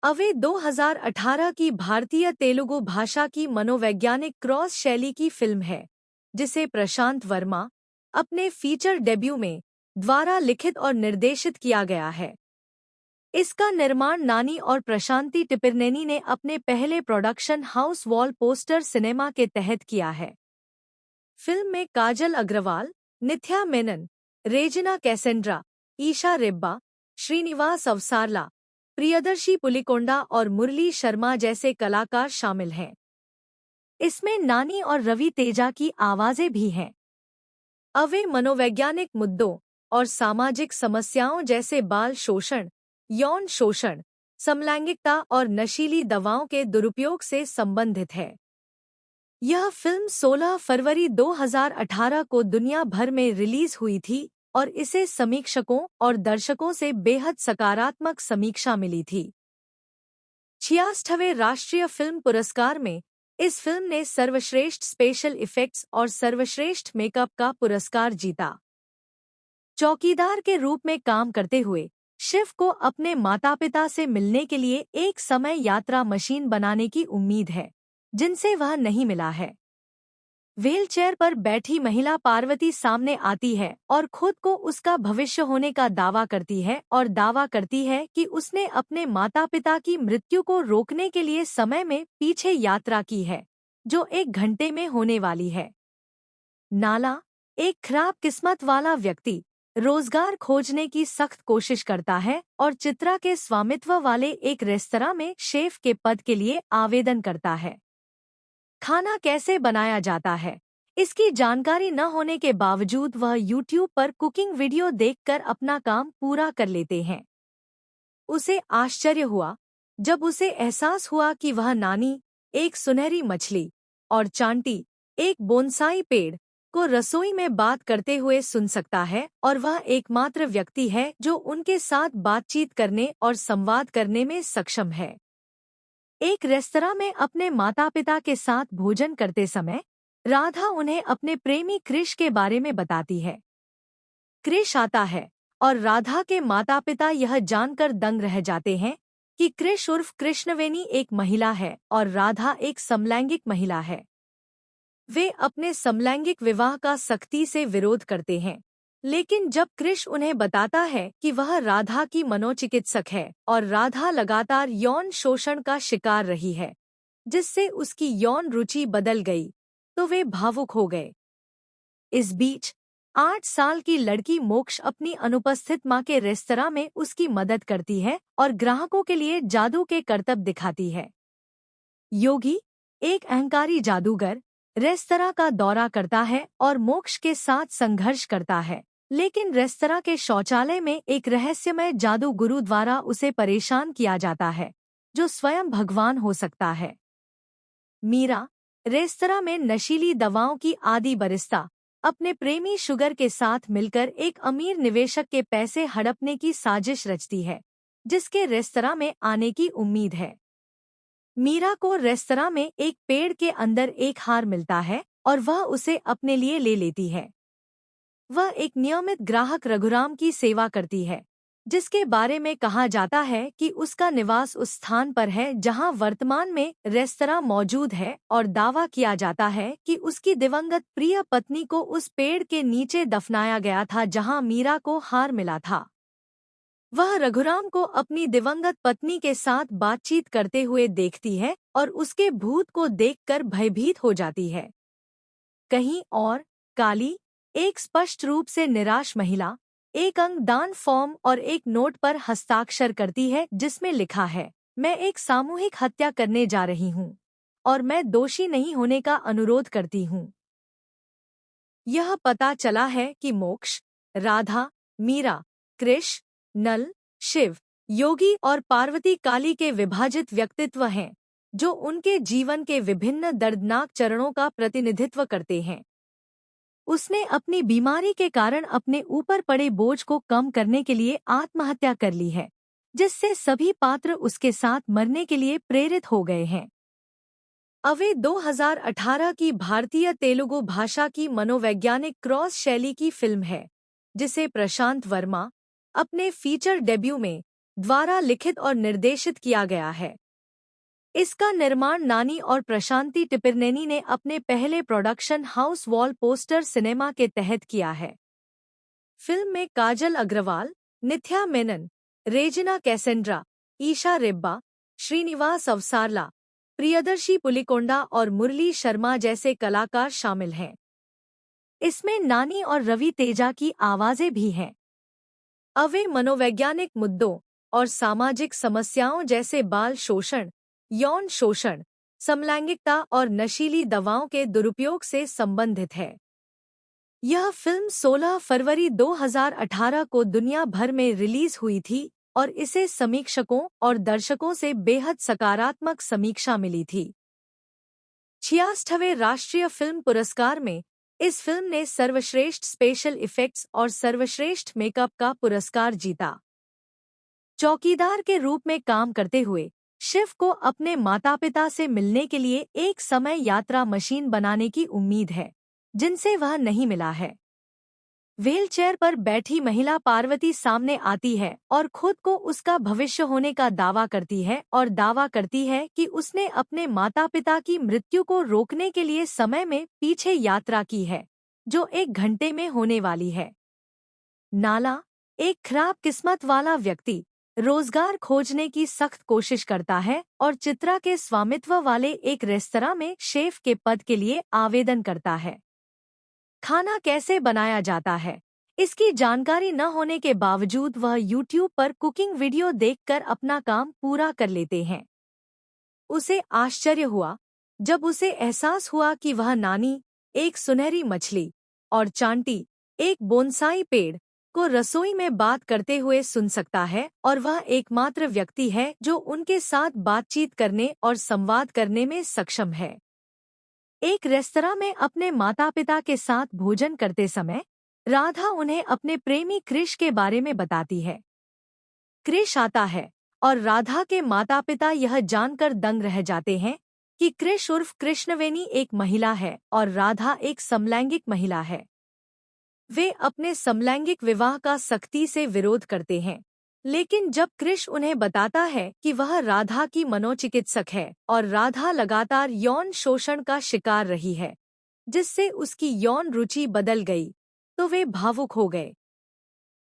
Away 2018 की भारतीय तेलुगु भाषा की मनोवैज्ञानिक क्रॉस शैली की फिल्म है, जिसे प्रशांत वर्मा अपने फीचर डेब्यू में द्वारा लिखित और निर्देशित किया गया है। इसका निर्माण नानी और प्रशांति टिप्परनेनी ने अपने पहले production house wall poster cinema के तहत किया है। फिल्म में काजल अग्रवाल, निथ्या मेनन, रेजिना कैसेंड्रा, ईशा रेब्बा, श्रीनिवास अवसारला, प्रियदर्शी पुलिकोंडा और मुरली शर्मा जैसे कलाकार शामिल हैं। इसमें नानी और रवि तेजा की आवाजें भी हैं। अवे मनोवैज्ञानिक मुद्दों और सामाजिक समस्याओं जैसे बाल शोषण, यौन शोषण, समलैंगिकता और नशीली दवाओं के दुरुपयोग से संबंधित है। यह फिल्म 16 फरवरी 2018 को दुनिया भर में रिलीज हुई थी और इसे समीक्षकों और दर्शकों से बेहद सकारात्मक समीक्षा मिली थी। 66वें राष्ट्रीय फिल्म पुरस्कार में इस फिल्म ने सर्वश्रेष्ठ स्पेशल इफेक्ट्स और सर्वश्रेष्ठ मेकअप का पुरस्कार जीता। चौकीदार के रूप में काम करते हुए शिव को अपने माता-पिता से मिलने के लिए एक समय यात्रा मशीन बनाने की उम्मीद है, जिनसे वह नहीं मिला है। व्हीलचेयर पर बैठी महिला पार्वती सामने आती है और खुद को उसका भविष्य होने का दावा करती है और दावा करती है कि उसने अपने माता-पिता की मृत्यु को रोकने के लिए समय में पीछे यात्रा की है, जो 1 घंटे में होने वाली है। नाला, एक खराब किस्मत वाला व्यक्ति, रोजगार खोजने की सख्त कोशिश करता है और चित्रा के स्वामित्व वाले एक रेस्तरां में शेफ के पद के लिए आवेदन करता है। खाना कैसे बनाया जाता है, इसकी जानकारी न होने के बावजूद वह YouTube पर कुकिंग वीडियो देखकर अपना काम पूरा कर लेते हैं। उसे आश्चर्य हुआ जब उसे एहसास हुआ कि वह नानी, एक सुनहरी मछली, और चांटी, एक बोनसाई पेड़, को रसोई में बात करते हुए सुन सकता है और वह एकमात्र व्यक्ति है जो उनके साथ बातचीत करने और संवाद करने में सक्षम है। एक रेस्तरां में अपने माता-पिता के साथ भोजन करते समय राधा उन्हें अपने प्रेमी क्रिश के बारे में बताती है। क्रिश आता है और राधा के माता-पिता यह जानकर दंग रह जाते हैं कि क्रिश उर्फ कृष्णवेनी एक महिला है और राधा एक समलैंगिक महिला है। वे अपने समलैंगिक विवाह का सख्ती से विरोध करते हैं, लेकिन जब क्रिश उन्हें बताता है कि वह राधा की मनोचिकित्सक है और राधा लगातार यौन शोषण का शिकार रही है, जिससे उसकी यौन रुचि बदल गई, तो वे भावुक हो गए। इस बीच 8 साल की लड़की मोक्ष अपनी अनुपस्थित मां के रेस्तरां में उसकी मदद करती है और ग्राहकों के लिए जादू के करतब दिखाती है। योगी, एक अहंकारी जादूगर, रेस्तरां का दौरा करता है और मोक्ष के साथ संघर्ष करता है, लेकिन रेस्तरां के शौचालय में एक रहस्यमय जादू गुरु द्वारा उसे परेशान किया जाता है, जो स्वयं भगवान हो सकता है। मीरा, रेस्तरां में नशीली दवाओं की आदी बरिस्ता, अपने प्रेमी शुगर के साथ मिलकर एक अमीर निवेशक के पैसे हड़पने की साजिश रचती है, जिसके रेस्तरां में आने की उम्मीद है। मीरा को रेस्तरां में एक पेड़ के अंदर एक हार मिलता है और वह उसे अपने लिए ले लेती है। वह एक नियमित ग्राहक रघुराम की सेवा करती है, जिसके बारे में कहा जाता है कि उसका निवास उस स्थान पर है जहां वर्तमान में रेस्तरां मौजूद है और दावा किया जाता है कि उसकी दिवंगत प्रिय पत्नी को उस पेड़ के नीचे दफनाया गया था जहां मीरा को हार मिला था। वह रघुराम को अपनी दिवंगत पत्नी के साथ बातचीत करते हुए देखती है और उसके भूत को देखकर भयभीत हो जाती है। कहीं और, काली, एक स्पष्ट रूप से निराश महिला, एक अंगदान फॉर्म और एक नोट पर हस्ताक्षर करती है जिसमें लिखा है, मैं एक सामूहिक हत्या करने जा रही हूँ और मैं दोषी नहीं होने का अनुरोध करती हूँ। यह पता चला है कि मोक्ष, राधा, मीरा, कृष, नल, शिव, योगी और पार्वती काली के विभाजित व्यक्तित्व हैं, जो उनके जीवन के विभिन्न दर्दनाक चरणों का प्रतिनिधित्व करते हैं। उसने अपनी बीमारी के कारण अपने ऊपर पड़े बोझ को कम करने के लिए आत्महत्या कर ली है, जिससे सभी पात्र उसके साथ मरने के लिए प्रेरित हो गए हैं। अवे 2018 की भारतीय तेलुगु भाषा की मनोवैज्ञानिक क्रॉस शैली की फिल्म है, जिसे प्रशांत वर्मा अपने फीचर डेब्यू में द्वारा लिखित और निर्देशित किया गया है। इसका निर्माण नानी और प्रशांति टिपेरनेनी ने अपने पहले production house wall poster cinema के तहत किया है। फिल्म में काजल अग्रवाल, निथ्या मेनन, रेजिना कैसेंड्रा, ईशा रेब्बा, श्रीनिवास अवसारला, प्रियदर्शी पुलिकोंडा और मुरली शर्मा जैसे कलाकार शामिल हैं। इसमें नानी और रवि तेजा की आवाजें भी हैं। वे मनोवैज्ञानिक मुद्दों और सामाजिक समस्याओं जैसे बाल शोषण, यौन शोषण, समलैंगिकता और नशीली दवाओं के दुरुपयोग से संबंधित है। यह फिल्म 16 फरवरी 2018 को दुनिया भर में रिलीज हुई थी और इसे समीक्षकों और दर्शकों से बेहद सकारात्मक समीक्षा मिली थी। 66वें राष्ट्रीय फिल्म पुरस्कार में इस फिल्म ने सर्वश्रेष्ठ स्पेशल इफेक्ट्स और सर्वश्रेष्ठ मेकअप का पुरस्कार जीता। चौकीदार के रूप में काम करते हुए शिव को अपने माता-पिता से मिलने के लिए एक समय यात्रा मशीन बनाने की उम्मीद है, जिनसे वह नहीं मिला है। व्हीलचेयर पर बैठी महिला पार्वती सामने आती है और खुद को उसका भविष्य होने का दावा करती है और दावा करती है कि उसने अपने माता-पिता की मृत्यु को रोकने के लिए समय में पीछे यात्रा की है, जो 1 घंटे में होने वाली है। नाला, एक खराब किस्मत वाला व्यक्ति, रोजगार खोजने की सख्त कोशिश करता है और चित्रा के स्वामित्व वाले एक रेस्तरां में शेफ के पद के लिए आवेदन करता है। खाना कैसे बनाया जाता है, इसकी जानकारी न होने के बावजूद वह YouTube पर कुकिंग वीडियो देखकर अपना काम पूरा कर लेते हैं। उसे आश्चर्य हुआ जब उसे एहसास हुआ कि वह नानी, एक सुनहरी मछली, और चांटी, एक बोनसाई पेड़, को रसोई में बात करते हुए सुन सकता है और वह एकमात्र व्यक्ति है जो उनके साथ बातचीत करने और संवाद करने में सक्षम है। एक रेस्तरां में अपने माता-पिता के साथ भोजन करते समय राधा उन्हें अपने प्रेमी क्रिश के बारे में बताती है। क्रिश आता है और राधा के माता-पिता यह जानकर दंग रह जाते हैं कि क्रिश उर्फ कृष्णवेनी एक महिला है और राधा एक समलैंगिक महिला है। वे अपने समलैंगिक विवाह का सख्ती से विरोध करते हैं, लेकिन जब क्रिश उन्हें बताता है कि वह राधा की मनोचिकित्सक है और राधा लगातार यौन शोषण का शिकार रही है, जिससे उसकी यौन रुचि बदल गई, तो वे भावुक हो गए।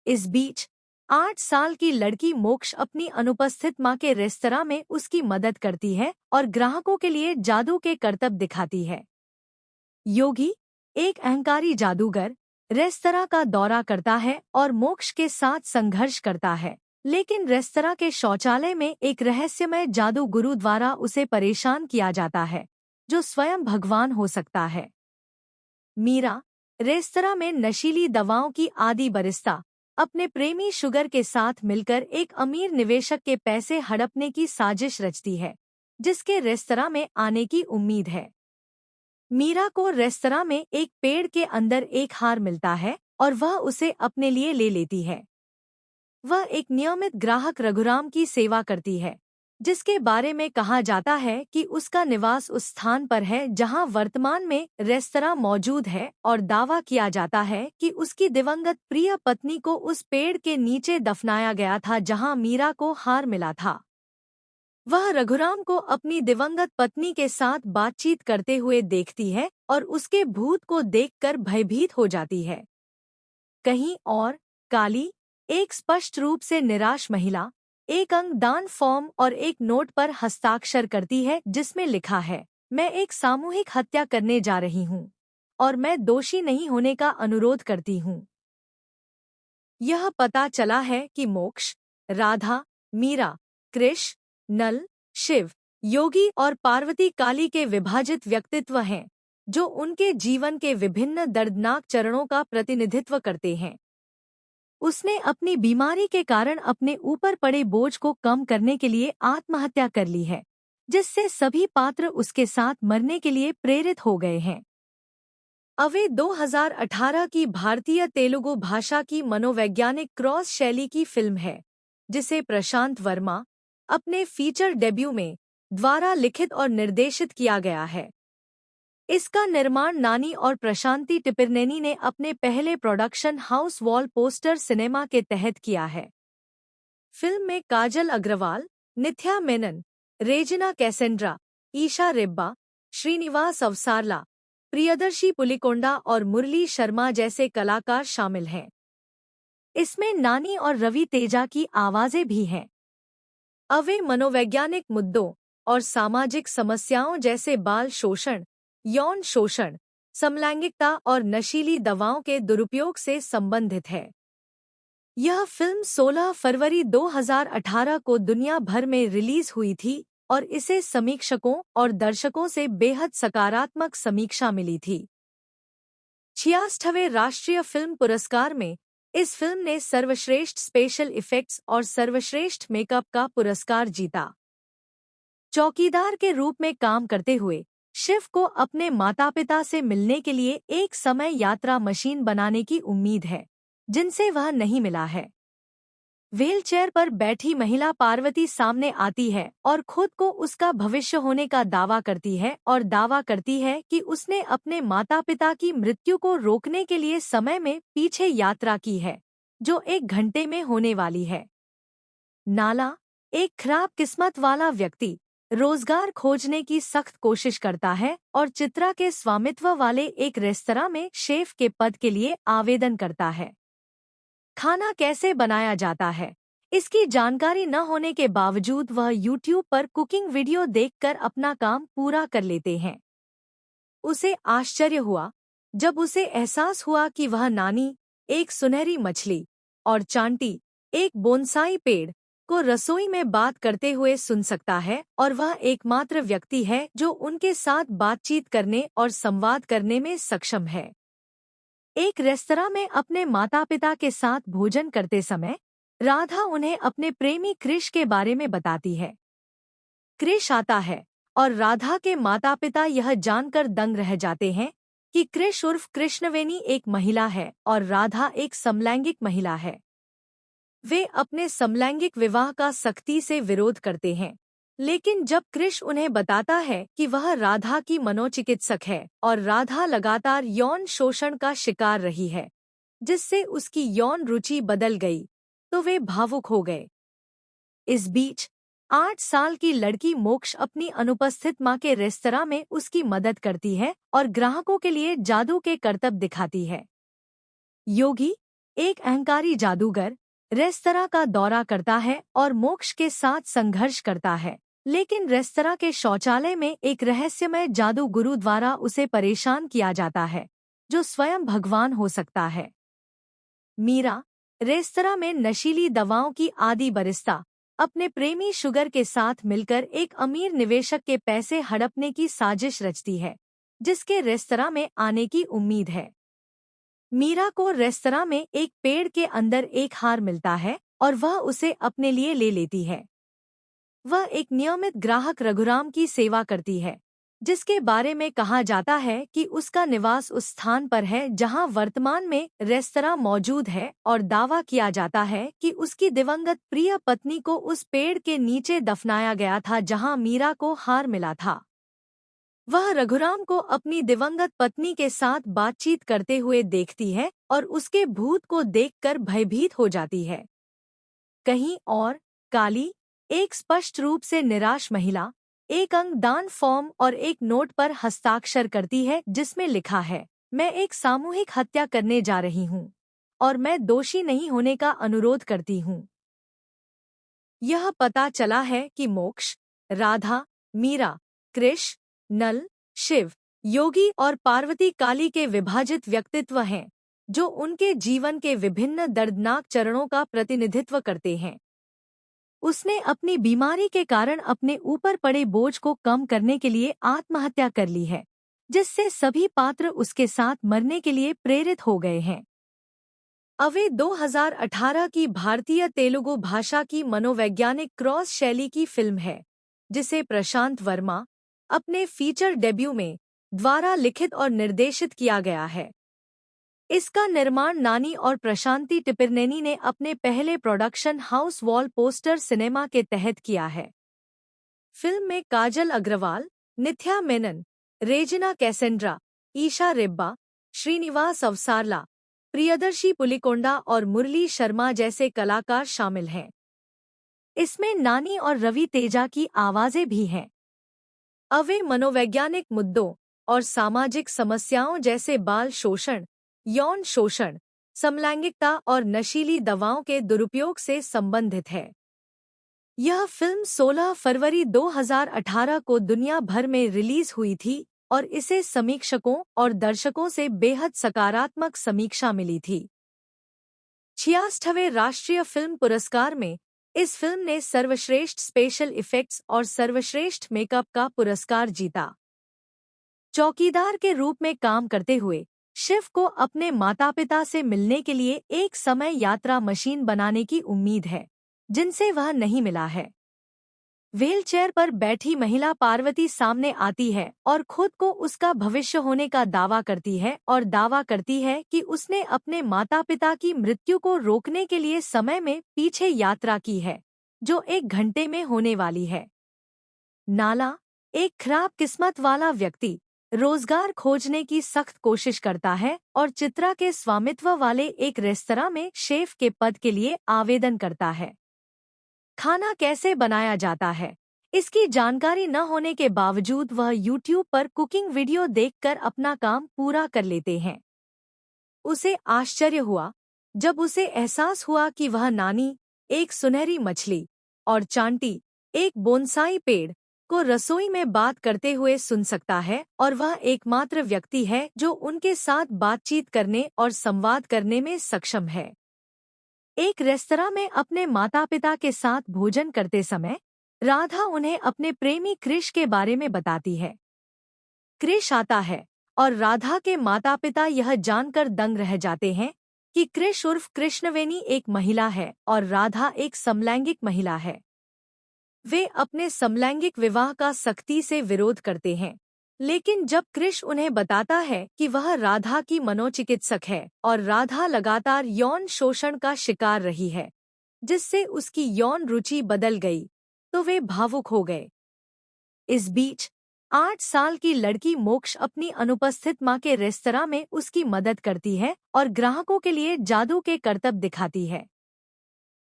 इस बीच 8 साल की लड़की मोक्ष अपनी अनुपस्थित मां के रेस्तरां में उसकी मदद करती है और ग्राहकों के लिए जादू के करतब दिखाती है। योगी, एक अहंकारी जादूगर, रेस्तरां का दौरा करता है और मोक्ष के साथ संघर्ष करता है, लेकिन रेस्तरां के शौचालय में एक रहस्यमय जादू गुरु द्वारा उसे परेशान किया जाता है, जो स्वयं भगवान हो सकता है। मीरा, रेस्तरां में नशीली दवाओं की आदी बरिस्ता, अपने प्रेमी शुगर के साथ मिलकर एक अमीर निवेशक के पैसे हड़पने की साजिश रचती है, जिसके रेस्तरां में आने की उम्मीद है। मीरा को रेस्तरां में एक पेड़ के अंदर एक हार मिलता है और वह उसे अपने लिए ले लेती है। वह एक नियमित ग्राहक रघुराम की सेवा करती है, जिसके बारे में कहा जाता है कि उसका निवास उस स्थान पर है जहां वर्तमान में रेस्तरां मौजूद है और दावा किया जाता है कि उसकी दिवंगत प्रिय पत्नी को उस पेड़ के नीचे दफनाया गया था जहां मीरा को हार मिला था। वह रघुराम को अपनी दिवंगत पत्नी के साथ बातचीत करते हुए देखती है और उसके भूत को देखकर भयभीत हो जाती है। कहीं और, काली, एक स्पष्ट रूप से निराश महिला, एक अंगदान फॉर्म और एक नोट पर हस्ताक्षर करती है जिसमें लिखा है, मैं एक सामूहिक हत्या करने जा रही हूँ और मैं दोषी नहीं होने का अनुरोध करती हूँ। यह पता चला है कि मोक्ष, राधा, मीरा, कृष, नल, शिव, योगी और पार्वती काली के विभाजित व्यक्तित्व हैं, जो उनके जीवन के विभिन्न दर्दनाक चरणों का प्रतिनिधित्व करते हैं। उसने अपनी बीमारी के कारण अपने ऊपर पड़े बोझ को कम करने के लिए आत्महत्या कर ली है, जिससे सभी पात्र उसके साथ मरने के लिए प्रेरित हो गए हैं। अवे 2018 की भारतीय तेलुगु भाषा की मनोवैज्ञानिक क्रॉस शैली की फिल्म है, जिसे प्रशांत वर्मा, अपने फीचर डेब्यू में, द्वारा लिखित और निर्देशित किया गया है। इसका निर्माण नानी और प्रशांति टिपेरनेनी ने अपने पहले production house wall poster cinema के तहत किया है। फिल्म में काजल अग्रवाल, निथ्या मेनन, रेजिना कैसेंड्रा, ईशा रेब्बा, श्रीनिवास अवसारला, प्रियदर्शी पुलिकोंडा और मुरली शर्मा जैसे कलाकार शामिल हैं। इसमें नानी और रवि तेजा की आवाजें भी हैं। वे मनोवैज्ञानिक मुद्दों और सामाजिक समस्याओं जैसे बाल शोषण, यौन शोषण, समलैंगिकता और नशीली दवाओं के दुरुपयोग से संबंधित है। यह फिल्म 16 फरवरी 2018 को दुनिया भर में रिलीज हुई थी और इसे समीक्षकों और दर्शकों से बेहद सकारात्मक समीक्षा मिली थी। 66वें राष्ट्रीय फिल्म पुरस्कार में इस फिल्म ने सर्वश्रेष्ठ स्पेशल इफेक्ट्स और सर्वश्रेष्ठ मेकअप का पुरस्कार जीता। चौकीदार के रूप में काम करते हुए शिव को अपने माता-पिता से मिलने के लिए एक समय यात्रा मशीन बनाने की उम्मीद है, जिनसे वह नहीं मिला है। व्हीलचेयर पर बैठी महिला पार्वती सामने आती है और खुद को उसका भविष्य होने का दावा करती है और दावा करती है कि उसने अपने माता-पिता की मृत्यु को रोकने के लिए समय में पीछे यात्रा की है, जो 1 घंटे में होने वाली है। नाला, एक खराब किस्मत वाला व्यक्ति, रोजगार खोजने की सख्त कोशिश करता है और चित्रा के स्वामित्व वाले एक रेस्तरां में शेफ के पद के लिए आवेदन करता है। खाना कैसे बनाया जाता है, इसकी जानकारी न होने के बावजूद वह YouTube पर कुकिंग वीडियो देखकर अपना काम पूरा कर लेते हैं। उसे आश्चर्य हुआ जब उसे एहसास हुआ कि वह नानी, एक सुनहरी मछली, और चांटी, एक बोनसाई पेड़, को रसोई में बात करते हुए सुन सकता है और वह एकमात्र व्यक्ति है जो उनके साथ बातचीत करने और संवाद करने में सक्षम है। एक रेस्तरां में अपने माता-पिता के साथ भोजन करते समय राधा उन्हें अपने प्रेमी क्रिश के बारे में बताती है। क्रिश आता है और राधा के माता-पिता यह जानकर दंग रह जाते हैं कि क्रिश उर्फ कृष्णवेनी एक महिला है और राधा एक समलैंगिक महिला है। वे अपने समलैंगिक विवाह का सख्ती से विरोध करते हैं, लेकिन जब क्रिश उन्हें बताता है कि वह राधा की मनोचिकित्सक है और राधा लगातार यौन शोषण का शिकार रही है, जिससे उसकी यौन रुचि बदल गई, तो वे भावुक हो गए। इस बीच 8 साल की लड़की मोक्ष अपनी अनुपस्थित मां के रेस्तरां में उसकी मदद करती है और ग्राहकों के लिए जादू के करतब दिखाती है। योगी, एक अहंकारी जादूगर, रेस्तरां का दौरा करता है और मोक्ष के साथ संघर्ष करता है, लेकिन रेस्तरां के शौचालय में एक रहस्यमय जादू गुरु द्वारा उसे परेशान किया जाता है, जो स्वयं भगवान हो सकता है। मीरा, रेस्तरां में नशीली दवाओं की आदी बरिस्ता, अपने प्रेमी शुगर के साथ मिलकर एक अमीर निवेशक के पैसे हड़पने की साजिश रचती है, जिसके रेस्तरां में आने की उम्मीद है। मीरा को रेस्तरां में एक पेड़ के अंदर एक हार मिलता है और वह उसे अपने लिए ले लेती है। वह एक नियमित ग्राहक रघुराम की सेवा करती है, जिसके बारे में कहा जाता है कि उसका निवास उस स्थान पर है जहां वर्तमान में रेस्तरां मौजूद है और दावा किया जाता है कि उसकी दिवंगत प्रिय पत्नी को उस पेड़ के नीचे दफनाया गया था जहां मीरा को हार मिला था। वह रघुराम को अपनी दिवंगत पत्नी के साथ बातचीत करते हुए देखती है और उसके भूत को देखकर भयभीत हो जाती है। कहीं और, काली, एक स्पष्ट रूप से निराश महिला, एक अंगदान फॉर्म और एक नोट पर हस्ताक्षर करती है जिसमें लिखा है, मैं एक सामूहिक हत्या करने जा रही हूँ और मैं दोषी नहीं होने का अनुरोध करती हूँ। यह पता चला है कि मोक्ष, राधा, मीरा, कृष, नल, शिव, योगी और पार्वती काली के विभाजित व्यक्तित्व हैं, जो उनके जीवन के विभिन्न दर्दनाक चरणों का प्रतिनिधित्व करते हैं। उसने अपनी बीमारी के कारण अपने ऊपर पड़े बोझ को कम करने के लिए आत्महत्या कर ली है, जिससे सभी पात्र उसके साथ मरने के लिए प्रेरित हो गए हैं। अवे 2018 की भारतीय तेलुगु भाषा की मनोवैज्ञानिक क्रॉस शैली की फिल्म है, जिसे प्रशांत वर्मा, अपने फीचर डेब्यू में, द्वारा लिखित और निर्देशित किया गया है। इसका निर्माण नानी और प्रशांति टिपिरनेनी ने अपने पहले production house wall poster cinema के तहत किया है। फिल्म में काजल अग्रवाल, निथ्या मेनन, रेजिना कैसेंड्रा, ईशा रेब्बा, श्रीनिवास अवसारला, प्रियदर्शी पुलिकोंडा और मुरली शर्मा जैसे कलाकार शामिल हैं। इसमें नानी और रवि तेजा की आवाजें भी हैं। अवे मनोवैज्ञानिक मुद्दों और सामाजिक समस्याओं जैसे बाल शोषण, यौन शोषण, समलैंगिकता और नशीली दवाओं के दुरुपयोग से संबंधित है। यह फिल्म 16 फरवरी 2018 को दुनिया भर में रिलीज हुई थी और इसे समीक्षकों और दर्शकों से बेहद सकारात्मक समीक्षा मिली थी। 66वें राष्ट्रीय फिल्म पुरस्कार में इस फिल्म ने सर्वश्रेष्ठ स्पेशल इफेक्ट्स और सर्वश्रेष्ठ मेकअप का पुरस्कार जीता। चौकीदार के रूप में काम करते हुए शिव को अपने माता-पिता से मिलने के लिए एक समय यात्रा मशीन बनाने की उम्मीद है, जिनसे वह नहीं मिला है। व्हीलचेयर पर बैठी महिला पार्वती सामने आती है और खुद को उसका भविष्य होने का दावा करती है और दावा करती है कि उसने अपने माता-पिता की मृत्यु को रोकने के लिए समय में पीछे यात्रा की है, जो 1 घंटे में होने वाली है। नाला, एक खराब किस्मत वाला व्यक्ति, रोजगार खोजने की सख्त कोशिश करता है और चित्रा के स्वामित्व वाले एक रेस्तरां में शेफ के पद के लिए आवेदन करता है। खाना कैसे बनाया जाता है, इसकी जानकारी न होने के बावजूद वह YouTube पर कुकिंग वीडियो देखकर अपना काम पूरा कर लेते हैं। उसे आश्चर्य हुआ जब उसे एहसास हुआ कि वह नानी, एक सुनहरी मछली, और चांटी, एक बोनसाई पेड़, को रसोई में बात करते हुए सुन सकता है और वह एकमात्र व्यक्ति है जो उनके साथ बातचीत करने और संवाद करने में सक्षम है। एक रेस्तरां में अपने माता-पिता के साथ भोजन करते समय राधा उन्हें अपने प्रेमी कृष के बारे में बताती है। कृष आता है और राधा के माता-पिता यह जानकर दंग रह जाते हैं कि कृष उर्फ कृष्णवेनी एक महिला है और राधा एक समलैंगिक महिला है। वे अपने समलैंगिक विवाह का सख्ती से विरोध करते हैं, लेकिन जब कृष उन्हें बताता है कि वह राधा की मनोचिकित्सक है और राधा लगातार यौन शोषण का शिकार रही है, जिससे उसकी यौन रुचि बदल गई, तो वे भावुक हो गए। इस बीच 8 साल की लड़की मोक्ष अपनी अनुपस्थित मां के रेस्तरां में उसकी मदद करती है और ग्राहकों के लिए जादू के करतब दिखाती है।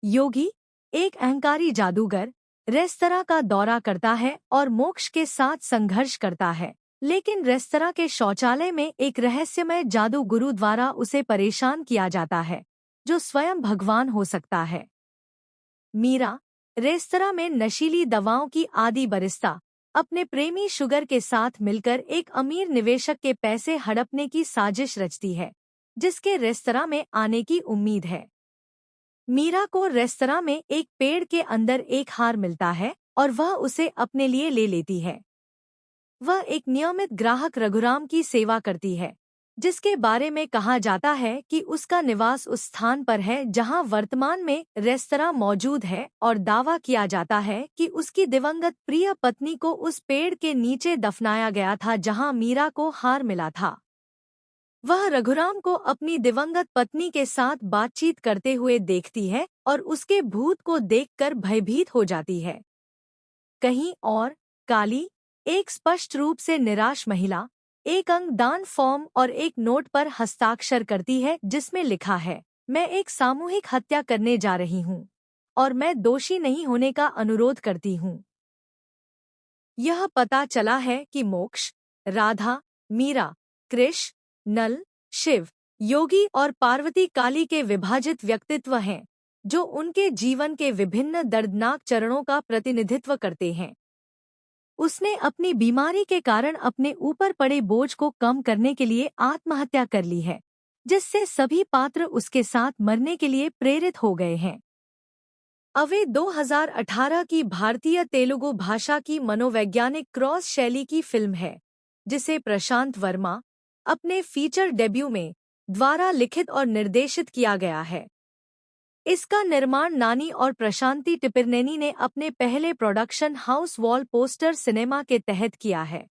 योगी, एक अहंकारी जादूगर, रेस्तरां का दौरा करता है और मोक्ष के साथ संघर्ष करता है, लेकिन रेस्तरां के शौचालय में एक रहस्यमय जादू गुरु द्वारा उसे परेशान किया जाता है, जो स्वयं भगवान हो सकता है। मीरा, रेस्तरां में नशीली दवाओं की आदी बरिस्ता, अपने प्रेमी शुगर के साथ मिलकर एक अमीर निवेशक के पैसे हड़पने की साजिश रचती है, जिसके रेस्तरां में आने की उम्मीद है। मीरा को रेस्तरां में एक पेड़ के अंदर एक हार मिलता है और वह उसे अपने लिए ले लेती है। वह एक नियमित ग्राहक रघुराम की सेवा करती है, जिसके बारे में कहा जाता है कि उसका निवास उस स्थान पर है जहां वर्तमान में रेस्तरां मौजूद है और दावा किया जाता है कि उसकी दिवंगत प्रिय पत्नी को उस पेड़ के नीचे दफनाया गया था जहां मीरा को हार मिला था। वह रघुराम को अपनी दिवंगत पत्नी के साथ बातचीत करते हुए देखती है और उसके भूत को देखकर भयभीत हो जाती है। कहीं और, काली, एक स्पष्ट रूप से निराश महिला, एक अंगदान फॉर्म और एक नोट पर हस्ताक्षर करती है जिसमें लिखा है, मैं एक सामूहिक हत्या करने जा रही हूँ और मैं दोषी नहीं होने का अनुरोध करती हूँ। यह पता चला है कि मोक्ष, राधा, मीरा, कृष, नल, शिव, योगी और पार्वती काली के विभाजित व्यक्तित्व हैं, जो उनके जीवन के विभिन्न दर्दनाक चरणों का प्रतिनिधित्व करते हैं। उसने अपनी बीमारी के कारण अपने ऊपर पड़े बोझ को कम करने के लिए आत्महत्या कर ली है, जिससे सभी पात्र उसके साथ मरने के लिए प्रेरित हो गए हैं। अवे 2018 की भारतीय तेलुगु भाषा की मनोवैज्ञानिक क्रॉस शैली की फिल्म है, जिसे प्रशांत वर्मा, अपने फीचर डेब्यू में, द्वारा लिखित और निर्देशित किया गया है। इसका निर्माण नानी और प्रशांति टिपिरनेनी ने अपने पहले production house wall poster cinema के तहत किया है।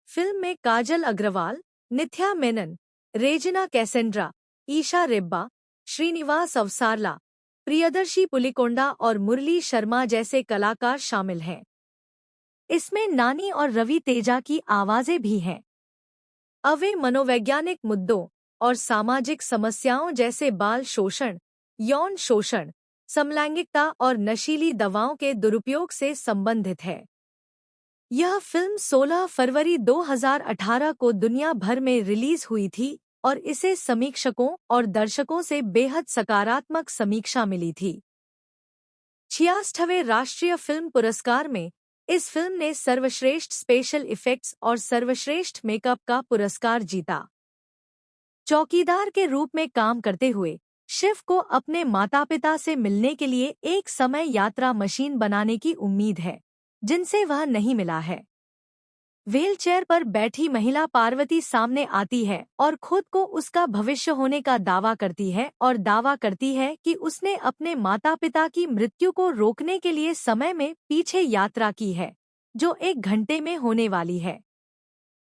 फिल्म में काजल अग्रवाल, निथ्या मेनन, रेजिना कैसेंड्रा, ईशा रेब्बा, श्रीनिवास अवसारला, प्रियदर्शी पुलिकोंडा और मुरली शर्मा जैसे कलाकार शामिल हैं। इसमें नानी और रवि तेजा की आवाजें भी हैं। अवे मनोवैज्ञानिक मुद्दों और सामाजिक समस्याओं जैसे बाल शोषण, यौन शोषण, समलैंगिकता और नशीली दवाओं के दुरुपयोग से संबंधित है। यह फिल्म 16 फरवरी 2018 को दुनिया भर में रिलीज हुई थी और इसे समीक्षकों और दर्शकों से बेहद सकारात्मक समीक्षा मिली थी। 66वें राष्ट्रीय फिल्म पुरस्कार में इस फिल्म ने सर्वश्रेष्ठ स्पेशल इफेक्ट्स और सर्वश्रेष्ठ मेकअप का पुरस्कार जीता। चौकीदार के रूप में काम करते हुए शिव को अपने माता पिता से मिलने के लिए एक समय यात्रा मशीन बनाने की उम्मीद है, जिनसे वह नहीं मिला है। व्हीलचेयर पर बैठी महिला पार्वती सामने आती है और खुद को उसका भविष्य होने का दावा करती है और दावा करती है कि उसने अपने माता पिता की मृत्यु को रोकने के लिए समय में पीछे यात्रा की है, जो 1 घंटे में होने वाली है।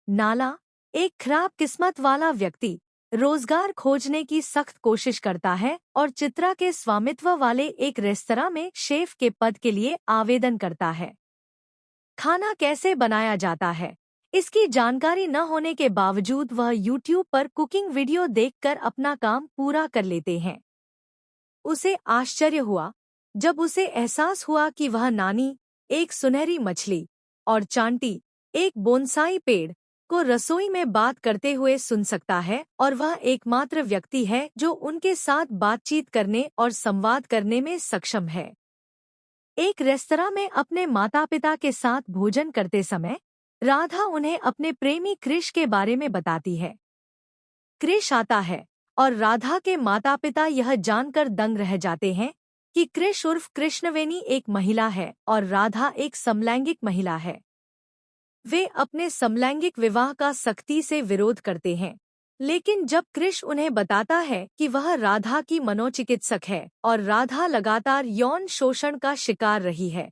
नाला, एक खराब किस्मत वाला व्यक्ति, रोजगार खोजने की सख्त कोशिश करता है और चित्रा के स्वामित्व वाले एक रेस्तरां में शेफ के पद के लिए आवेदन करता है। खाना कैसे बनाया जाता है, इसकी जानकारी न होने के बावजूद वह YouTube पर कुकिंग वीडियो देखकर अपना काम पूरा कर लेते हैं। उसे आश्चर्य हुआ जब उसे एहसास हुआ कि वह नानी, एक सुनहरी मछली, और चांटी, एक बोनसाई पेड़, को रसोई में बात करते हुए सुन सकता है और वह एकमात्र व्यक्ति है जो उनके साथ बातचीत करने और संवाद करने में सक्षम है। एक रेस्तरां में अपने माता पिता के साथ भोजन करते समय राधा उन्हें अपने प्रेमी कृष के बारे में बताती है। कृष आता है और राधा के माता पिता यह जानकर दंग रह जाते हैं कि कृष उर्फ कृष्णवेनी एक महिला है और राधा एक समलैंगिक महिला है। वे अपने समलैंगिक विवाह का सख्ती से विरोध करते हैं, लेकिन जब कृष उन्हें बताता है कि वह राधा की मनोचिकित्सक है और राधा लगातार यौन शोषण का शिकार रही है,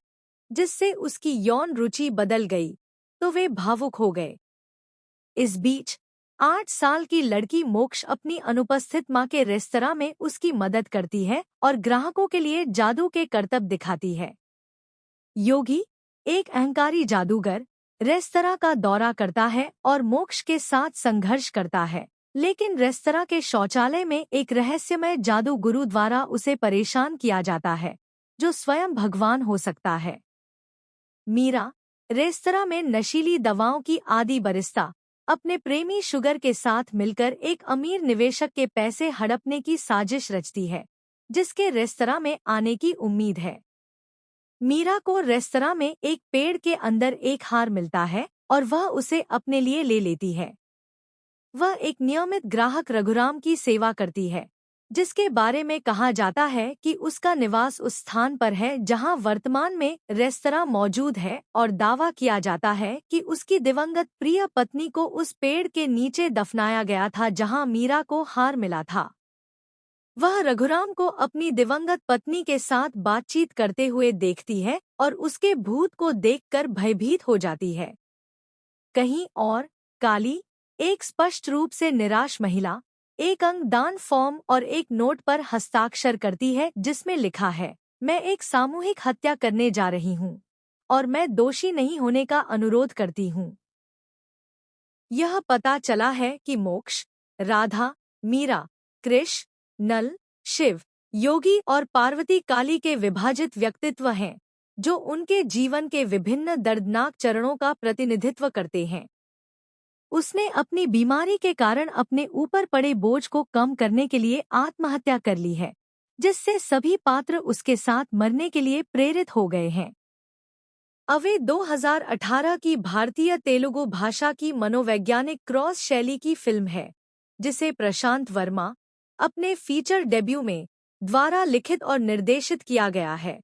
जिससे उसकी यौन रुचि बदल गई, तो वे भावुक हो गए। इस बीच 8 साल की लड़की मोक्ष अपनी अनुपस्थित मां के रेस्तरां में उसकी मदद करती है और ग्राहकों के लिए जादू के करतब दिखाती है। योगी, एक अहंकारी जादूगर, रेस्तरां का दौरा करता है और मोक्ष के साथ संघर्ष करता है, लेकिन रेस्तरां के शौचालय में एक रहस्यमय जादू गुरु द्वारा उसे परेशान किया जाता है, जो स्वयं भगवान हो सकता है। मीरा, रेस्तरां में नशीली दवाओं की आदी बरिस्ता, अपने प्रेमी शुगर के साथ मिलकर एक अमीर निवेशक के पैसे हड़पने की साजिश रचती है, जिसके रेस्तरां में आने की उम्मीद है। मीरा को रेस्तरां में एक पेड़ के अंदर एक हार मिलता है और वह उसे अपने लिए ले लेती है। वह एक नियमित ग्राहक रघुराम की सेवा करती है, जिसके बारे में कहा जाता है कि उसका निवास उस स्थान पर है जहां वर्तमान में रेस्तरां मौजूद है और दावा किया जाता है कि उसकी दिवंगत प्रिय पत्नी को उस पेड़ के नीचे दफनाया गया था जहां मीरा को हार मिला था। वह रघुराम को अपनी दिवंगत पत्नी के साथ बातचीत करते हुए देखती है और उसके भूत को देखकर भयभीत हो जाती है। कहीं और, काली, एक स्पष्ट रूप से निराश महिला, एक अंगदान फॉर्म और एक नोट पर हस्ताक्षर करती है जिसमें लिखा है, मैं एक सामूहिक हत्या करने जा रही हूँ और मैं दोषी नहीं होने का अनुरोध करती हूँ। यह पता चला है कि मोक्ष, राधा, मीरा, कृष, नल, शिव, योगी और पार्वती काली के विभाजित व्यक्तित्व हैं, जो उनके जीवन के विभिन्न दर्दनाक चरणों का प्रतिनिधित्व करते हैं। उसने अपनी बीमारी के कारण अपने ऊपर पड़े बोझ को कम करने के लिए आत्महत्या कर ली है, जिससे सभी पात्र उसके साथ मरने के लिए प्रेरित हो गए हैं। अवे 2018 की भारतीय तेलुगु भाषा की मनोवैज्ञानिक क्रॉस शैली की फिल्म है, जिसे प्रशांत वर्मा अपने फीचर डेब्यू में द्वारा लिखित और निर्देशित किया गया है।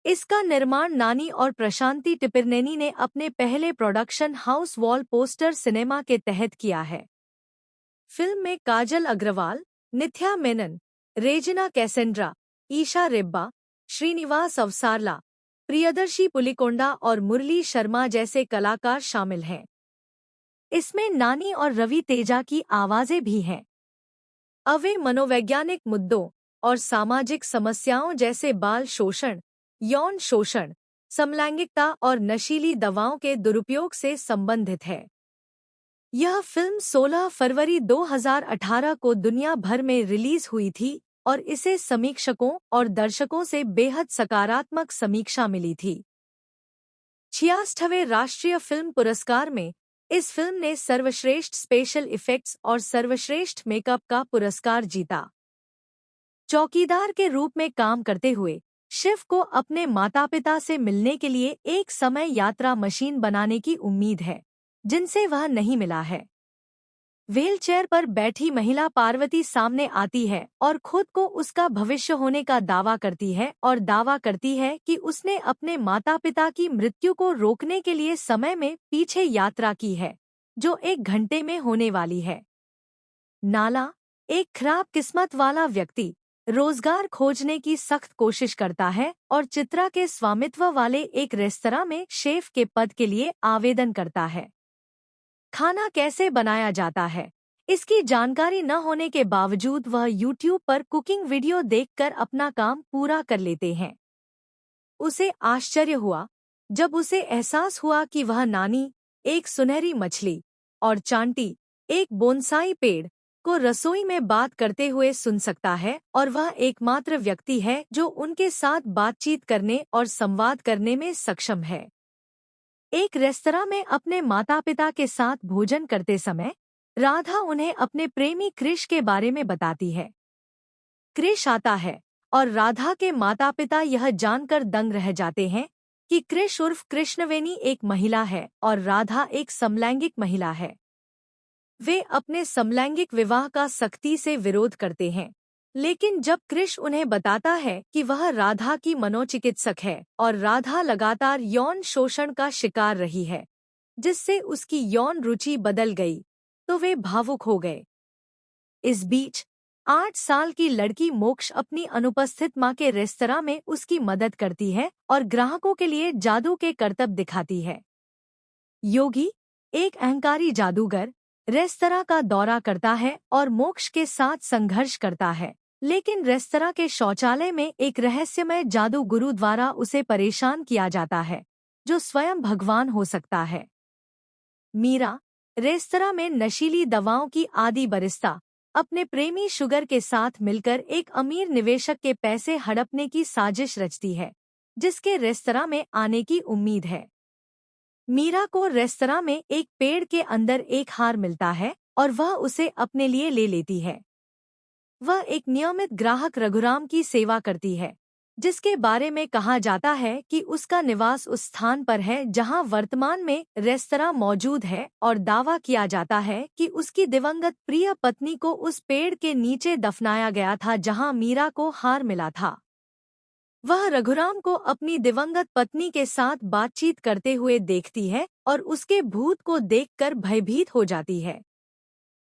इसका निर्माण नानी और प्रशांति टिपिरनेनी ने अपने पहले production house wall poster cinema के तहत किया है। फिल्म में काजल अग्रवाल, निथ्या मेनन, रेजिना कैसेंड्रा, ईशा रेब्बा, श्रीनिवास अवसारला, प्रियदर्शी पुलिकोंडा और मुरली शर्मा जैसे कलाकार शामिल हैं। इसमें नानी और रवि तेजा की आवाजें भी हैं। अवे मनोवैज्ञानिक मुद्दों और सामाजिक समस्याओं जैसे बाल शोषण, यौन शोषण, समलैंगिकता और नशीली दवाओं के दुरुपयोग से संबंधित है। यह फिल्म 16 फरवरी 2018 को दुनिया भर में रिलीज हुई थी और इसे समीक्षकों और दर्शकों से बेहद सकारात्मक समीक्षा मिली थी। 66वें राष्ट्रीय फिल्म पुरस्कार में इस फिल्म ने सर्वश्रेष्ठ स्पेशल इफेक्ट्स और सर्वश्रेष्ठ मेकअप का पुरस्कार जीता। चौकीदार के रूप में काम करते हुए शिव को अपने माता पिता से मिलने के लिए एक समय यात्रा मशीन बनाने की उम्मीद है, जिनसे वह नहीं मिला है। व्हीलचेयर पर बैठी महिला पार्वती सामने आती है और खुद को उसका भविष्य होने का दावा करती है और दावा करती है कि उसने अपने माता पिता की मृत्यु को रोकने के लिए समय में पीछे यात्रा की है, जो 1 घंटे में होने वाली है। नाला, एक खराब किस्मत वाला व्यक्ति, रोजगार खोजने की सख्त कोशिश करता है और चित्रा के स्वामित्व वाले एक रेस्तरां में शेफ के पद के लिए आवेदन करता है। खाना कैसे बनाया जाता है, इसकी जानकारी न होने के बावजूद वह YouTube पर कुकिंग वीडियो देखकर अपना काम पूरा कर लेते हैं। उसे आश्चर्य हुआ जब उसे एहसास हुआ कि वह नानी, एक सुनहरी मछली, और चांटी, एक बोनसाई पेड़, को रसोई में बात करते हुए सुन सकता है और वह एकमात्र व्यक्ति है जो उनके साथ बातचीत करने और संवाद करने में सक्षम है। एक रेस्तरां में अपने माता पिता के साथ भोजन करते समय राधा उन्हें अपने प्रेमी कृष के बारे में बताती है। कृष आता है और राधा के माता पिता यह जानकर दंग रह जाते हैं कि कृष उर्फ कृष्णवेनी एक महिला है और राधा एक समलैंगिक महिला है। वे अपने समलैंगिक विवाह का सख्ती से विरोध करते हैं, लेकिन जब कृष उन्हें बताता है कि वह राधा की मनोचिकित्सक है और राधा लगातार यौन शोषण का शिकार रही है, जिससे उसकी यौन रुचि बदल गई, तो वे भावुक हो गए। इस बीच 8 साल की लड़की मोक्ष अपनी अनुपस्थित मां के रेस्तरां में उसकी मदद करती है और ग्राहकों के लिए जादू के करतब दिखाती है। योगी, एक अहंकारी जादूगर, रेस्तरां का दौरा करता है और मोक्ष के साथ संघर्ष करता है, लेकिन रेस्तरां के शौचालय में एक रहस्यमय जादू गुरु द्वारा उसे परेशान किया जाता है, जो स्वयं भगवान हो सकता है। मीरा, रेस्तरां में नशीली दवाओं की आदी बरिस्ता, अपने प्रेमी शुगर के साथ मिलकर एक अमीर निवेशक के पैसे हड़पने की साजिश रचती है, जिसके रेस्तरां में आने की उम्मीद है। मीरा को रेस्तरां में एक पेड़ के अंदर एक हार मिलता है और वह उसे अपने लिए ले लेती है। वह एक नियमित ग्राहक रघुराम की सेवा करती है, जिसके बारे में कहा जाता है कि उसका निवास उस स्थान पर है जहां वर्तमान में रेस्तरां मौजूद है और दावा किया जाता है कि उसकी दिवंगत प्रिय पत्नी को उस पेड़ के नीचे दफनाया गया था जहां मीरा को हार मिला था। वह रघुराम को अपनी दिवंगत पत्नी के साथ बातचीत करते हुए देखती है और उसके भूत को देखकर भयभीत हो जाती है।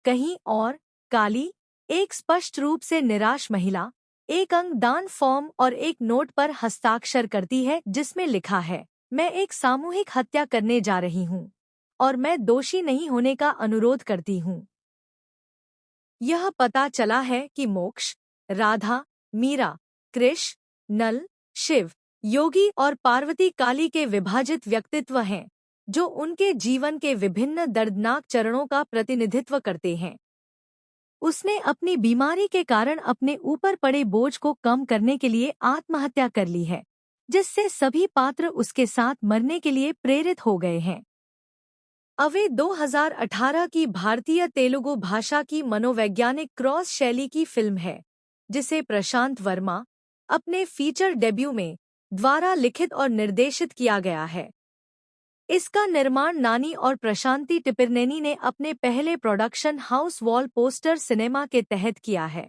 कहीं और काली, एक स्पष्ट रूप से निराश महिला, एक अंगदान फॉर्म और एक नोट पर हस्ताक्षर करती है जिसमें लिखा है, मैं एक सामूहिक हत्या करने जा रही हूँ और मैं दोषी नहीं होने का अनुरोध करती हूँ। यह पता चला है कि मोक्ष, राधा, मीरा, कृष, नल, शिव, योगी और पार्वती काली के विभाजित व्यक्तित्व हैं, जो उनके जीवन के विभिन्न दर्दनाक चरणों का प्रतिनिधित्व करते हैं। उसने अपनी बीमारी के कारण अपने ऊपर पड़े बोझ को कम करने के लिए आत्महत्या कर ली है, जिससे सभी पात्र उसके साथ मरने के लिए प्रेरित हो गए हैं। अवे 2018 की भारतीय तेलुगु भाषा की मनोवैज्ञानिक क्रॉस शैली की फिल्म है, जिसे प्रशांत वर्मा अपने फीचर डेब्यू में द्वारा लिखित और निर्देशित किया गया है। इसका निर्माण नानी और प्रशांति टिपिरनेनी ने अपने पहले production house wall poster cinema के तहत किया है।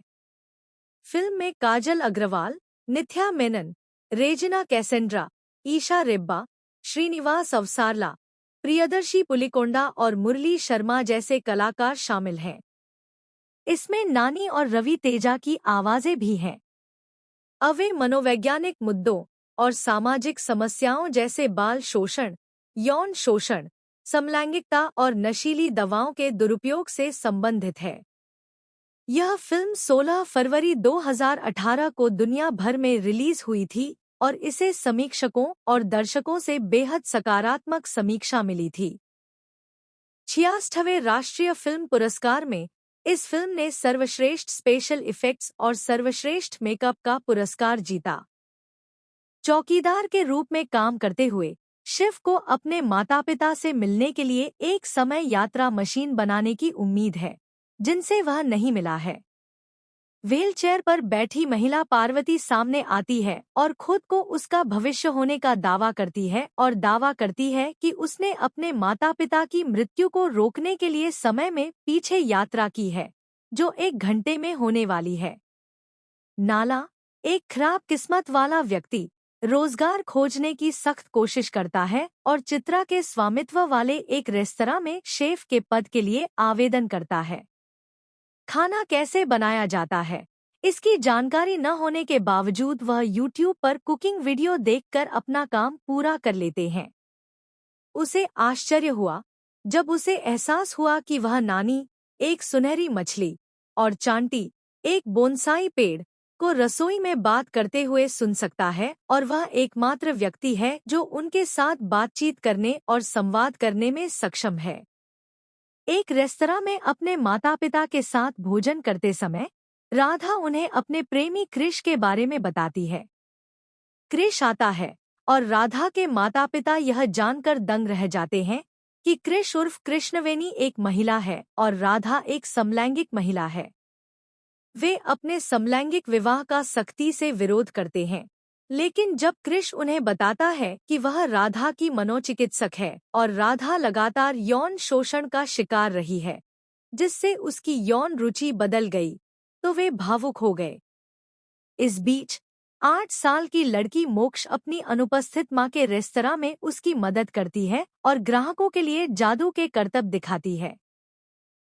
फिल्म में काजल अग्रवाल, निथ्या मेनन, रेजिना कैसेंड्रा, ईशा रेब्बा, श्रीनिवास अवसारला, प्रियदर्शी पुलिकोंडा और मुरली शर्मा जैसे कलाकार शामिल हैं। इसमें नानी और रवि तेजा की आवाजें भी हैं। अवे मनोवैज्ञानिक मुद्दों और सामाजिक समस्याओं जैसे बाल शोषण, यौन शोषण, समलैंगिकता और नशीली दवाओं के दुरुपयोग से संबंधित है। यह फिल्म 16 फरवरी 2018 को दुनिया भर में रिलीज हुई थी और इसे समीक्षकों और दर्शकों से बेहद सकारात्मक समीक्षा मिली थी। 66वें राष्ट्रीय फिल्म पुरस्कार में इस फिल्म ने सर्वश्रेष्ठ स्पेशल इफेक्ट्स और सर्वश्रेष्ठ मेकअप का पुरस्कार जीता। चौकीदार के रूप में काम करते हुए शिव को अपने माता पिता से मिलने के लिए एक समय यात्रा मशीन बनाने की उम्मीद है, जिनसे वह नहीं मिला है। व्हीलचेयर पर बैठी महिला पार्वती सामने आती है और खुद को उसका भविष्य होने का दावा करती है और दावा करती है कि उसने अपने माता पिता की मृत्यु को रोकने के लिए समय में पीछे यात्रा की है, जो 1 घंटे में होने वाली है। नाला, एक खराब किस्मत वाला व्यक्ति, रोजगार खोजने की सख्त कोशिश करता है और चित्रा के स्वामित्व वाले एक रेस्तरां में शेफ के पद के लिए आवेदन करता है। खाना कैसे बनाया जाता है, इसकी जानकारी न होने के बावजूद वह YouTube पर कुकिंग वीडियो देखकर अपना काम पूरा कर लेते हैं। उसे आश्चर्य हुआ जब उसे एहसास हुआ कि वह नानी, एक सुनहरी मछली, और चांटी, एक बोनसाई पेड़, को रसोई में बात करते हुए सुन सकता है और वह एकमात्र व्यक्ति है जो उनके साथ बातचीत करने और संवाद करने में सक्षम है। एक रेस्तरां में अपने माता पिता के साथ भोजन करते समय राधा उन्हें अपने प्रेमी कृष के बारे में बताती है। कृष आता है और राधा के माता पिता यह जानकर दंग रह जाते हैं कि कृष उर्फ कृष्णवेणी एक महिला है और राधा एक समलैंगिक महिला है। वे अपने समलैंगिक विवाह का सख्ती से विरोध करते हैं, लेकिन जब कृष उन्हें बताता है कि वह राधा की मनोचिकित्सक है और राधा लगातार यौन शोषण का शिकार रही है, जिससे उसकी यौन रुचि बदल गई, तो वे भावुक हो गए। इस बीच 8 साल की लड़की मोक्ष अपनी अनुपस्थित मां के रेस्तरां में उसकी मदद करती है और ग्राहकों के लिए जादू के करतब दिखाती है।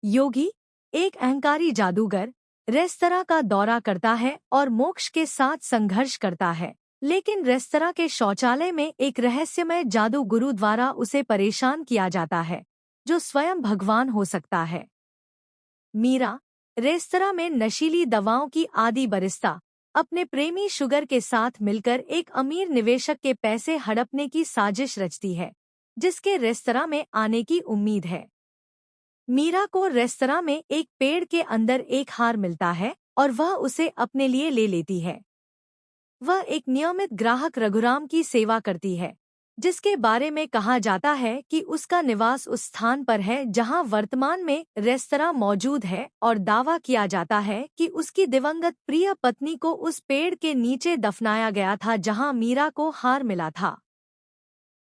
योगी, एक अहंकारी जादूगर, रेस्तरां का दौरा करता है और मोक्ष के साथ संघर्ष करता है, लेकिन रेस्तरां के शौचालय में एक रहस्यमय जादू गुरु द्वारा उसे परेशान किया जाता है, जो स्वयं भगवान हो सकता है। मीरा, रेस्तरां में नशीली दवाओं की आदी बरिस्ता, अपने प्रेमी शुगर के साथ मिलकर एक अमीर निवेशक के पैसे हड़पने की साजिश रचती है, जिसके रेस्तरां में आने की उम्मीद है। मीरा को रेस्तरां में एक पेड़ के अंदर एक हार मिलता है और वह उसे अपने लिए ले लेती है। वह एक नियमित ग्राहक रघुराम की सेवा करती है, जिसके बारे में कहा जाता है कि उसका निवास उस स्थान पर है जहां वर्तमान में रेस्तरां मौजूद है और दावा किया जाता है कि उसकी दिवंगत प्रिय पत्नी को उस पेड़ के नीचे दफनाया गया था जहां मीरा को हार मिला था।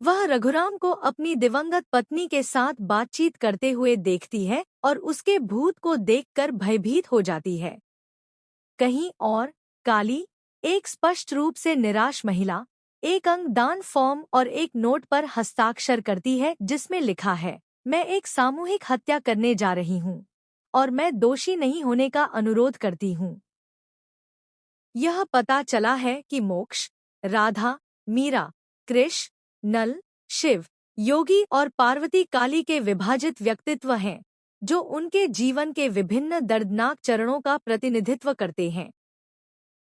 वह रघुराम को अपनी दिवंगत पत्नी के साथ बातचीत करते हुए देखती है और उसके भूत को देखकर भयभीत हो जाती है। कहीं और काली, एक स्पष्ट रूप से निराश महिला, एक अंगदान फॉर्म और एक नोट पर हस्ताक्षर करती है जिसमें लिखा है, मैं एक सामूहिक हत्या करने जा रही हूँ और मैं दोषी नहीं होने का अनुरोध करती हूँ। यह पता चला है कि मोक्ष, राधा, मीरा, कृष, नल, शिव, योगी और पार्वती काली के विभाजित व्यक्तित्व हैं, जो उनके जीवन के विभिन्न दर्दनाक चरणों का प्रतिनिधित्व करते हैं।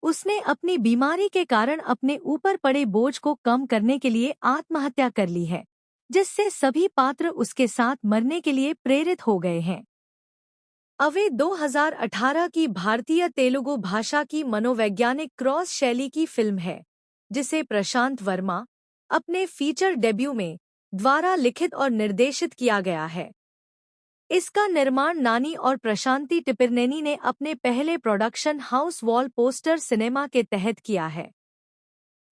उसने अपनी बीमारी के कारण अपने ऊपर पड़े बोझ को कम करने के लिए आत्महत्या कर ली है, जिससे सभी पात्र उसके साथ मरने के लिए प्रेरित हो गए हैं। अवे 2018 की भारतीय तेलुगु भाषा की मनोवैज्ञानिक क्रॉस शैली की फिल्म है, जिसे प्रशांत वर्मा अपने फीचर डेब्यू में द्वारा लिखित और निर्देशित किया गया है। इसका निर्माण नानी और प्रशांति टिपिरनेनी ने अपने पहले production house wall poster cinema के तहत किया है।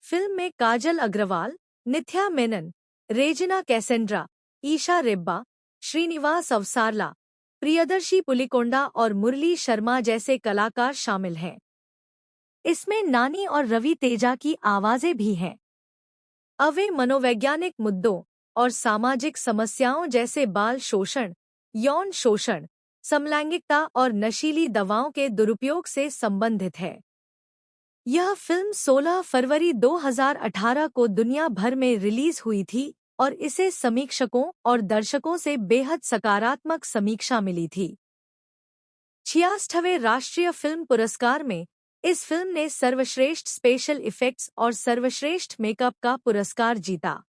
फिल्म में काजल अग्रवाल, निथ्या मेनन, रेजिना कैसेंड्रा, ईशा रेब्बा, श्रीनिवास अवसारला, प्रियदर्शी पुलिकोंडा और मुरली शर्मा जैसे कलाकार शामिल हैं। इसमें नानी और रवि तेजा की आवाजें भी हैं। अवे मनोवैज्ञानिक मुद्दों और सामाजिक समस्याओं जैसे बाल शोषण, यौन शोषण, समलैंगिकता और नशीली दवाओं के दुरुपयोग से संबंधित है। यह फिल्म 16 फरवरी 2018 को दुनिया भर में रिलीज हुई थी और इसे समीक्षकों और दर्शकों से बेहद सकारात्मक समीक्षा मिली थी। 66वें राष्ट्रीय फिल्म पुरस्कार में इस फिल्म ने सर्वश्रेष्ठ स्पेशल इफेक्ट्स और सर्वश्रेष्ठ मेकअप का पुरस्कार जीता।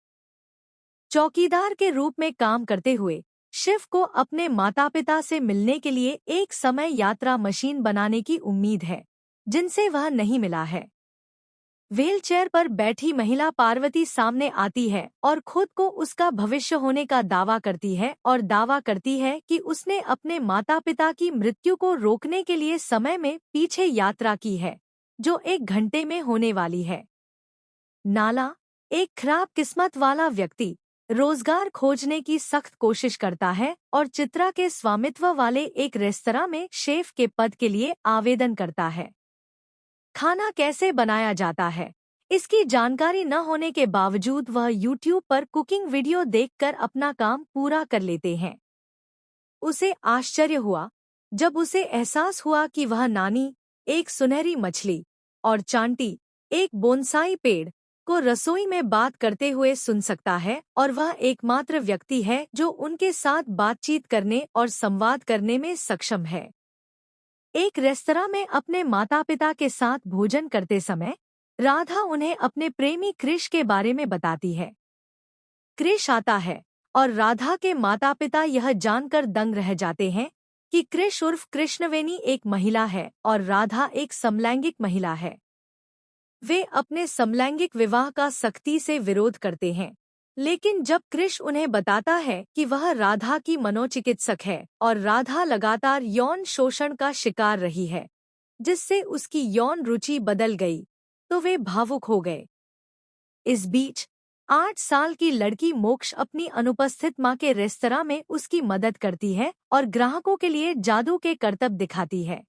चौकीदार के रूप में काम करते हुए शिव को अपने माता पिता से मिलने के लिए एक समय यात्रा मशीन बनाने की उम्मीद है, जिनसे वह नहीं मिला है। व्हीलचेयर पर बैठी महिला पार्वती सामने आती है और खुद को उसका भविष्य होने का दावा करती है और दावा करती है कि उसने अपने माता पिता की मृत्यु को रोकने के लिए समय में पीछे यात्रा की है, जो 1 घंटे में होने वाली है। नाला, एक खराब किस्मत वाला व्यक्ति, रोजगार खोजने की सख्त कोशिश करता है और चित्रा के स्वामित्व वाले एक रेस्तरां में शेफ के पद के लिए आवेदन करता है। खाना कैसे बनाया जाता है, इसकी जानकारी न होने के बावजूद वह YouTube पर कुकिंग वीडियो देखकर अपना काम पूरा कर लेते हैं। उसे आश्चर्य हुआ जब उसे एहसास हुआ कि वह नानी, एक सुनहरी मछली, और चांटी, एक बोनसाई पेड़, को रसोई में बात करते हुए सुन सकता है और वह एकमात्र व्यक्ति है जो उनके साथ बातचीत करने और संवाद करने में सक्षम है। एक रेस्तरां में अपने माता पिता के साथ भोजन करते समय राधा उन्हें अपने प्रेमी कृष के बारे में बताती है। कृष आता है और राधा के माता पिता यह जानकर दंग रह जाते हैं कि कृष उर्फ कृष्णवेणी एक महिला है और राधा एक समलैंगिक महिला है। वे अपने समलैंगिक विवाह का सख्ती से विरोध करते हैं, लेकिन जब कृष उन्हें बताता है कि वह राधा की मनोचिकित्सक है और राधा लगातार यौन शोषण का शिकार रही है, जिससे उसकी यौन रुचि बदल गई, तो वे भावुक हो गए। इस बीच 8 साल की लड़की मोक्ष अपनी अनुपस्थित मां के रेस्तरां में उसकी मदद करती है और ग्राहकों के लिए जादू के करतब दिखाती है।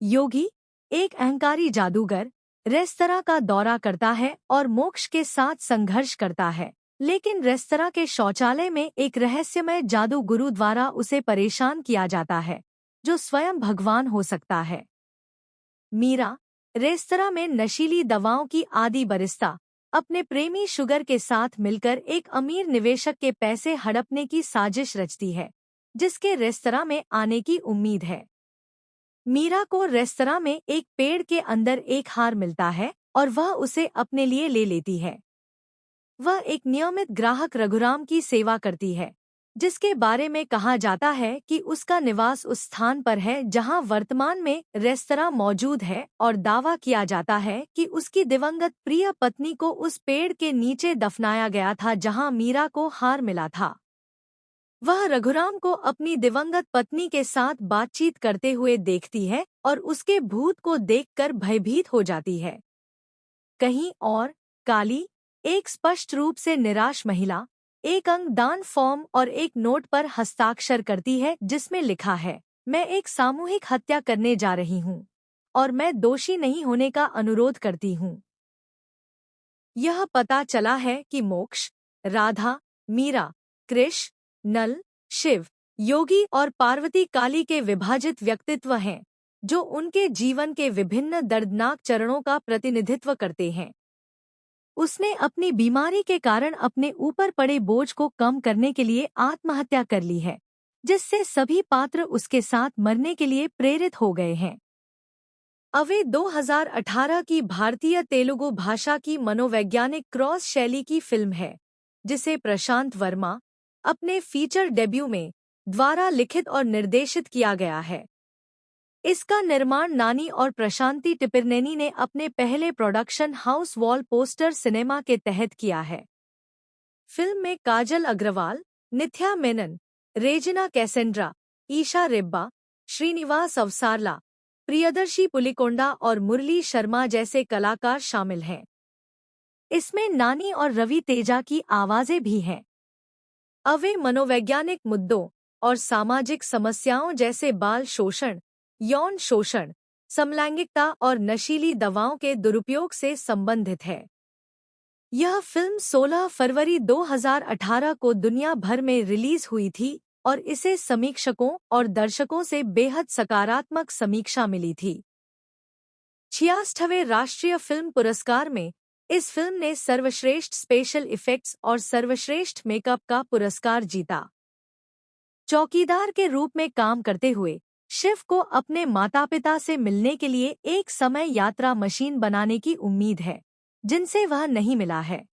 योगी, एक अहंकारी जादूगर, रेस्तरां का दौरा करता है और मोक्ष के साथ संघर्ष करता है, लेकिन रेस्तरां के शौचालय में एक रहस्यमय जादू गुरु द्वारा उसे परेशान किया जाता है, जो स्वयं भगवान हो सकता है। मीरा, रेस्तरां में नशीली दवाओं की आदी बरिस्ता, अपने प्रेमी शुगर के साथ मिलकर एक अमीर निवेशक के पैसे हड़पने की साजिश रचती है, जिसके रेस्तरां में आने की उम्मीद है। मीरा को रेस्तरां में एक पेड़ के अंदर एक हार मिलता है और वह उसे अपने लिए ले लेती है। वह एक नियमित ग्राहक रघुराम की सेवा करती है, जिसके बारे में कहा जाता है कि उसका निवास उस स्थान पर है जहां वर्तमान में रेस्तरां मौजूद है और दावा किया जाता है कि उसकी दिवंगत प्रिय पत्नी को उस पेड़ के नीचे दफनाया गया था जहां मीरा को हार मिला था। वह रघुराम को अपनी दिवंगत पत्नी के साथ बातचीत करते हुए देखती है और उसके भूत को देखकर भयभीत हो जाती है। कहीं और काली, एक स्पष्ट रूप से निराश महिला, एक अंगदान फॉर्म और एक नोट पर हस्ताक्षर करती है जिसमें लिखा है, मैं एक सामूहिक हत्या करने जा रही हूँ और मैं दोषी नहीं होने का अनुरोध करती हूँ। यह पता चला है कि मोक्ष, राधा, मीरा, कृष, नल, शिव, योगी और पार्वती काली के विभाजित व्यक्तित्व हैं, जो उनके जीवन के विभिन्न दर्दनाक चरणों का प्रतिनिधित्व करते हैं। उसने अपनी बीमारी के कारण अपने ऊपर पड़े बोझ को कम करने के लिए आत्महत्या कर ली है, जिससे सभी पात्र उसके साथ मरने के लिए प्रेरित हो गए हैं। अवे 2018 की भारतीय तेलुगु भाषा की मनोवैज्ञानिक क्रॉस शैली की फिल्म है, जिसे प्रशांत वर्मा अपने फीचर डेब्यू में द्वारा लिखित और निर्देशित किया गया है। इसका निर्माण नानी और प्रशांति टिपिरनेनी ने अपने पहले production house wall poster cinema के तहत किया है। फिल्म में काजल अग्रवाल, निथ्या मेनन, रेजिना कैसेंड्रा, ईशा रेब्बा, श्रीनिवास अवसारला, प्रियदर्शी पुलिकोंडा और मुरली शर्मा जैसे कलाकार शामिल हैं। इसमें नानी और रवि तेजा की आवाजें भी हैं। अवे मनोवैज्ञानिक मुद्दों और सामाजिक समस्याओं जैसे बाल शोषण, यौन शोषण, समलैंगिकता और नशीली दवाओं के दुरुपयोग से संबंधित है। यह फिल्म 16 फरवरी 2018 को दुनिया भर में रिलीज हुई थी और इसे समीक्षकों और दर्शकों से बेहद सकारात्मक समीक्षा मिली थी। 66वें राष्ट्रीय फिल्म पुरस्कार में इस फिल्म ने सर्वश्रेष्ठ स्पेशल इफेक्ट्स और सर्वश्रेष्ठ मेकअप का पुरस्कार जीता। चौकीदार के रूप में काम करते हुए शिव को अपने माता पिता से मिलने के लिए एक समय यात्रा मशीन बनाने की उम्मीद है, जिनसे वह नहीं मिला है।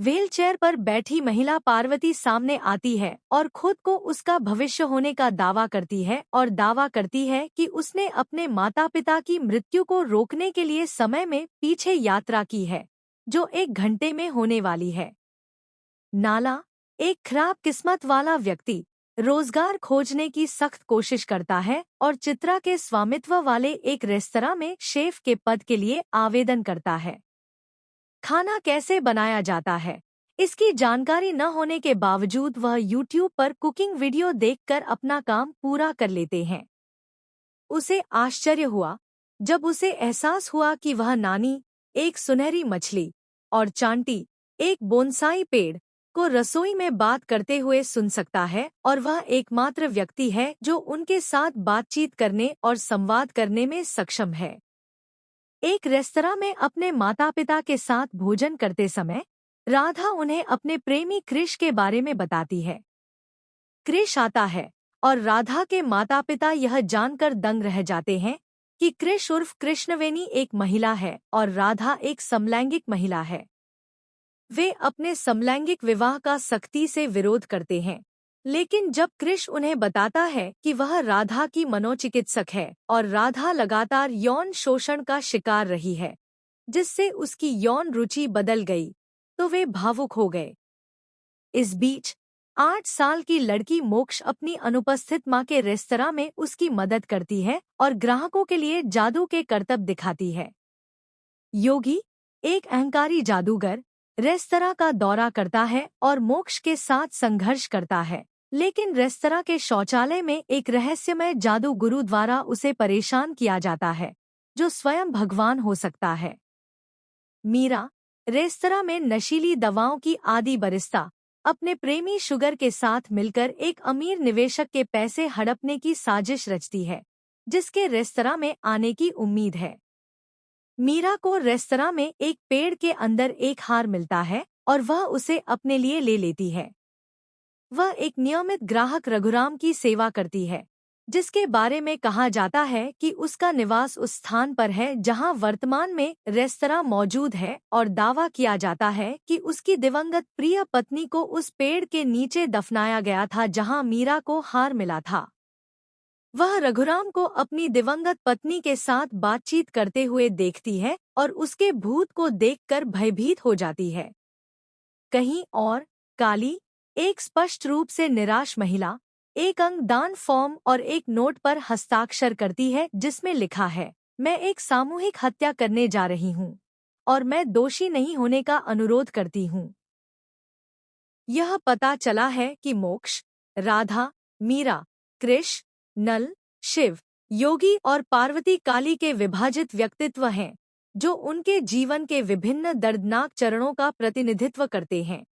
व्हीलचेयर पर बैठी महिला पार्वती सामने आती है और खुद को उसका भविष्य होने का दावा करती है और दावा करती है कि उसने अपने माता पिता की मृत्यु को रोकने के लिए समय में पीछे यात्रा की है, जो 1 घंटे में होने वाली है। नाला, एक खराब किस्मत वाला व्यक्ति, रोजगार खोजने की सख्त कोशिश करता है और चित्रा के स्वामित्व वाले एक रेस्तरां में शेफ के पद के लिए आवेदन करता है। खाना कैसे बनाया जाता है, इसकी जानकारी न होने के बावजूद वह YouTube पर कुकिंग वीडियो देखकर अपना काम पूरा कर लेते हैं। उसे आश्चर्य हुआ जब उसे एहसास हुआ कि वह नानी, एक सुनहरी मछली, और चांटी, एक बोनसाई पेड़, को रसोई में बात करते हुए सुन सकता है और वह एकमात्र व्यक्ति है जो उनके साथ बातचीत करने और संवाद करने में सक्षम है। एक रेस्तरां में अपने माता पिता के साथ भोजन करते समय राधा उन्हें अपने प्रेमी क्रिश के बारे में बताती है। क्रिश आता है और राधा के माता पिता यह जानकर दंग रह जाते हैं कि क्रिश उर्फ कृष्णवेनी एक महिला है और राधा एक समलैंगिक महिला है। वे अपने समलैंगिक विवाह का सख्ती से विरोध करते हैं, लेकिन जब क्रिश उन्हें बताता है कि वह राधा की मनोचिकित्सक है और राधा लगातार यौन शोषण का शिकार रही है, जिससे उसकी यौन रुचि बदल गई, तो वे भावुक हो गए। इस बीच 8 साल की लड़की मोक्ष अपनी अनुपस्थित मां के रेस्तरां में उसकी मदद करती है और ग्राहकों के लिए जादू के करतब दिखाती है। योगी, एक अहंकारी जादूगर, रेस्तरां का दौरा करता है और मोक्ष के साथ संघर्ष करता है, लेकिन रेस्तरां के शौचालय में एक रहस्यमय जादू गुरु द्वारा उसे परेशान किया जाता है, जो स्वयं भगवान हो सकता है। मीरा, रेस्तरां में नशीली दवाओं की आदी बरिस्ता, अपने प्रेमी शुगर के साथ मिलकर एक अमीर निवेशक के पैसे हड़पने की साजिश रचती है, जिसके रेस्तरां में आने की उम्मीद है। मीरा को रेस्तरां में एक पेड़ के अंदर एक हार मिलता है और वह उसे अपने लिए ले लेती है। वह एक नियमित ग्राहक रघुराम की सेवा करती है, जिसके बारे में कहा जाता है कि उसका निवास उस स्थान पर है जहां वर्तमान में रेस्तरां मौजूद है और दावा किया जाता है कि उसकी दिवंगत प्रिय पत्नी को उस पेड़ के नीचे दफनाया गया था जहां मीरा को हार मिला था। वह रघुराम को अपनी दिवंगत पत्नी के साथ बातचीत करते हुए देखती है और उसके भूत को देखकर भयभीत हो जाती है। कहीं और, काली, एक स्पष्ट रूप से निराश महिला, एक अंगदान फॉर्म और एक नोट पर हस्ताक्षर करती है जिसमें लिखा है, मैं एक सामूहिक हत्या करने जा रही हूँ और मैं दोषी नहीं होने का अनुरोध करती हूँ। यह पता चला है कि मोक्ष, राधा, मीरा, कृष, नल, शिव, योगी और पार्वती काली के विभाजित व्यक्तित्व हैं, जो उनके जीवन के विभिन्न दर्दनाक चरणों का प्रतिनिधित्व करते हैं।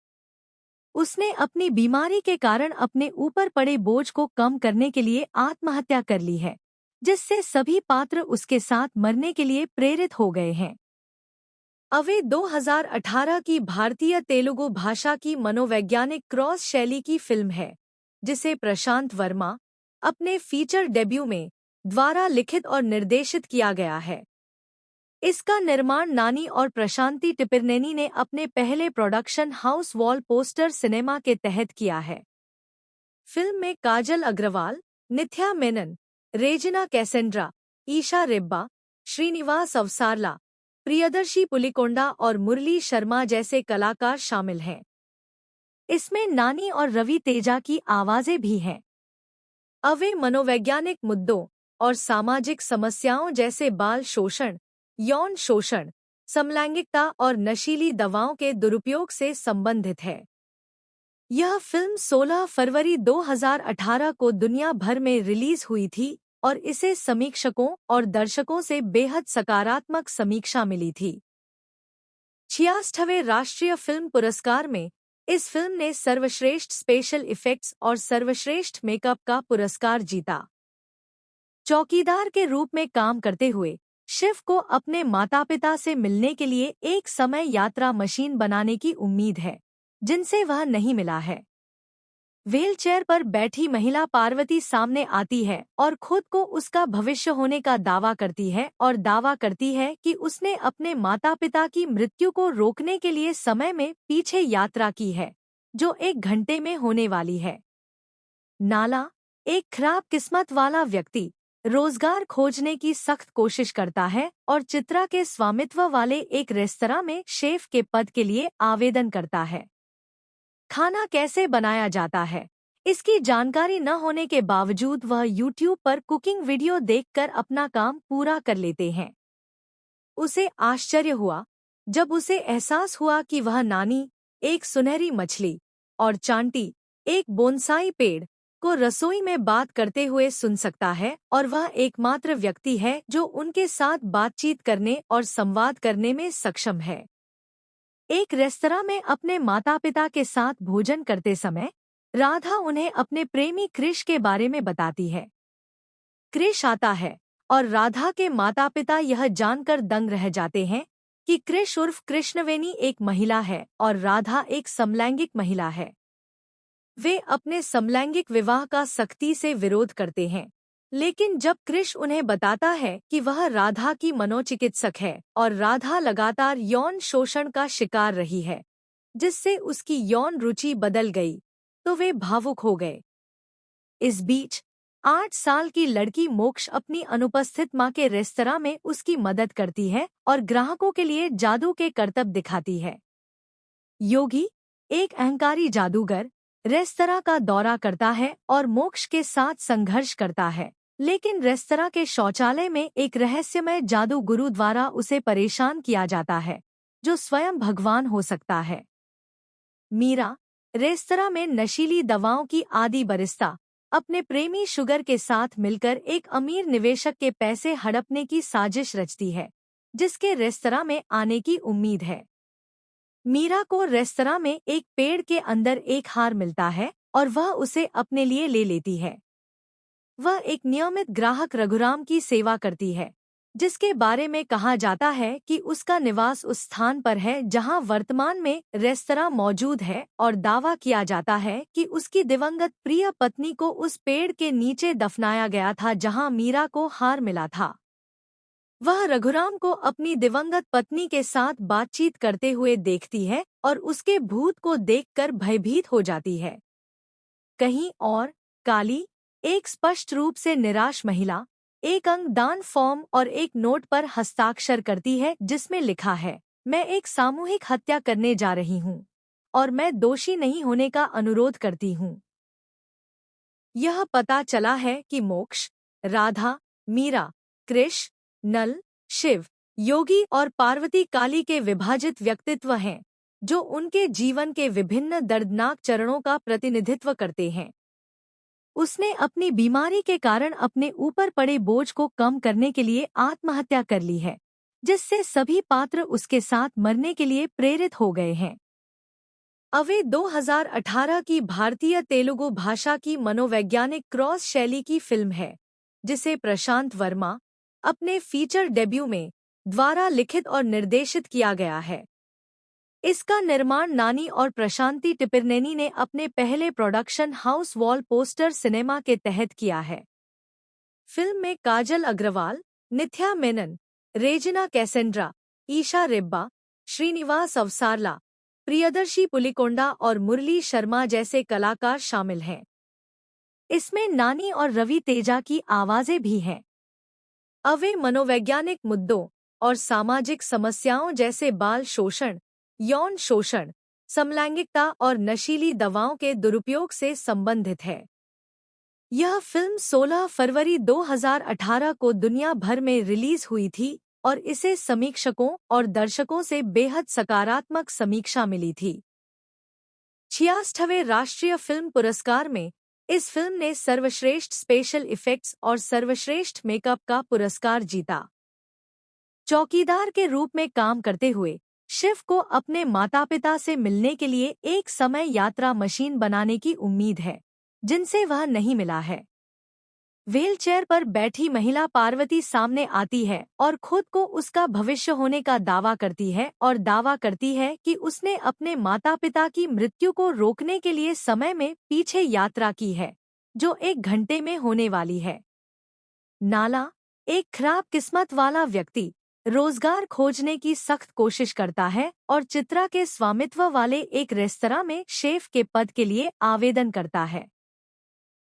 उसने अपनी बीमारी के कारण अपने ऊपर पड़े बोझ को कम करने के लिए आत्महत्या कर ली है, जिससे सभी पात्र उसके साथ मरने के लिए प्रेरित हो गए हैं। अवे 2018 की भारतीय तेलुगु भाषा की मनोवैज्ञानिक क्रॉस शैली की फिल्म है, जिसे प्रशांत वर्मा, अपने फीचर डेब्यू में, द्वारा लिखित और निर्देशित किया गया है। इसका निर्माण नानी और प्रशांति टिपिरनेनी ने अपने पहले production house wall poster cinema के तहत किया है। फिल्म में काजल अग्रवाल, निथ्या मेनन, रेजिना कैसेंड्रा, ईशा रेब्बा, श्रीनिवास अवसारला, प्रियदर्शी पुलिकोंडा और मुरली शर्मा जैसे कलाकार शामिल हैं। इसमें नानी और रवि तेजा की आवाजें भी हैं। अवे मनोवैज्ञानिक मुद्दों और सामाजिक समस्याओं जैसे बाल शोषण, यौन शोषण, समलैंगिकता और नशीली दवाओं के दुरुपयोग से संबंधित है। यह फिल्म 16 फरवरी 2018 को दुनिया भर में रिलीज हुई थी और इसे समीक्षकों और दर्शकों से बेहद सकारात्मक समीक्षा मिली थी। 66वें राष्ट्रीय फिल्म पुरस्कार में इस फिल्म ने सर्वश्रेष्ठ स्पेशल इफेक्ट्स और सर्वश्रेष्ठ मेकअप का पुरस्कार जीता। चौकीदार के रूप में काम करते हुए शिव को अपने माता पिता से मिलने के लिए एक समय यात्रा मशीन बनाने की उम्मीद है, जिनसे वह नहीं मिला है। व्हीलचेयर पर बैठी महिला पार्वती सामने आती है और खुद को उसका भविष्य होने का दावा करती है और दावा करती है कि उसने अपने माता पिता की मृत्यु को रोकने के लिए समय में पीछे यात्रा की है, जो 1 घंटे में होने वाली है। नाला, एक खराब किस्मत वाला व्यक्ति, रोजगार खोजने की सख्त कोशिश करता है और चित्रा के स्वामित्व वाले एक रेस्तरां में शेफ के पद के लिए आवेदन करता है। खाना कैसे बनाया जाता है, इसकी जानकारी न होने के बावजूद वह YouTube पर कुकिंग वीडियो देखकर अपना काम पूरा कर लेते हैं। उसे आश्चर्य हुआ जब उसे एहसास हुआ कि वह नानी, एक सुनहरी मछली, और चांटी, एक बोनसाई पेड़, को रसोई में बात करते हुए सुन सकता है और वह एकमात्र व्यक्ति है जो उनके साथ बातचीत करने और संवाद करने में सक्षम है। एक रेस्तरां में अपने माता पिता के साथ भोजन करते समय राधा उन्हें अपने प्रेमी क्रिश के बारे में बताती है। क्रिश आता है और राधा के माता पिता यह जानकर दंग रह जाते हैं कि क्रिश उर्फ कृष्णवेनी एक महिला है और राधा एक समलैंगिक महिला है। वे अपने समलैंगिक विवाह का सख्ती से विरोध करते हैं, लेकिन जब क्रिश उन्हें बताता है कि वह राधा की मनोचिकित्सक है और राधा लगातार यौन शोषण का शिकार रही है, जिससे उसकी यौन रुचि बदल गई, तो वे भावुक हो गए। इस बीच 8 साल की लड़की मोक्ष अपनी अनुपस्थित मां के रेस्तरां में उसकी मदद करती है और ग्राहकों के लिए जादू के करतब दिखाती है। योगी, एक अहंकारी जादूगर, रेस्तरां का दौरा करता है और मोक्ष के साथ संघर्ष करता है, लेकिन रेस्तरां के शौचालय में एक रहस्यमय जादू गुरु द्वारा उसे परेशान किया जाता है, जो स्वयं भगवान हो सकता है। मीरा, रेस्तरां में नशीली दवाओं की आदी बरिस्ता, अपने प्रेमी शुगर के साथ मिलकर एक अमीर निवेशक के पैसे हड़पने की साजिश रचती है, जिसके रेस्तरां में आने की उम्मीद है। मीरा को रेस्तरां में एक पेड़ के अंदर एक हार मिलता है और वह उसे अपने लिए ले लेती है। वह एक नियमित ग्राहक रघुराम की सेवा करती है, जिसके बारे में कहा जाता है कि उसका निवास उस स्थान पर है जहां वर्तमान में रेस्तरां मौजूद है और दावा किया जाता है कि उसकी दिवंगत प्रिय पत्नी को उस पेड़ के नीचे दफनाया गया था जहां मीरा को हार मिला था। वह रघुराम को अपनी दिवंगत पत्नी के साथ बातचीत करते हुए देखती है और उसके भूत को देखकर भयभीत हो जाती है। कहीं और, काली, एक स्पष्ट रूप से निराश महिला, एक अंगदान फॉर्म और एक नोट पर हस्ताक्षर करती है जिसमें लिखा है, मैं एक सामूहिक हत्या करने जा रही हूँ और मैं दोषी नहीं होने का अनुरोध करती हूँ। यह पता चला है कि मोक्ष, राधा, मीरा, कृष, नल, शिव, योगी और पार्वती काली के विभाजित व्यक्तित्व हैं, जो उनके जीवन के विभिन्न दर्दनाक चरणों का प्रतिनिधित्व करते हैं। उसने अपनी बीमारी के कारण अपने ऊपर पड़े बोझ को कम करने के लिए आत्महत्या कर ली है, जिससे सभी पात्र उसके साथ मरने के लिए प्रेरित हो गए हैं। अवे 2018 की भारतीय तेलुगु भाषा की मनोवैज्ञानिक क्रॉस शैली की फिल्म है, जिसे प्रशांत वर्मा अपने फीचर डेब्यू में द्वारा लिखित और निर्देशित किया गया है। इसका निर्माण नानी और प्रशांति टिपिरनेनी ने अपने पहले production house wall poster cinema के तहत किया है। फिल्म में काजल अग्रवाल, निथ्या मेनन, रेजिना कैसेंड्रा, ईशा रेब्बा, श्रीनिवास अवसारला, प्रियदर्शी पुलिकोंडा और मुरली शर्मा जैसे कलाकार शामिल हैं। इसमें नानी और रवि तेजा की आवाजें भी हैं। अवे मनोवैज्ञानिक मुद्दों और सामाजिक समस्याओं जैसे बाल शोषण, यौन शोषण, समलैंगिकता और नशीली दवाओं के दुरुपयोग से संबंधित है। यह फिल्म 16 फरवरी 2018 को दुनिया भर में रिलीज हुई थी और इसे समीक्षकों और दर्शकों से बेहद सकारात्मक समीक्षा मिली थी। 66वें राष्ट्रीय फिल्म पुरस्कार में इस फिल्म ने सर्वश्रेष्ठ स्पेशल इफेक्ट्स और सर्वश्रेष्ठ मेकअप का पुरस्कार जीता। चौकीदार के रूप में काम करते हुए शिव को अपने माता पिता से मिलने के लिए एक समय यात्रा मशीन बनाने की उम्मीद है, जिनसे वह नहीं मिला है। व्हीलचेयर पर बैठी महिला पार्वती सामने आती है और खुद को उसका भविष्य होने का दावा करती है और दावा करती है कि उसने अपने माता पिता की मृत्यु को रोकने के लिए समय में पीछे यात्रा की है, जो 1 घंटे में होने वाली है। नाला, एक खराब किस्मत वाला व्यक्ति, रोजगार खोजने की सख्त कोशिश करता है और चित्रा के स्वामित्व वाले एक रेस्तरां में शेफ के पद के लिए आवेदन करता है।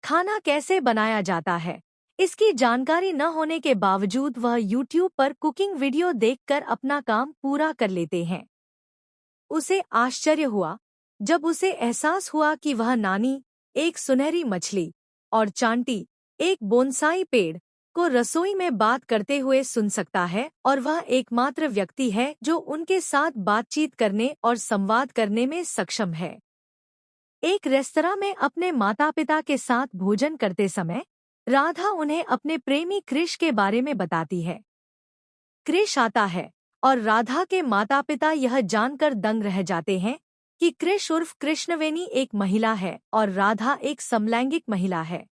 खाना कैसे बनाया जाता है, इसकी जानकारी न होने के बावजूद वह YouTube पर कुकिंग वीडियो देखकर अपना काम पूरा कर लेते हैं। उसे आश्चर्य हुआ जब उसे एहसास हुआ कि वह नानी, एक सुनहरी मछली, और चांटी, एक बोनसाई पेड़, को रसोई में बात करते हुए सुन सकता है और वह एकमात्र व्यक्ति है जो उनके साथ बातचीत करने और संवाद करने में सक्षम है। एक रेस्तरां में अपने माता पिता के साथ भोजन करते समय राधा उन्हें अपने प्रेमी क्रिश के बारे में बताती है। क्रिश आता है और राधा के माता पिता यह जानकर दंग रह जाते हैं कि क्रिश उर्फ कृष्णवेनी एक महिला है और राधा एक समलैंगिक महिला है।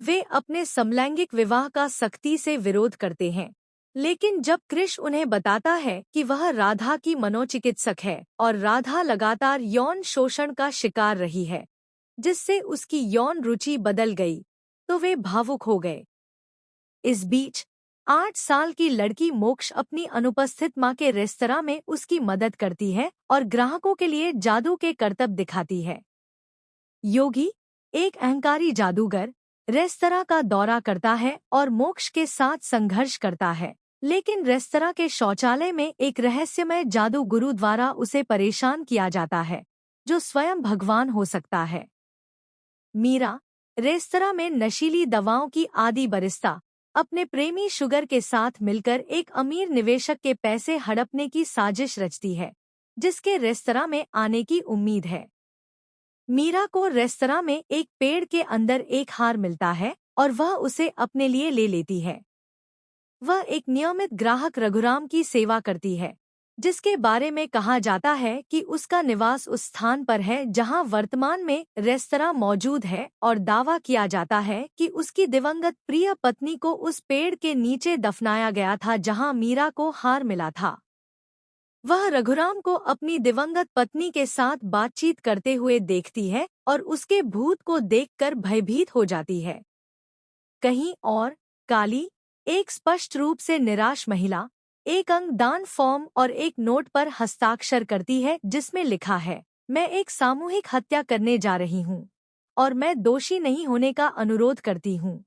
वे अपने समलैंगिक विवाह का सख्ती से विरोध करते हैं, लेकिन जब क्रिश उन्हें बताता है कि वह राधा की मनोचिकित्सक है और राधा लगातार यौन शोषण का शिकार रही है, जिससे उसकी यौन रुचि बदल गई, तो वे भावुक हो गए। इस बीच 8 साल की लड़की मोक्ष अपनी अनुपस्थित मां के रेस्तरां में उसकी मदद करती है और ग्राहकों के लिए जादू के करतब दिखाती है। योगी, एक अहंकारी जादूगर, रेस्तरां का दौरा करता है और मोक्ष के साथ संघर्ष करता है, लेकिन रेस्तरां के शौचालय में एक रहस्यमय जादू गुरु द्वारा उसे परेशान किया जाता है, जो स्वयं भगवान हो सकता है। मीरा, रेस्तरां में नशीली दवाओं की आदी बरिस्ता, अपने प्रेमी शुगर के साथ मिलकर एक अमीर निवेशक के पैसे हड़पने की साजिश रचती है, जिसके रेस्तरां में आने की उम्मीद है। मीरा को रेस्तरां में एक पेड़ के अंदर एक हार मिलता है और वह उसे अपने लिए ले लेती है। वह एक नियमित ग्राहक रघुराम की सेवा करती है, जिसके बारे में कहा जाता है कि उसका निवास उस स्थान पर है जहां वर्तमान में रेस्तरां मौजूद है और दावा किया जाता है कि उसकी दिवंगत प्रिय पत्नी को उस पेड़ के नीचे दफनाया गया था जहां मीरा को हार मिला था। वह रघुराम को अपनी दिवंगत पत्नी के साथ बातचीत करते हुए देखती है और उसके भूत को देखकर भयभीत हो जाती है। कहीं और, काली, एक स्पष्ट रूप से निराश महिला, एक अंगदान फॉर्म और एक नोट पर हस्ताक्षर करती है जिसमें लिखा है, मैं एक सामूहिक हत्या करने जा रही हूँ और मैं दोषी नहीं होने का अनुरोध करती हूँ।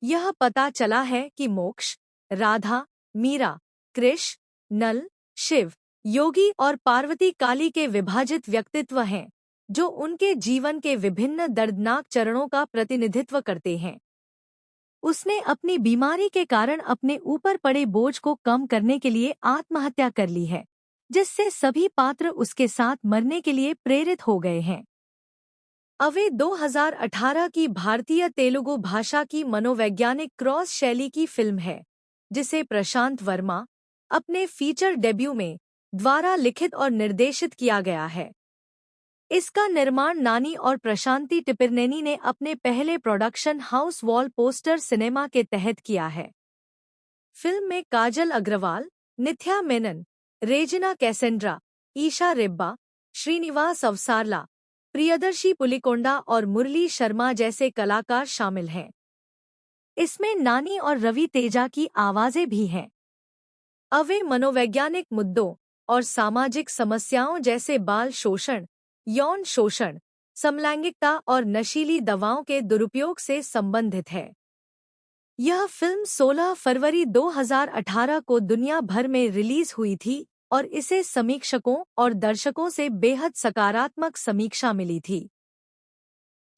यह पता चला है कि मोक्ष, राधा, मीरा, कृष, नल, शिव, योगी और पार्वती काली के विभाजित व्यक्तित्व हैं, जो उनके जीवन के विभिन्न दर्दनाक चरणों का प्रतिनिधित्व करते हैं। उसने अपनी बीमारी के कारण अपने ऊपर पड़े बोझ को कम करने के लिए आत्महत्या कर ली है, जिससे सभी पात्र उसके साथ मरने के लिए प्रेरित हो गए हैं। अवे 2018 की भारतीय तेलुगु भाषा की मनोवैज्ञानिक क्रॉस शैली की फिल्म है, जिसे प्रशांत वर्मा, अपने फीचर डेब्यू में, द्वारा लिखित और निर्देशित किया गया है। इसका निर्माण नानी और प्रशांति टिपिरनेनी ने अपने पहले production house wall poster cinema के तहत किया है। फिल्म में काजल अग्रवाल, निथ्या मेनन, रेजिना कैसेंड्रा, ईशा रेब्बा, श्रीनिवास अवसारला, प्रियदर्शी पुलिकोंडा और मुरली शर्मा जैसे कलाकार शामिल हैं। इसमें नानी और रवि तेजा की आवाजें भी हैं। अवे मनोवैज्ञानिक मुद्दों और सामाजिक समस्याओं जैसे बाल शोषण, यौन शोषण, समलैंगिकता और नशीली दवाओं के दुरुपयोग से संबंधित है। यह फिल्म 16 फरवरी 2018 को दुनिया भर में रिलीज हुई थी और इसे समीक्षकों और दर्शकों से बेहद सकारात्मक समीक्षा मिली थी।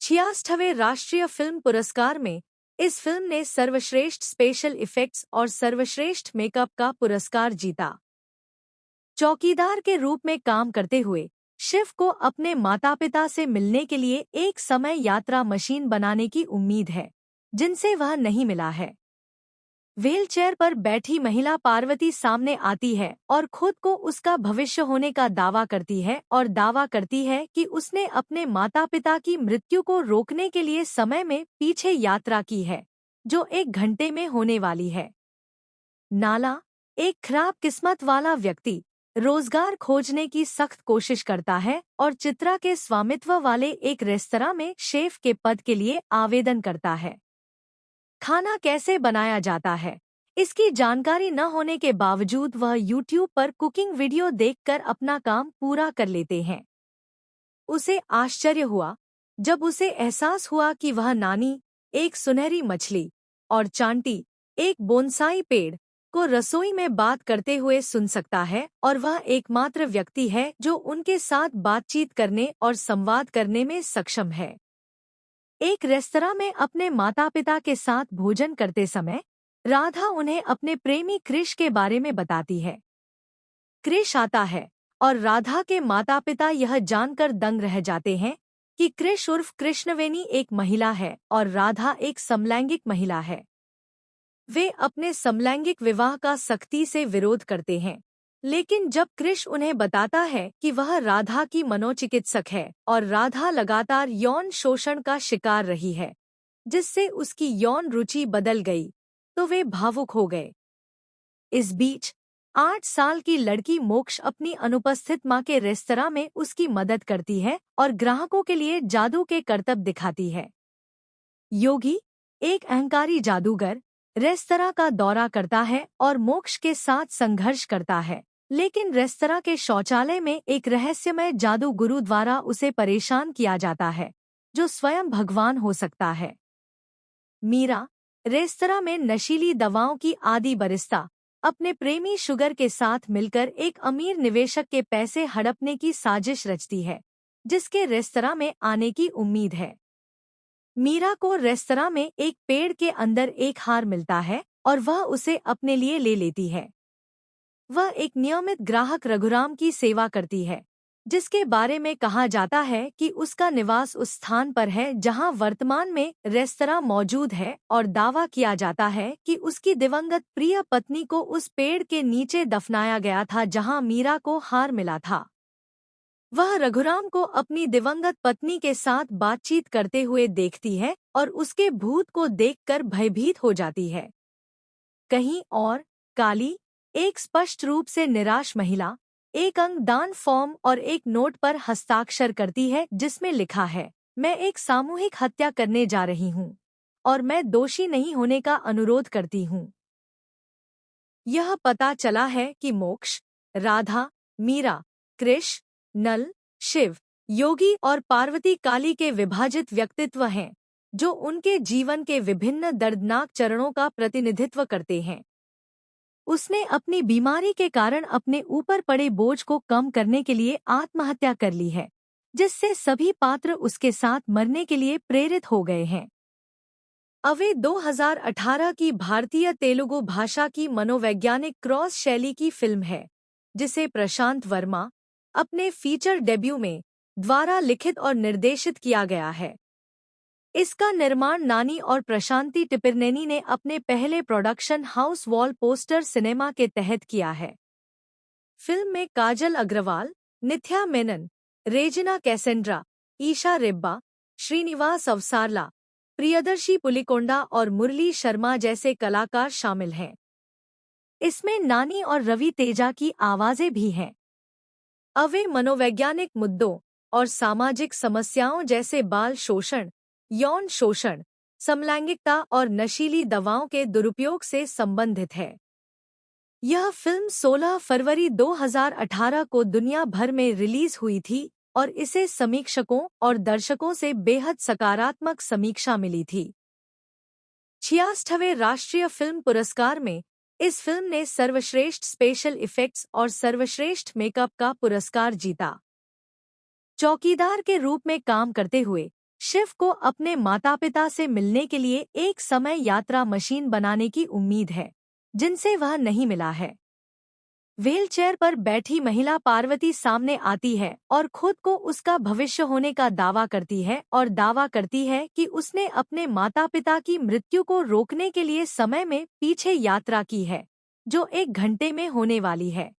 66वें राष्ट्रीय फिल्म पुरस्कार में इस फिल्म ने सर्वश्रेष्ठ स्पेशल इफेक्ट्स और सर्वश्रेष्ठ मेकअप का पुरस्कार जीता। चौकीदार के रूप में काम करते हुए शिव को अपने माता-पिता से मिलने के लिए एक समय यात्रा मशीन बनाने की उम्मीद है, जिनसे वह नहीं मिला है। व्हीलचेयर पर बैठी महिला पार्वती सामने आती है और खुद को उसका भविष्य होने का दावा करती है और दावा करती है कि उसने अपने माता पिता की मृत्यु को रोकने के लिए समय में पीछे यात्रा की है, जो 1 घंटे में होने वाली है। नाला, एक खराब किस्मत वाला व्यक्ति, रोजगार खोजने की सख्त कोशिश करता है और चित्रा के स्वामित्व वाले एक रेस्तरां में शेफ के पद के लिए आवेदन करता है। खाना कैसे बनाया जाता है, इसकी जानकारी न होने के बावजूद वह YouTube पर कुकिंग वीडियो देखकर अपना काम पूरा कर लेते हैं। उसे आश्चर्य हुआ जब उसे एहसास हुआ कि वह नानी, एक सुनहरी मछली, और चांटी, एक बोनसाई पेड़, को रसोई में बात करते हुए सुन सकता है और वह एकमात्र व्यक्ति है जो उनके साथ बातचीत करने और संवाद करने में सक्षम है। एक रेस्तरां में अपने माता पिता के साथ भोजन करते समय राधा उन्हें अपने प्रेमी क्रिश के बारे में बताती है। क्रिश आता है और राधा के माता पिता यह जानकर दंग रह जाते हैं कि क्रिश उर्फ कृष्णवेनी एक महिला है और राधा एक समलैंगिक महिला है। वे अपने समलैंगिक विवाह का सख्ती से विरोध करते हैं, लेकिन जब क्रिश उन्हें बताता है कि वह राधा की मनोचिकित्सक है और राधा लगातार यौन शोषण का शिकार रही है, जिससे उसकी यौन रुचि बदल गई, तो वे भावुक हो गए। इस बीच 8 साल की लड़की मोक्ष अपनी अनुपस्थित मां के रेस्तरां में उसकी मदद करती है और ग्राहकों के लिए जादू के करतब दिखाती है। योगी, एक अहंकारी जादूगर, रेस्तरां का दौरा करता है और मोक्ष के साथ संघर्ष करता है, लेकिन रेस्तरां के शौचालय में एक रहस्यमय जादू गुरु द्वारा उसे परेशान किया जाता है, जो स्वयं भगवान हो सकता है। मीरा, रेस्तरां में नशीली दवाओं की आदी बरिस्ता, अपने प्रेमी शुगर के साथ मिलकर एक अमीर निवेशक के पैसे हड़पने की साजिश रचती है, जिसके रेस्तरां में आने की उम्मीद है। मीरा को रेस्तरां में एक पेड़ के अंदर एक हार मिलता है और वह उसे अपने लिए ले लेती है। वह एक नियमित ग्राहक रघुराम की सेवा करती है, जिसके बारे में कहा जाता है कि उसका निवास उस स्थान पर है जहां वर्तमान में रेस्तरां मौजूद है और दावा किया जाता है कि उसकी दिवंगत प्रिय पत्नी को उस पेड़ के नीचे दफनाया गया था जहां मीरा को हार मिला था। वह रघुराम को अपनी दिवंगत पत्नी के साथ बातचीत करते हुए देखती है और उसके भूत को देखकर भयभीत हो जाती है। कहीं और, काली, एक स्पष्ट रूप से निराश महिला, एक अंगदान फॉर्म और एक नोट पर हस्ताक्षर करती है जिसमें लिखा है, मैं एक सामूहिक हत्या करने जा रही हूँ और मैं दोषी नहीं होने का अनुरोध करती हूँ। यह पता चला है कि मोक्ष, राधा, मीरा, कृष, नल, शिव, योगी और पार्वती काली के विभाजित व्यक्तित्व हैं, जो उनके जीवन के विभिन्न दर्दनाक चरणों का प्रतिनिधित्व करते हैं। उसने अपनी बीमारी के कारण अपने ऊपर पड़े बोझ को कम करने के लिए आत्महत्या कर ली है, जिससे सभी पात्र उसके साथ मरने के लिए प्रेरित हो गए हैं। अवे 2018 की भारतीय तेलुगु भाषा की मनोवैज्ञानिक क्रॉस शैली की फिल्म है, जिसे प्रशांत वर्मा, अपने फीचर डेब्यू में, द्वारा लिखित और निर्देशित किया गया है। इसका निर्माण नानी और प्रशांति टिपिरनेनी ने अपने पहले production house wall poster cinema के तहत किया है। फिल्म में काजल अग्रवाल, निथ्या मेनन, रेजिना कैसेंड्रा, ईशा रेब्बा, श्रीनिवास अवसारला, प्रियदर्शी पुलिकोंडा और मुरली शर्मा जैसे कलाकार शामिल हैं। इसमें नानी और रवि तेजा की आवाजें भी हैं। अवे मनोवैज्ञानिक मुद्दों और सामाजिक समस्याओं जैसे बाल शोषण, यौन शोषण, समलैंगिकता और नशीली दवाओं के दुरुपयोग से संबंधित है। यह फिल्म 16 फरवरी 2018 को दुनिया भर में रिलीज हुई थी और इसे समीक्षकों और दर्शकों से बेहद सकारात्मक समीक्षा मिली थी। 66वें राष्ट्रीय फिल्म पुरस्कार में इस फिल्म ने सर्वश्रेष्ठ स्पेशल इफेक्ट्स और सर्वश्रेष्ठ मेकअप का पुरस्कार जीता। चौकीदार के रूप में काम करते हुए शिव को अपने माता पिता से मिलने के लिए एक समय यात्रा मशीन बनाने की उम्मीद है, जिनसे वह नहीं मिला है। व्हीलचेयर पर बैठी महिला पार्वती सामने आती है और खुद को उसका भविष्य होने का दावा करती है और दावा करती है कि उसने अपने माता पिता की मृत्यु को रोकने के लिए समय में पीछे यात्रा की है, जो 1 घंटे में होने वाली है।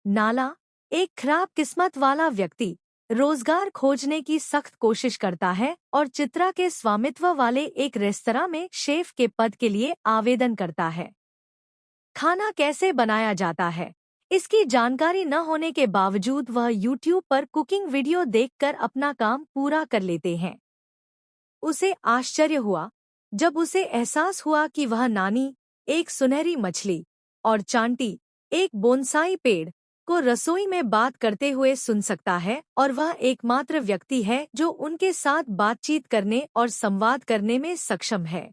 नाला, एक खराब किस्मत वाला व्यक्ति, रोजगार खोजने की सख्त कोशिश करता है और चित्रा के स्वामित्व वाले एक रेस्तरां में शेफ के पद के लिए आवेदन करता है। खाना कैसे बनाया जाता है, इसकी जानकारी न होने के बावजूद वह YouTube पर कुकिंग वीडियो देखकर अपना काम पूरा कर लेते हैं। उसे आश्चर्य हुआ जब उसे एहसास हुआ कि वह नानी, एक सुनहरी मछली, और चांटी, एक बोनसाई पेड़, को रसोई में बात करते हुए सुन सकता है और वह एकमात्र व्यक्ति है जो उनके साथ बातचीत करने और संवाद करने में सक्षम है।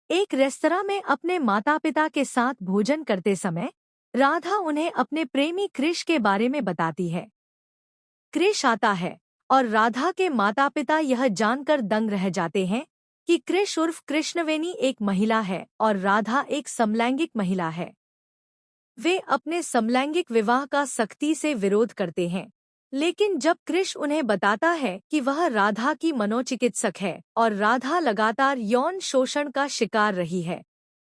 एक रेस्तरां में अपने माता पिता के साथ भोजन करते समय राधा उन्हें अपने प्रेमी क्रिश के बारे में बताती है। क्रिश आता है और राधा के माता पिता यह जानकर दंग रह जाते हैं कि क्रिश उर्फ कृष्णवेनी एक महिला है और राधा एक समलैंगिक महिला है। वे अपने समलैंगिक विवाह का सख्ती से विरोध करते हैं, लेकिन जब क्रिश उन्हें बताता है कि वह राधा की मनोचिकित्सक है और राधा लगातार यौन शोषण का शिकार रही है,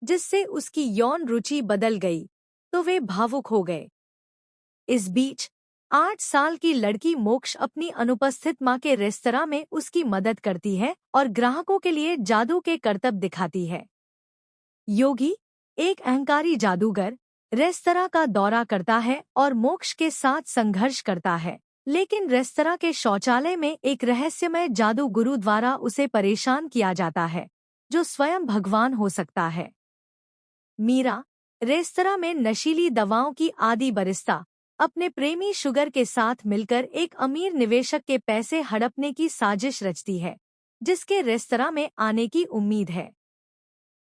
जिससे उसकी यौन रुचि बदल गई, तो वे भावुक हो गए। इस बीच 8 साल की लड़की मोक्ष अपनी अनुपस्थित मां के रेस्तरां में उसकी मदद करती है और ग्राहकों के लिए जादू के करतब दिखाती है। योगी, एक अहंकारी जादूगर, रेस्तरां का दौरा करता है और मोक्ष के साथ संघर्ष करता है, लेकिन रेस्तरां के शौचालय में एक रहस्यमय जादू गुरु द्वारा उसे परेशान किया जाता है, जो स्वयं भगवान हो सकता है। मीरा, रेस्तरां में नशीली दवाओं की आदी बरिस्ता, अपने प्रेमी शुगर के साथ मिलकर एक अमीर निवेशक के पैसे हड़पने की साजिश रचती है, जिसके रेस्तरां में आने की उम्मीद है।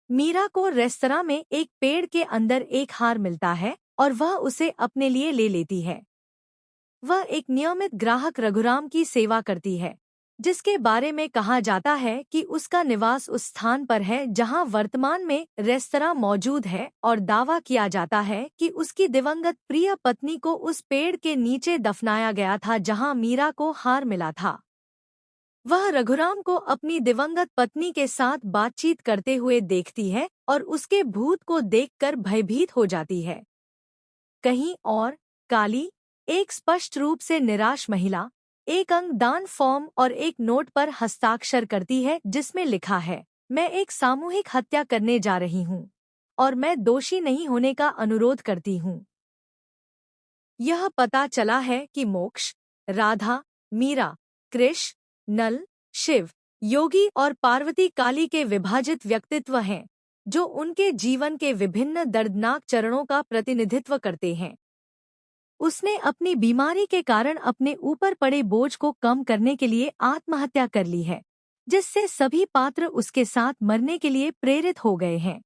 मीरा को रेस्तरां में एक पेड़ के अंदर एक हार मिलता है और वह उसे अपने लिए ले लेती है। वह एक नियमित ग्राहक रघुराम की सेवा करती है, जिसके बारे में कहा जाता है कि उसका निवास उस स्थान पर है जहां वर्तमान में रेस्तरां मौजूद है और दावा किया जाता है कि उसकी दिवंगत प्रिय पत्नी को उस पेड़ के नीचे दफनाया गया था जहां मीरा को हार मिला था। वह रघुराम को अपनी दिवंगत पत्नी के साथ बातचीत करते हुए देखती है और उसके भूत को देखकर भयभीत हो जाती है। कहीं और, काली, एक स्पष्ट रूप से निराश महिला, एक अंगदान फॉर्म और एक नोट पर हस्ताक्षर करती है जिसमें लिखा है, मैं एक सामूहिक हत्या करने जा रही हूँ और मैं दोषी नहीं होने का अनुरोध करती हूँ। यह पता चला है कि मोक्ष, राधा, मीरा, कृष, नल, शिव, योगी और पार्वती काली के विभाजित व्यक्तित्व हैं, जो उनके जीवन के विभिन्न दर्दनाक चरणों का प्रतिनिधित्व करते हैं। उसने अपनी बीमारी के कारण अपने ऊपर पड़े बोझ को कम करने के लिए आत्महत्या कर ली है, जिससे सभी पात्र उसके साथ मरने के लिए प्रेरित हो गए हैं।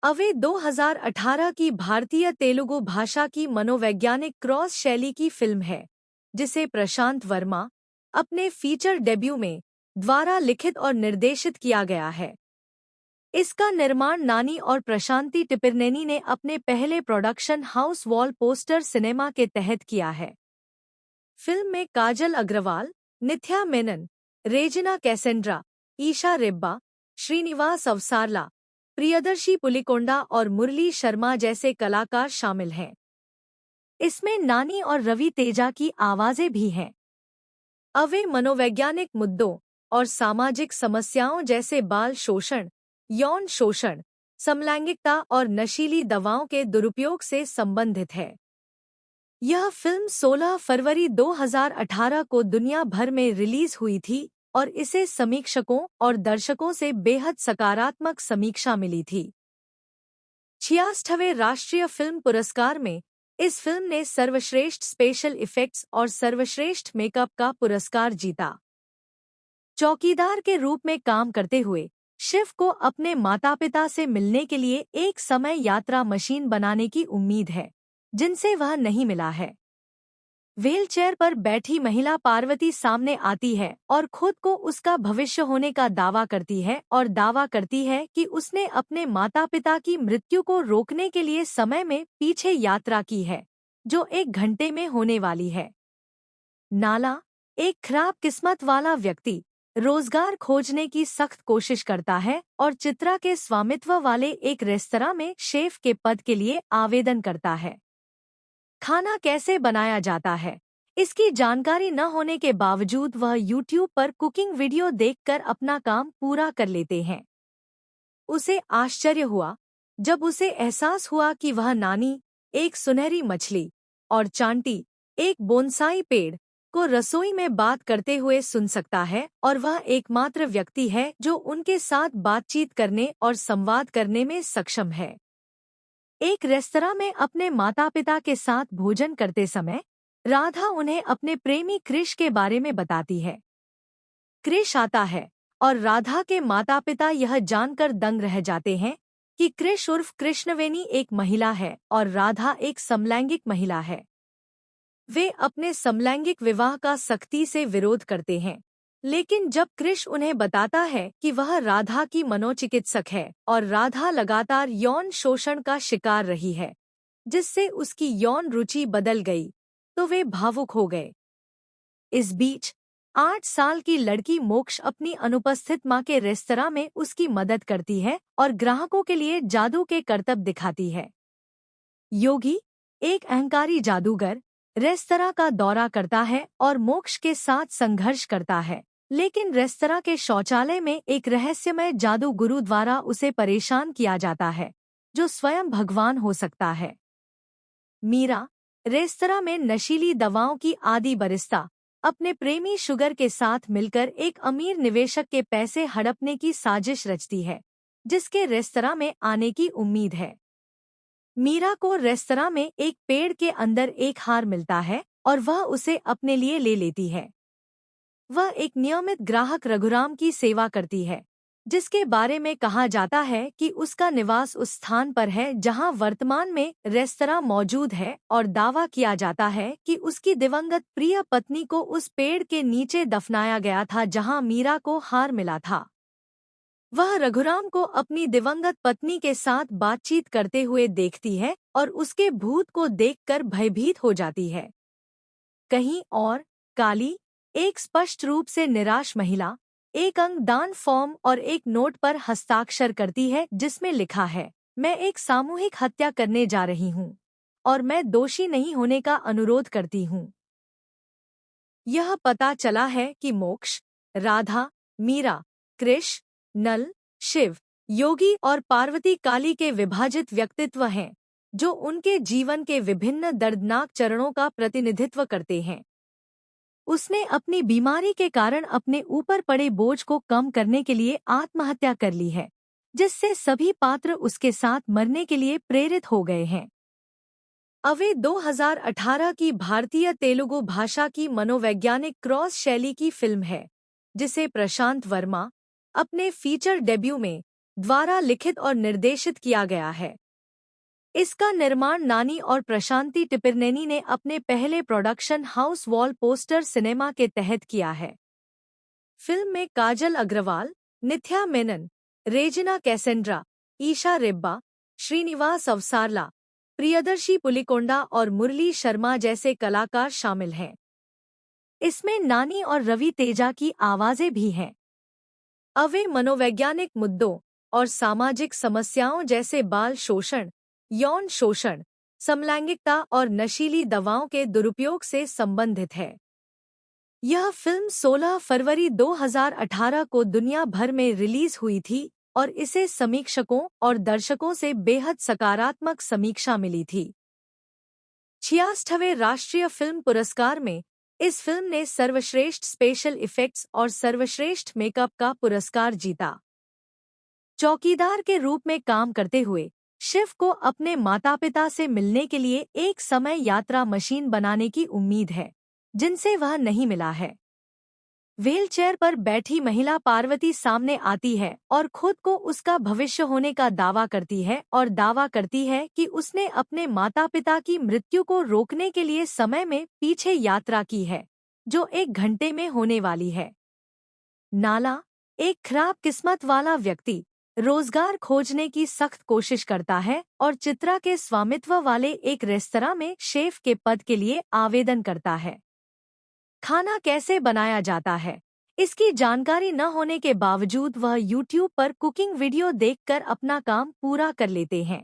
अवे 2018 की भारतीय तेलुगु भाषा की मनोवैज्ञानिक क्रॉस शैली की फिल्म है, जिसे प्रशांत वर्मा, अपने फीचर डेब्यू में, द्वारा लिखित और निर्देशित किया गया है। इसका निर्माण नानी और प्रशांति टिपिरनेनी ने अपने पहले production house wall poster cinema के तहत किया है। फिल्म में काजल अग्रवाल, निथ्या मेनन, रेजिना कैसेंड्रा, ईशा रेब्बा, श्रीनिवास अवसारला, प्रियदर्शी पुलिकोंडा और मुरली शर्मा जैसे कलाकार शामिल हैं। इसमें नानी और रवि तेजा की आवाजें भी हैं। अवे मनोवैज्ञानिक मुद्दों और सामाजिक समस्याओं जैसे बाल शोषण, यौन शोषण, समलैंगिकता और नशीली दवाओं के दुरुपयोग से संबंधित है। यह फिल्म 16 फरवरी 2018 को दुनिया भर में रिलीज हुई थी और इसे समीक्षकों और दर्शकों से बेहद सकारात्मक समीक्षा मिली थी। 66वें राष्ट्रीय फिल्म पुरस्कार में इस फिल्म ने सर्वश्रेष्ठ स्पेशल इफेक्ट्स और सर्वश्रेष्ठ मेकअप का पुरस्कार जीता। चौकीदार के रूप में काम करते हुए शिव को अपने माता पिता से मिलने के लिए एक समय यात्रा मशीन बनाने की उम्मीद है, जिनसे वह नहीं मिला है। व्हीलचेयर पर बैठी महिला पार्वती सामने आती है और खुद को उसका भविष्य होने का दावा करती है और दावा करती है कि उसने अपने माता पिता की मृत्यु को रोकने के लिए समय में पीछे यात्रा की है, जो 1 घंटे में होने वाली है। नाला, एक खराब किस्मत वाला व्यक्ति, रोजगार खोजने की सख्त कोशिश करता है और चित्रा के स्वामित्व वाले एक रेस्तरां में शेफ के पद के लिए आवेदन करता है। खाना कैसे बनाया जाता है, इसकी जानकारी न होने के बावजूद वह YouTube पर कुकिंग वीडियो देखकर अपना काम पूरा कर लेते हैं। उसे आश्चर्य हुआ जब उसे एहसास हुआ कि वह नानी, एक सुनहरी मछली, और चांटी, एक बोनसाई पेड़, को रसोई में बात करते हुए सुन सकता है और वह एकमात्र व्यक्ति है जो उनके साथ बातचीत करने और संवाद करने में सक्षम है। एक रेस्तरां में अपने माता पिता के साथ भोजन करते समय राधा उन्हें अपने प्रेमी कृष के बारे में बताती है। कृष आता है और राधा के माता पिता यह जानकर दंग रह जाते हैं कि कृष उर्फ कृष्णवेणी एक महिला है और राधा एक समलैंगिक महिला है। वे अपने समलैंगिक विवाह का सख्ती से विरोध करते हैं, लेकिन जब कृष उन्हें बताता है कि वह राधा की मनोचिकित्सक है और राधा लगातार यौन शोषण का शिकार रही है, जिससे उसकी यौन रुचि बदल गई, तो वे भावुक हो गए। इस बीच 8 साल की लड़की मोक्ष अपनी अनुपस्थित मां के रेस्तरां में उसकी मदद करती है और ग्राहकों के लिए जादू के करतब दिखाती है। योगी, एक अहंकारी जादूगर, रेस्तरां का दौरा करता है और मोक्ष के साथ संघर्ष करता है, लेकिन रेस्तरां के शौचालय में एक रहस्यमय जादू गुरु द्वारा उसे परेशान किया जाता है, जो स्वयं भगवान हो सकता है। मीरा, रेस्तरां में नशीली दवाओं की आदी बरिस्ता, अपने प्रेमी शुगर के साथ मिलकर एक अमीर निवेशक के पैसे हड़पने की साजिश रचती है, जिसके रेस्तरां में आने की उम्मीद है। मीरा को रेस्तरां में एक पेड़ के अंदर एक हार मिलता है और वह उसे अपने लिए ले लेती है। वह एक नियमित ग्राहक रघुराम की सेवा करती है, जिसके बारे में कहा जाता है कि उसका निवास उस स्थान पर है जहां वर्तमान में रेस्तरां मौजूद है और दावा किया जाता है कि उसकी दिवंगत प्रिय पत्नी को उस पेड़ के नीचे दफनाया गया था जहां मीरा को हार मिला था। वह रघुराम को अपनी दिवंगत पत्नी के साथ बातचीत करते हुए देखती है और उसके भूत को देखकर भयभीत हो जाती है। कहीं और, काली, एक स्पष्ट रूप से निराश महिला, एक अंगदान फॉर्म और एक नोट पर हस्ताक्षर करती है जिसमें लिखा है, मैं एक सामूहिक हत्या करने जा रही हूँ और मैं दोषी नहीं होने का अनुरोध करती हूँ। यह पता चला है कि मोक्ष, राधा, मीरा, कृष, नल, शिव, योगी और पार्वती काली के विभाजित व्यक्तित्व हैं, जो उनके जीवन के विभिन्न दर्दनाक चरणों का प्रतिनिधित्व करते हैं। उसने अपनी बीमारी के कारण अपने ऊपर पड़े बोझ को कम करने के लिए आत्महत्या कर ली है, जिससे सभी पात्र उसके साथ मरने के लिए प्रेरित हो गए हैं। अवे 2018 की भारतीय तेलुगु भाषा की मनोवैज्ञानिक क्रॉस शैली की फिल्म है, जिसे प्रशांत वर्मा, अपने फीचर डेब्यू में, द्वारा लिखित और निर्देशित किया गया है। इसका निर्माण नानी और प्रशांति टिपिरनेनी ने अपने पहले production house wall poster cinema के तहत किया है। फिल्म में काजल अग्रवाल, निथ्या मेनन, रेजिना कैसेंड्रा, ईशा रेब्बा, श्रीनिवास अवसारला, प्रियदर्शी पुलिकोंडा और मुरली शर्मा जैसे कलाकार शामिल हैं। इसमें नानी और रवि तेजा की आवाजें भी हैं। अवे मनोवैज्ञानिक मुद्दों और सामाजिक समस्याओं जैसे बाल शोषण, यौन शोषण, समलैंगिकता और नशीली दवाओं के दुरुपयोग से संबंधित है। यह फिल्म 16 फरवरी 2018 को दुनिया भर में रिलीज हुई थी और इसे समीक्षकों और दर्शकों से बेहद सकारात्मक समीक्षा मिली थी। 66वें राष्ट्रीय फिल्म पुरस्कार में इस फिल्म ने सर्वश्रेष्ठ स्पेशल इफेक्ट्स और सर्वश्रेष्ठ मेकअप का पुरस्कार जीता। चौकीदार के रूप में काम करते हुए शिव को अपने माता पिता से मिलने के लिए एक समय यात्रा मशीन बनाने की उम्मीद है, जिनसे वह नहीं मिला है। व्हीलचेयर पर बैठी महिला पार्वती सामने आती है और खुद को उसका भविष्य होने का दावा करती है और दावा करती है कि उसने अपने माता पिता की मृत्यु को रोकने के लिए समय में पीछे यात्रा की है, जो 1 घंटे में होने वाली है। नाला, एक खराब किस्मत वाला व्यक्ति, रोजगार खोजने की सख्त कोशिश करता है और चित्रा के स्वामित्व वाले एक रेस्तरां में शेफ के पद के लिए आवेदन करता है। खाना कैसे बनाया जाता है, इसकी जानकारी न होने के बावजूद वह YouTube पर कुकिंग वीडियो देखकर अपना काम पूरा कर लेते हैं।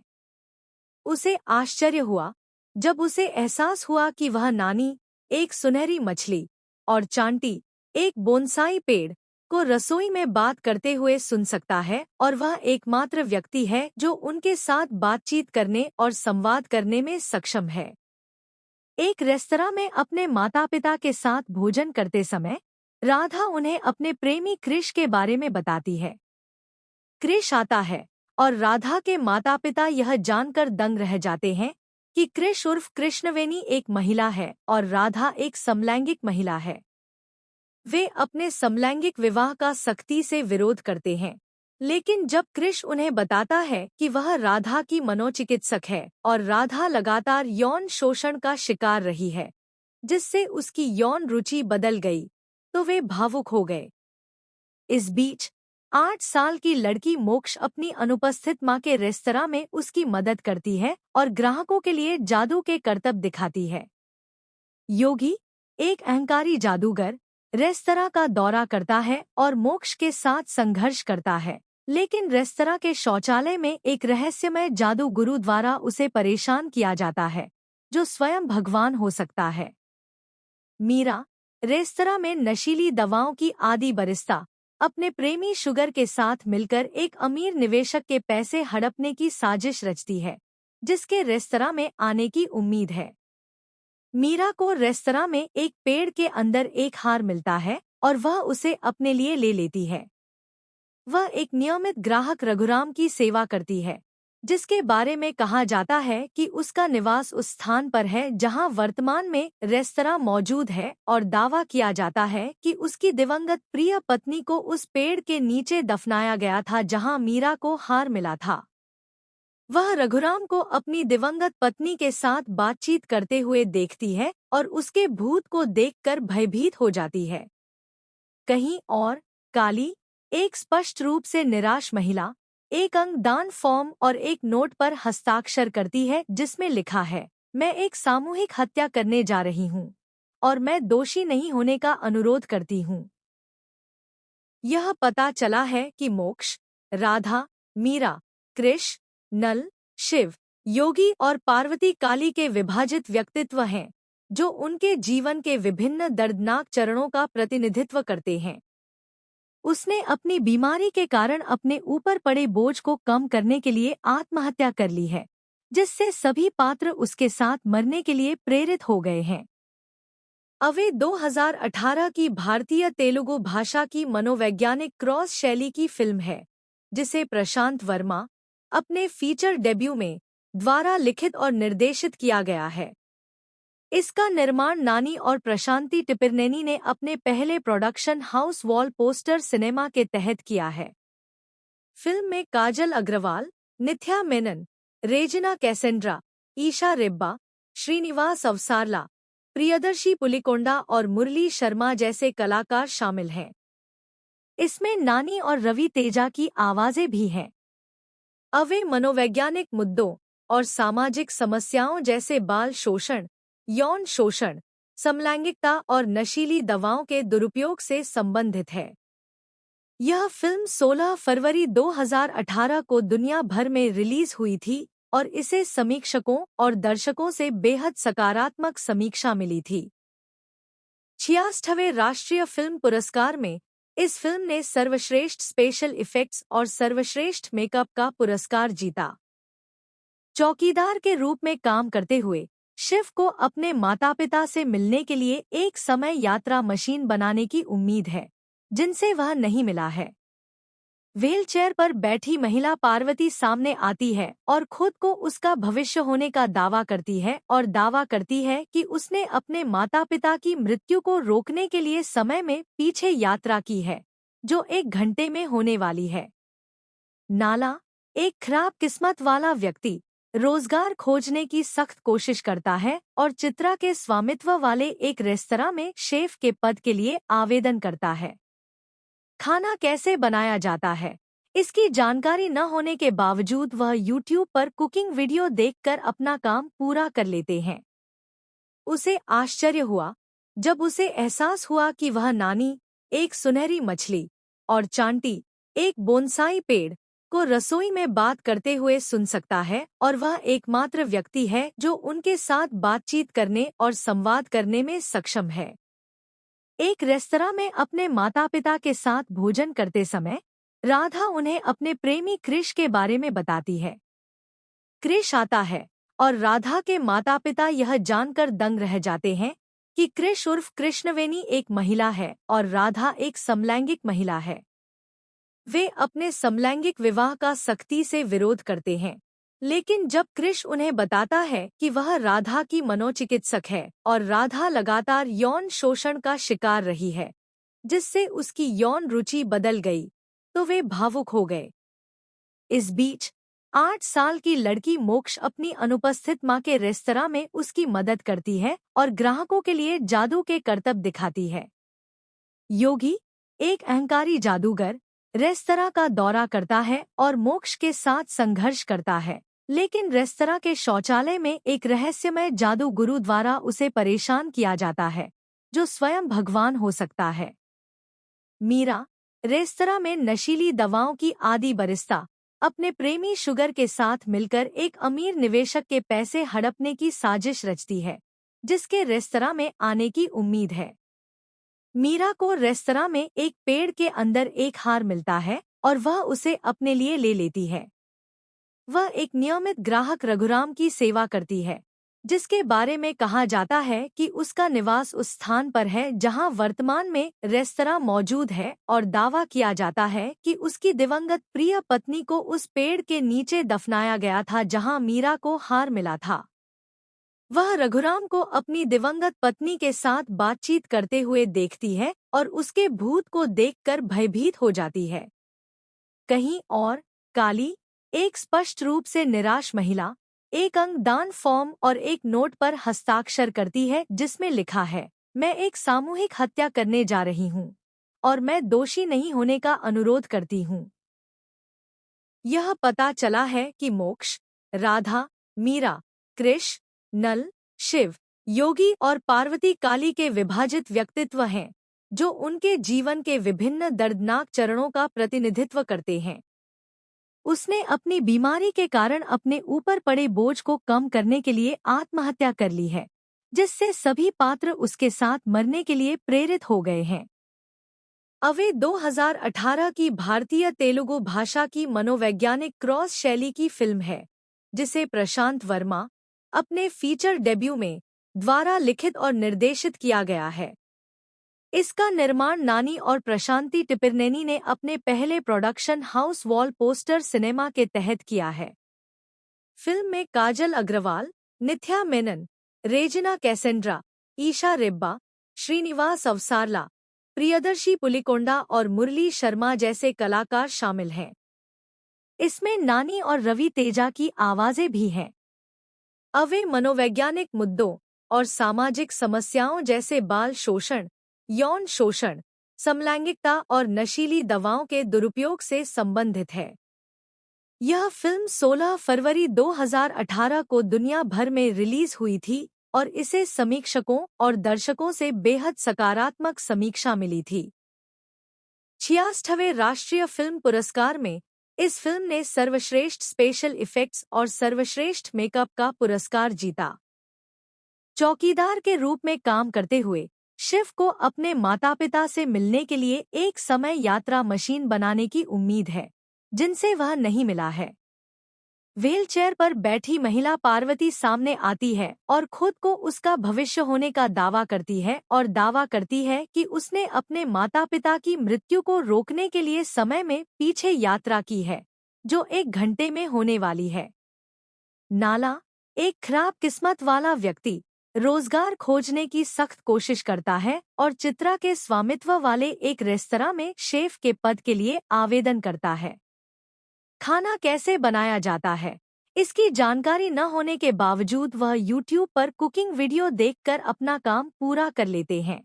उसे आश्चर्य हुआ जब उसे एहसास हुआ कि वह नानी, एक सुनहरी मछली, और चांटी, एक बोनसाई पेड़, को रसोई में बात करते हुए सुन सकता है और वह एकमात्र व्यक्ति है जो उनके साथ बातचीत करने और संवाद करने में सक्षम है। एक रेस्तरां में अपने माता पिता के साथ भोजन करते समय राधा उन्हें अपने प्रेमी कृष के बारे में बताती है। कृष आता है और राधा के माता पिता यह जानकर दंग रह जाते हैं कि कृष उर्फ कृष्णवेनी एक महिला है और राधा एक समलैंगिक महिला है। वे अपने समलैंगिक विवाह का सख्ती से विरोध करते हैं, लेकिन जब कृष उन्हें बताता है कि वह राधा की मनोचिकित्सक है और राधा लगातार यौन शोषण का शिकार रही है, जिससे उसकी यौन रुचि बदल गई, तो वे भावुक हो गए। इस बीच 8 साल की लड़की मोक्ष अपनी अनुपस्थित मां के रेस्तरां में उसकी मदद करती है और ग्राहकों के लिए जादू के करतब दिखाती है। योगी, एक अहंकारी जादूगर, रेस्तरां का दौरा करता है और मोक्ष के साथ संघर्ष करता है, लेकिन रेस्तरां के शौचालय में एक रहस्यमय जादू गुरु द्वारा उसे परेशान किया जाता है, जो स्वयं भगवान हो सकता है। मीरा, रेस्तरां में नशीली दवाओं की आदी बरिस्ता, अपने प्रेमी शुगर के साथ मिलकर एक अमीर निवेशक के पैसे हड़पने की साजिश रचती है, जिसके रेस्तरां में आने की उम्मीद है। मीरा को रेस्तरां में एक पेड़ के अंदर एक हार मिलता है और वह उसे अपने लिए ले लेती है। वह एक नियमित ग्राहक रघुराम की सेवा करती है, जिसके बारे में कहा जाता है कि उसका निवास उस स्थान पर है जहां वर्तमान में रेस्तरां मौजूद है और दावा किया जाता है कि उसकी दिवंगत प्रिय पत्नी को उस पेड़ के नीचे दफनाया गया था जहां मीरा को हार मिला था। वह रघुराम को अपनी दिवंगत पत्नी के साथ बातचीत करते हुए देखती है और उसके भूत को देखकर भयभीत हो जाती है। कहीं और, काली, एक स्पष्ट रूप से निराश महिला, एक अंगदान फॉर्म और एक नोट पर हस्ताक्षर करती है जिसमें लिखा है, मैं एक सामूहिक हत्या करने जा रही हूँ और मैं दोषी नहीं होने का अनुरोध करती हूँ। यह पता चला है कि मोक्ष, राधा, मीरा, कृष, नल, शिव, योगी और पार्वती काली के विभाजित व्यक्तित्व हैं, जो उनके जीवन के विभिन्न दर्दनाक चरणों का प्रतिनिधित्व करते हैं। उसने अपनी बीमारी के कारण अपने ऊपर पड़े बोझ को कम करने के लिए आत्महत्या कर ली है, जिससे सभी पात्र उसके साथ मरने के लिए प्रेरित हो गए हैं। अवे 2018 की भारतीय तेलुगु भाषा की मनोवैज्ञानिक क्रॉस शैली की फिल्म है, जिसे प्रशांत वर्मा, अपने फीचर डेब्यू में, द्वारा लिखित और निर्देशित किया गया है। इसका निर्माण नानी और प्रशांति टिपिरनेनी ने अपने पहले production house wall poster cinema के तहत किया है। फिल्म में काजल अग्रवाल, निथ्या मेनन, रेजिना कैसेंड्रा, ईशा रेब्बा, श्रीनिवास अवसारला, प्रियदर्शी पुलिकोंडा और मुरली शर्मा जैसे कलाकार शामिल हैं। इसमें नानी और रवि तेजा की आवाजें भी हैं। अवे मनोवैज्ञानिक मुद्दों और सामाजिक समस्याओं जैसे बाल शोषण, यौन शोषण, समलैंगिकता और नशीली दवाओं के दुरुपयोग से संबंधित है। यह फिल्म 16 फरवरी 2018 को दुनिया भर में रिलीज हुई थी और इसे समीक्षकों और दर्शकों से बेहद सकारात्मक समीक्षा मिली थी। 66वें राष्ट्रीय फिल्म पुरस्कार में इस फिल्म ने सर्वश्रेष्ठ स्पेशल इफेक्ट्स और सर्वश्रेष्ठ मेकअप का पुरस्कार जीता। चौकीदार के रूप में काम करते हुए शिव को अपने माता पिता से मिलने के लिए एक समय यात्रा मशीन बनाने की उम्मीद है, जिनसे वह नहीं मिला है। व्हीलचेयर पर बैठी महिला पार्वती सामने आती है और खुद को उसका भविष्य होने का दावा करती है और दावा करती है कि उसने अपने माता पिता की मृत्यु को रोकने के लिए समय में पीछे यात्रा की है, जो 1 घंटे में होने वाली है। नाला, एक खराब किस्मत वाला व्यक्ति, रोजगार खोजने की सख्त कोशिश करता है और चित्रा के स्वामित्व वाले एक रेस्तरां में शेफ के पद के लिए आवेदन करता है। खाना कैसे बनाया जाता है, इसकी जानकारी न होने के बावजूद वह YouTube पर कुकिंग वीडियो देखकर अपना काम पूरा कर लेते हैं। उसे आश्चर्य हुआ जब उसे एहसास हुआ कि वह नानी, एक सुनहरी मछली, और चांटी, एक बोनसाई पेड़, को रसोई में बात करते हुए सुन सकता है और वह एकमात्र व्यक्ति है जो उनके साथ बातचीत करने और संवाद करने में सक्षम है। एक रेस्तरां में अपने माता पिता के साथ भोजन करते समय राधा उन्हें अपने प्रेमी कृष के बारे में बताती है। कृष आता है और राधा के माता पिता यह जानकर दंग रह जाते हैं कि कृष उर्फ कृष्णवेणी एक महिला है और राधा एक समलैंगिक महिला है। वे अपने समलैंगिक विवाह का सख्ती से विरोध करते हैं, लेकिन जब कृष उन्हें बताता है कि वह राधा की मनोचिकित्सक है और राधा लगातार यौन शोषण का शिकार रही है, जिससे उसकी यौन रुचि बदल गई, तो वे भावुक हो गए। इस बीच 8 साल की लड़की मोक्ष अपनी अनुपस्थित मां के रेस्तरां में उसकी मदद करती है और ग्राहकों के लिए जादू के करतब दिखाती है। योगी, एक अहंकारी जादूगर, रेस्तरां का दौरा करता है और मोक्ष के साथ संघर्ष करता है, लेकिन रेस्तरां के शौचालय में एक रहस्यमय जादू गुरु द्वारा उसे परेशान किया जाता है, जो स्वयं भगवान हो सकता है। मीरा, रेस्तरां में नशीली दवाओं की आदी बरिस्ता, अपने प्रेमी शुगर के साथ मिलकर एक अमीर निवेशक के पैसे हड़पने की साजिश रचती है, जिसके रेस्तरां में आने की उम्मीद है। मीरा को रेस्तरां में एक पेड़ के अंदर एक हार मिलता है और वह उसे अपने लिए ले लेती है। वह एक नियमित ग्राहक रघुराम की सेवा करती है, जिसके बारे में कहा जाता है कि उसका निवास उस स्थान पर है जहां वर्तमान में रेस्तरां मौजूद है और दावा किया जाता है कि उसकी दिवंगत प्रिय पत्नी को उस पेड़ के नीचे दफनाया गया था जहां मीरा को हार मिला था। वह रघुराम को अपनी दिवंगत पत्नी के साथ बातचीत करते हुए देखती है और उसके भूत को देखकर भयभीत हो जाती है। कहीं और, काली, एक स्पष्ट रूप से निराश महिला, एक अंगदान फॉर्म और एक नोट पर हस्ताक्षर करती है जिसमें लिखा है, मैं एक सामूहिक हत्या करने जा रही हूँ और मैं दोषी नहीं होने का अनुरोध करती हूँ। यह पता चला है कि मोक्ष, राधा, मीरा, कृष, नल, शिव, योगी और पार्वती काली के विभाजित व्यक्तित्व हैं, जो उनके जीवन के विभिन्न दर्दनाक चरणों का प्रतिनिधित्व करते हैं। उसने अपनी बीमारी के कारण अपने ऊपर पड़े बोझ को कम करने के लिए आत्महत्या कर ली है, जिससे सभी पात्र उसके साथ मरने के लिए प्रेरित हो गए हैं। अवे 2018 की भारतीय तेलुगु भाषा की मनोवैज्ञानिक क्रॉस शैली की फिल्म है, जिसे प्रशांत वर्मा, अपने फीचर डेब्यू में, द्वारा लिखित और निर्देशित किया गया है। इसका निर्माण नानी और प्रशांति टिपिरनेनी ने अपने पहले production house wall poster cinema के तहत किया है। फिल्म में काजल अग्रवाल, निथ्या मेनन, रेजिना कैसेंड्रा, ईशा रेब्बा, श्रीनिवास अवसारला, प्रियदर्शी पुलिकोंडा और मुरली शर्मा जैसे कलाकार शामिल हैं। इसमें नानी और रवि तेजा की आवाजें भी हैं। अवे मनोवैज्ञानिक मुद्दों और सामाजिक समस्याओं जैसे बाल शोषण, यौन शोषण, समलैंगिकता और नशीली दवाओं के दुरुपयोग से संबंधित है। यह फिल्म 16 फरवरी 2018 को दुनिया भर में रिलीज हुई थी और इसे समीक्षकों और दर्शकों से बेहद सकारात्मक समीक्षा मिली थी। 66वें राष्ट्रीय फिल्म पुरस्कार में इस फिल्म ने सर्वश्रेष्ठ स्पेशल इफेक्ट्स और सर्वश्रेष्ठ मेकअप का पुरस्कार जीता। चौकीदार के रूप में काम करते हुए शिव को अपने माता पिता से मिलने के लिए एक समय यात्रा मशीन बनाने की उम्मीद है, जिनसे वह नहीं मिला है। व्हीलचेयर पर बैठी महिला पार्वती सामने आती है और खुद को उसका भविष्य होने का दावा करती है और दावा करती है कि उसने अपने माता पिता की मृत्यु को रोकने के लिए समय में पीछे यात्रा की है, जो 1 घंटे में होने वाली है। नाला, एक खराब किस्मत वाला व्यक्ति, रोजगार खोजने की सख्त कोशिश करता है और चित्रा के स्वामित्व वाले एक रेस्तरां में शेफ के पद के लिए आवेदन करता है। खाना कैसे बनाया जाता है, इसकी जानकारी न होने के बावजूद वह YouTube पर कुकिंग वीडियो देखकर अपना काम पूरा कर लेते हैं।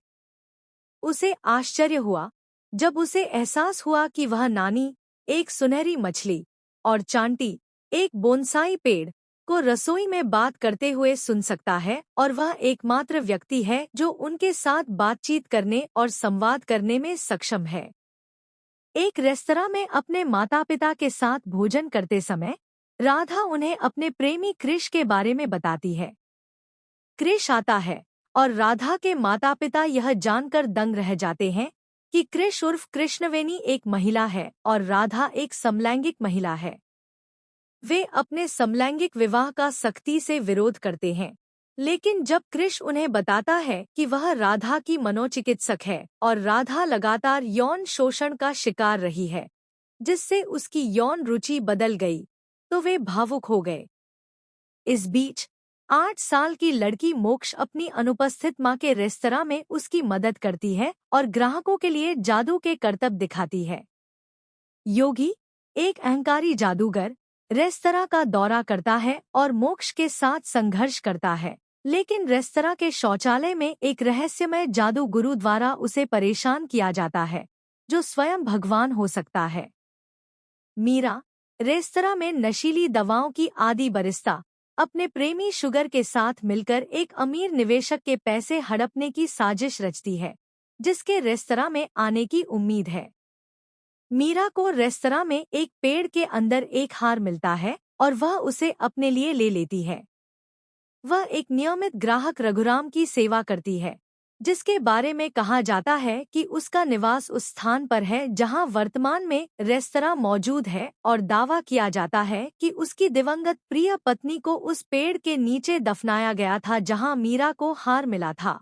उसे आश्चर्य हुआ जब उसे एहसास हुआ कि वह नानी, एक सुनहरी मछली, और चांटी, एक बोनसाई पेड़, को रसोई में बात करते हुए सुन सकता है और वह एकमात्र व्यक्ति है जो उनके साथ बातचीत करने और संवाद करने में सक्षम है। एक रेस्तरां में अपने माता पिता के साथ भोजन करते समय राधा उन्हें अपने प्रेमी कृष के बारे में बताती है। कृष आता है और राधा के माता पिता यह जानकर दंग रह जाते हैं कि कृष उर्फ कृष्णवेणी एक महिला है और राधा एक समलैंगिक महिला है। वे अपने समलैंगिक विवाह का सख्ती से विरोध करते हैं, लेकिन जब कृष उन्हें बताता है कि वह राधा की मनोचिकित्सक है और राधा लगातार यौन शोषण का शिकार रही है, जिससे उसकी यौन रुचि बदल गई, तो वे भावुक हो गए। इस बीच 8 साल की लड़की मोक्ष अपनी अनुपस्थित मां के रेस्तरां में उसकी मदद करती है और ग्राहकों के लिए जादू के करतब दिखाती है। योगी, एक अहंकारी जादूगर, रेस्तरां का दौरा करता है और मोक्ष के साथ संघर्ष करता है, लेकिन रेस्तरां के शौचालय में एक रहस्यमय जादू गुरु द्वारा उसे परेशान किया जाता है, जो स्वयं भगवान हो सकता है। मीरा, रेस्तरां में नशीली दवाओं की आदी बरिस्ता, अपने प्रेमी शुगर के साथ मिलकर एक अमीर निवेशक के पैसे हड़पने की साजिश रचती है, जिसके रेस्तरां में आने की उम्मीद है। मीरा को रेस्तरां में एक पेड़ के अंदर एक हार मिलता है और वह उसे अपने लिए ले लेती है। वह एक नियमित ग्राहक रघुराम की सेवा करती है, जिसके बारे में कहा जाता है कि उसका निवास उस स्थान पर है जहां वर्तमान में रेस्तरां मौजूद है और दावा किया जाता है कि उसकी दिवंगत प्रिय पत्नी को उस पेड़ के नीचे दफनाया गया था जहां मीरा को हार मिला था।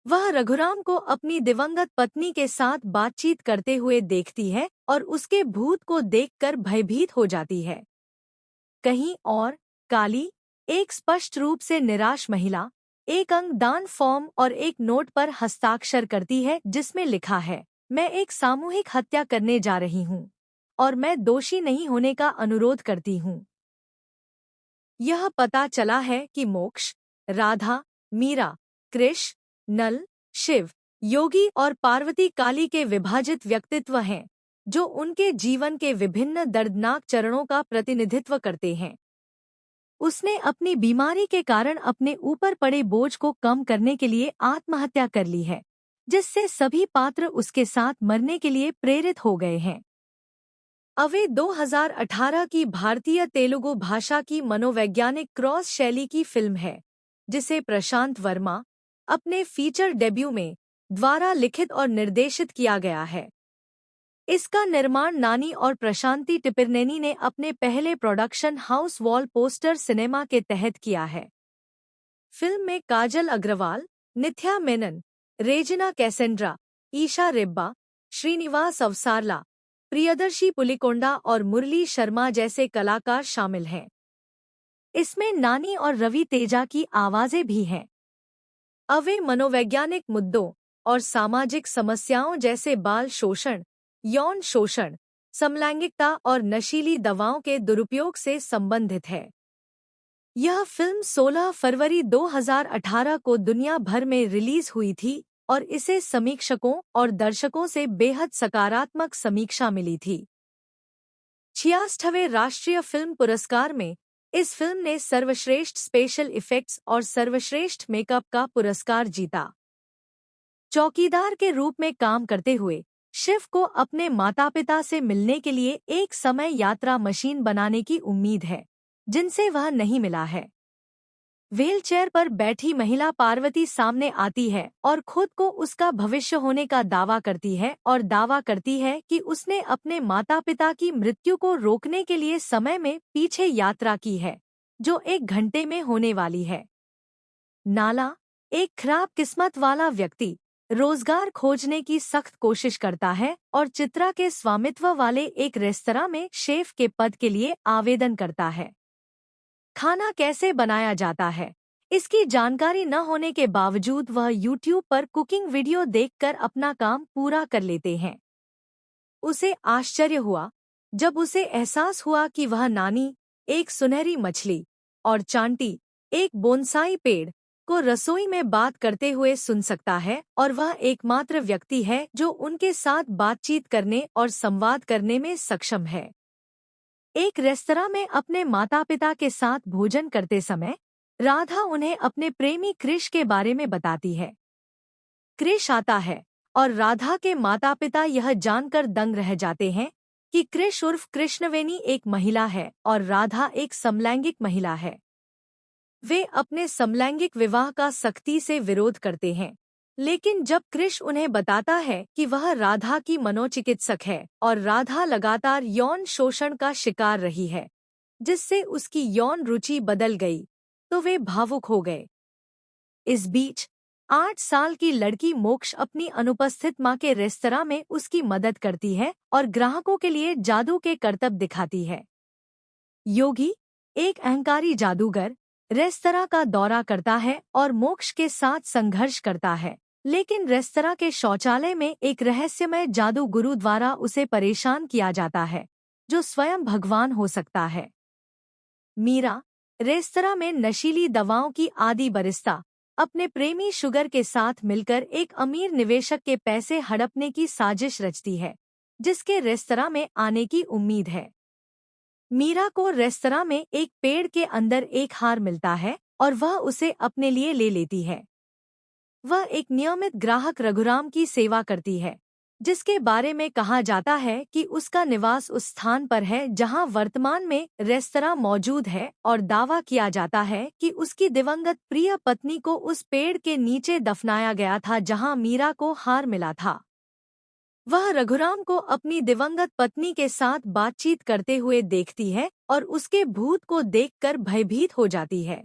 वह रघुराम को अपनी दिवंगत पत्नी के साथ बातचीत करते हुए देखती है और उसके भूत को देखकर भयभीत हो जाती है। कहीं और, काली, एक स्पष्ट रूप से निराश महिला, एक अंगदान फॉर्म और एक नोट पर हस्ताक्षर करती है जिसमें लिखा है, मैं एक सामूहिक हत्या करने जा रही हूँ और मैं दोषी नहीं होने का अनुरोध करती हूँ। यह पता चला है कि मोक्ष, राधा, मीरा, कृष, नल, शिव, योगी और पार्वती काली के विभाजित व्यक्तित्व हैं, जो उनके जीवन के विभिन्न दर्दनाक चरणों का प्रतिनिधित्व करते हैं। उसने अपनी बीमारी के कारण अपने ऊपर पड़े बोझ को कम करने के लिए आत्महत्या कर ली है, जिससे सभी पात्र उसके साथ मरने के लिए प्रेरित हो गए हैं। अवे 2018 की भारतीय तेलुगु भाषा की मनोवैज्ञानिक क्रॉस शैली की फिल्म है, जिसे प्रशांत वर्मा, अपने फीचर डेब्यू में, द्वारा लिखित और निर्देशित किया गया है। इसका निर्माण नानी और प्रशांति टिपिरनेनी ने अपने पहले production house wall poster cinema के तहत किया है। फिल्म में काजल अग्रवाल, निथ्या मेनन, रेजिना कैसेंड्रा, ईशा रेब्बा, श्रीनिवास अवसारला, प्रियदर्शी पुलिकोंडा और मुरली शर्मा जैसे कलाकार शामिल हैं। इसमें नानी और रवि तेजा की आवाजें भी हैं। अवे मनोवैज्ञानिक मुद्दों और सामाजिक समस्याओं जैसे बाल शोषण, यौन शोषण, समलैंगिकता और नशीली दवाओं के दुरुपयोग से संबंधित है। यह फिल्म 16 फरवरी 2018 को दुनिया भर में रिलीज हुई थी और इसे समीक्षकों और दर्शकों से बेहद सकारात्मक समीक्षा मिली थी। 66वें राष्ट्रीय फिल्म पुरस्कार में इस फिल्म ने सर्वश्रेष्ठ स्पेशल इफेक्ट्स और सर्वश्रेष्ठ मेकअप का पुरस्कार जीता। चौकीदार के रूप में काम करते हुए शिव को अपने माता पिता से मिलने के लिए एक समय यात्रा मशीन बनाने की उम्मीद है, जिनसे वह नहीं मिला है। व्हीलचेयर पर बैठी महिला पार्वती सामने आती है और खुद को उसका भविष्य होने का दावा करती है और दावा करती है कि उसने अपने माता पिता की मृत्यु को रोकने के लिए समय में पीछे यात्रा की है, जो 1 घंटे में होने वाली है। नाला, एक खराब किस्मत वाला व्यक्ति, रोजगार खोजने की सख्त कोशिश करता है और चित्रा के स्वामित्व वाले एक रेस्तरां में शेफ के पद के लिए आवेदन करता है। खाना कैसे बनाया जाता है, इसकी जानकारी न होने के बावजूद वह YouTube पर कुकिंग वीडियो देखकर अपना काम पूरा कर लेते हैं। उसे आश्चर्य हुआ जब उसे एहसास हुआ कि वह नानी, एक सुनहरी मछली, और चांटी, एक बोनसाई पेड़, को रसोई में बात करते हुए सुन सकता है और वह एकमात्र व्यक्ति है जो उनके साथ बातचीत करने और संवाद करने में सक्षम है। एक रेस्तरां में अपने माता पिता के साथ भोजन करते समय राधा उन्हें अपने प्रेमी क्रिश के बारे में बताती है। क्रिश आता है और राधा के माता पिता यह जानकर दंग रह जाते हैं कि क्रिश उर्फ कृष्णवेनी एक महिला है और राधा एक समलैंगिक महिला है। वे अपने समलैंगिक विवाह का सख्ती से विरोध करते हैं, लेकिन जब क्रिश उन्हें बताता है कि वह राधा की मनोचिकित्सक है और राधा लगातार यौन शोषण का शिकार रही है, जिससे उसकी यौन रुचि बदल गई, तो वे भावुक हो गए। इस बीच 8 साल की लड़की मोक्ष अपनी अनुपस्थित मां के रेस्तरां में उसकी मदद करती है और ग्राहकों के लिए जादू के करतब दिखाती है। योगी, एक अहंकारी जादूगर, रेस्तरां का दौरा करता है और मोक्ष के साथ संघर्ष करता है, लेकिन रेस्तरां के शौचालय में एक रहस्यमय जादू गुरु द्वारा उसे परेशान किया जाता है, जो स्वयं भगवान हो सकता है। मीरा, रेस्तरां में नशीली दवाओं की आदी बरिस्ता, अपने प्रेमी शुगर के साथ मिलकर एक अमीर निवेशक के पैसे हड़पने की साजिश रचती है, जिसके रेस्तरां में आने की उम्मीद है। मीरा को रेस्तरां में एक पेड़ के अंदर एक हार मिलता है और वह उसे अपने लिए ले लेती है। वह एक नियमित ग्राहक रघुराम की सेवा करती है, जिसके बारे में कहा जाता है कि उसका निवास उस स्थान पर है जहां वर्तमान में रेस्तरां मौजूद है और दावा किया जाता है कि उसकी दिवंगत प्रिय पत्नी को उस पेड़ के नीचे दफनाया गया था जहां मीरा को हार मिला था। वह रघुराम को अपनी दिवंगत पत्नी के साथ बातचीत करते हुए देखती है और उसके भूत को देखकर भयभीत हो जाती है।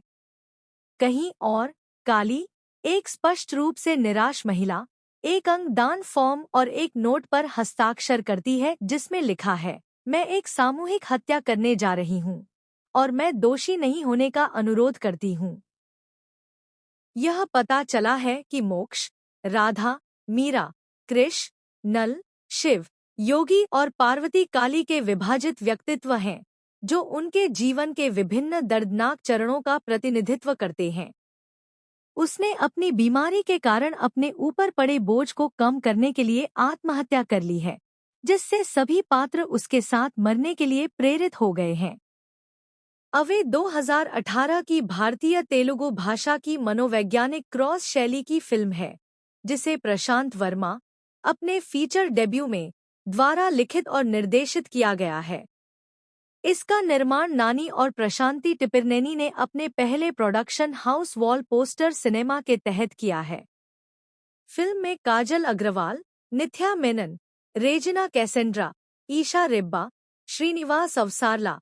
कहीं और, काली, एक स्पष्ट रूप से निराश महिला, एक अंगदान फॉर्म और एक नोट पर हस्ताक्षर करती है जिसमें लिखा है, मैं एक सामूहिक हत्या करने जा रही हूँ और मैं दोषी नहीं होने का अनुरोध करती हूँ। यह पता चला है कि मोक्ष, राधा, मीरा, कृष, नल, शिव, योगी और पार्वती काली के विभाजित व्यक्तित्व हैं, जो उनके जीवन के विभिन्न दर्दनाक चरणों का प्रतिनिधित्व करते हैं। उसने अपनी बीमारी के कारण अपने ऊपर पड़े बोझ को कम करने के लिए आत्महत्या कर ली है, जिससे सभी पात्र उसके साथ मरने के लिए प्रेरित हो गए हैं। अवे 2018 की भारतीय तेलुगु भाषा की मनोवैज्ञानिक क्रॉस शैली की फिल्म है, जिसे प्रशांत वर्मा, अपने फीचर डेब्यू में, द्वारा लिखित और निर्देशित किया गया है। इसका निर्माण नानी और प्रशांति टिपिरनेनी ने अपने पहले production house wall poster cinema के तहत किया है। फिल्म में काजल अग्रवाल, निथ्या मेनन, रेजिना कैसेंड्रा, ईशा रेब्बा, श्रीनिवास अवसारला,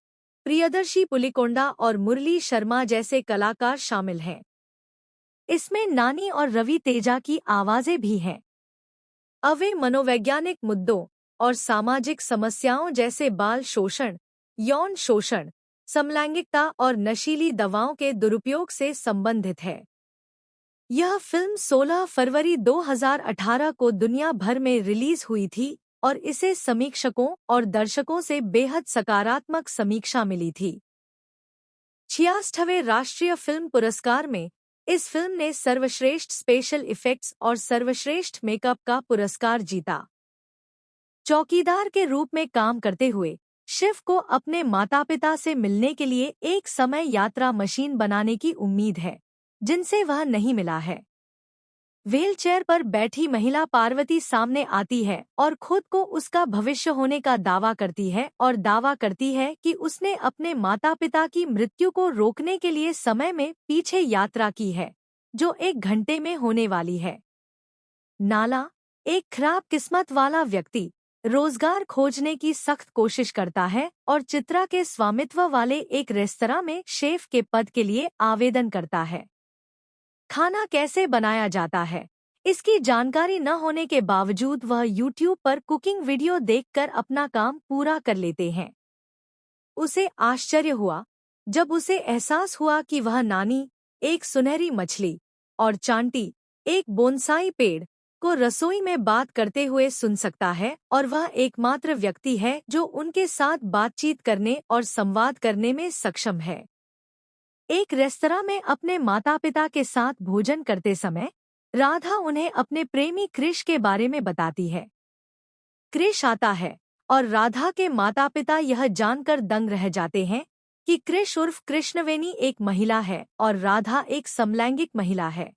प्रियदर्शी पुलिकोंडा और मुरली शर्मा जैसे कलाकार शामिल हैं। इसमें नानी और रवि तेजा की आवाजें भी हैं। अवे मनोवैज्ञानिक मुद्दों और सामाजिक समस्याओं जैसे बाल शोषण, यौन शोषण, समलैंगिकता और नशीली दवाओं के दुरुपयोग से संबंधित है। यह फिल्म 16 फरवरी 2018 को दुनिया भर में रिलीज हुई थी और इसे समीक्षकों और दर्शकों से बेहद सकारात्मक समीक्षा मिली थी। 66वें राष्ट्रीय फिल्म पुरस्कार में इस फिल्म ने सर्वश्रेष्ठ स्पेशल इफेक्ट्स और सर्वश्रेष्ठ मेकअप का पुरस्कार जीता। चौकीदार के रूप में काम करते हुए शिव को अपने माता पिता से मिलने के लिए एक समय यात्रा मशीन बनाने की उम्मीद है, जिनसे वह नहीं मिला है। व्हीलचेयर पर बैठी महिला पार्वती सामने आती है और खुद को उसका भविष्य होने का दावा करती है और दावा करती है कि उसने अपने माता पिता की मृत्यु को रोकने के लिए समय में पीछे यात्रा की है, जो 1 घंटे में होने वाली है। नाला, एक खराब किस्मत वाला व्यक्ति, रोजगार खोजने की सख्त कोशिश करता है और चित्रा के स्वामित्व वाले एक रेस्तरां में शेफ के पद के लिए आवेदन करता है। खाना कैसे बनाया जाता है, इसकी जानकारी न होने के बावजूद वह YouTube पर कुकिंग वीडियो देखकर अपना काम पूरा कर लेते हैं। उसे आश्चर्य हुआ जब उसे एहसास हुआ कि वह नानी, एक सुनहरी मछली, और चांटी, एक बोनसाई पेड़, को रसोई में बात करते हुए सुन सकता है और वह एकमात्र व्यक्ति है जो उनके साथ बातचीत करने और संवाद करने में सक्षम है। एक रेस्तरां में अपने माता पिता के साथ भोजन करते समय राधा उन्हें अपने प्रेमी क्रिश के बारे में बताती है। क्रिश आता है और राधा के माता पिता यह जानकर दंग रह जाते हैं कि क्रिश उर्फ कृष्णवेनी एक महिला है और राधा एक समलैंगिक महिला है।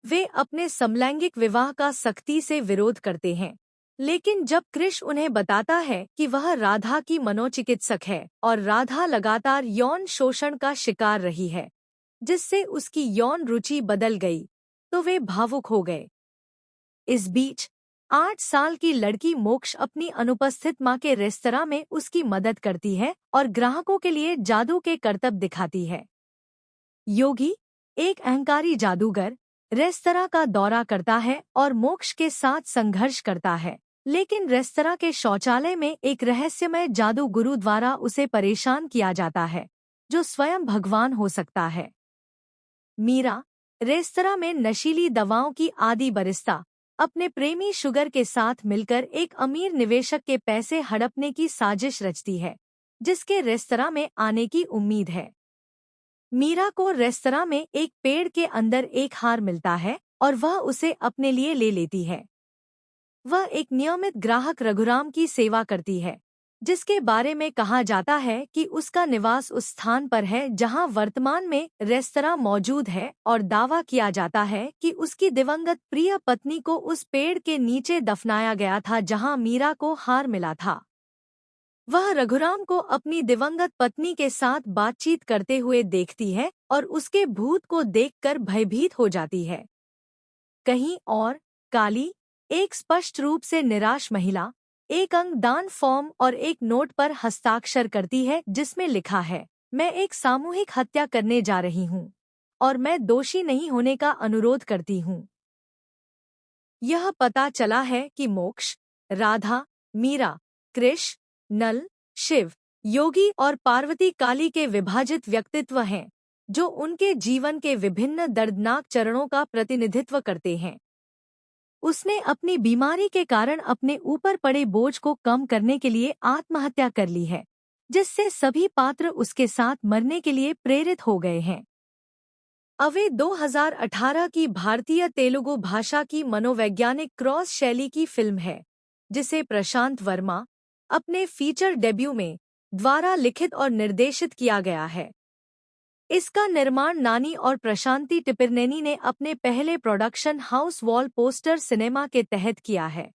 वे अपने समलैंगिक विवाह का सख्ती से विरोध करते हैं, लेकिन जब क्रिश उन्हें बताता है कि वह राधा की मनोचिकित्सक है और राधा लगातार यौन शोषण का शिकार रही है, जिससे उसकी यौन रुचि बदल गई, तो वे भावुक हो गए। इस बीच 8 साल की लड़की मोक्ष अपनी अनुपस्थित मां के रेस्तरां में उसकी मदद करती है और ग्राहकों के लिए जादू के करतब दिखाती है। योगी, एक अहंकारी जादूगर, रेस्तरां का दौरा करता है और मोक्ष के साथ संघर्ष करता है, लेकिन रेस्तरां के शौचालय में एक रहस्यमय जादू गुरु द्वारा उसे परेशान किया जाता है, जो स्वयं भगवान हो सकता है। मीरा, रेस्तरां में नशीली दवाओं की आदी बरिस्ता, अपने प्रेमी शुगर के साथ मिलकर एक अमीर निवेशक के पैसे हड़पने की साजिश रचती है, जिसके रेस्तरां में आने की उम्मीद है। मीरा को रेस्तरां में एक पेड़ के अंदर एक हार मिलता है और वह उसे अपने लिए ले लेती है। वह एक नियमित ग्राहक रघुराम की सेवा करती है, जिसके बारे में कहा जाता है कि उसका निवास उस स्थान पर है जहां वर्तमान में रेस्तरां मौजूद है और दावा किया जाता है कि उसकी दिवंगत प्रिय पत्नी को उस पेड़ के नीचे दफनाया गया था जहां मीरा को हार मिला था। वह रघुराम को अपनी दिवंगत पत्नी के साथ बातचीत करते हुए देखती है और उसके भूत को देखकर भयभीत हो जाती है। कहीं और, काली, एक स्पष्ट रूप से निराश महिला, एक अंगदान फॉर्म और एक नोट पर हस्ताक्षर करती है जिसमें लिखा है, मैं एक सामूहिक हत्या करने जा रही हूँ और मैं दोषी नहीं होने का अनुरोध करती हूँ। यह पता चला है कि मोक्ष, राधा, मीरा, कृष, नल, शिव, योगी और पार्वती काली के विभाजित व्यक्तित्व हैं, जो उनके जीवन के विभिन्न दर्दनाक चरणों का प्रतिनिधित्व करते हैं। उसने अपनी बीमारी के कारण अपने ऊपर पड़े बोझ को कम करने के लिए आत्महत्या कर ली है, जिससे सभी पात्र उसके साथ मरने के लिए प्रेरित हो गए हैं। अवे 2018 की भारतीय तेलुगु भाषा की मनोवैज्ञानिक क्रॉस शैली की फिल्म है, जिसे प्रशांत वर्मा अपने फीचर डेब्यू में द्वारा लिखित और निर्देशित किया गया है। इसका निर्माण नानी और प्रशांति टिपिरनेनी ने अपने पहले production house wall poster cinema के तहत किया है।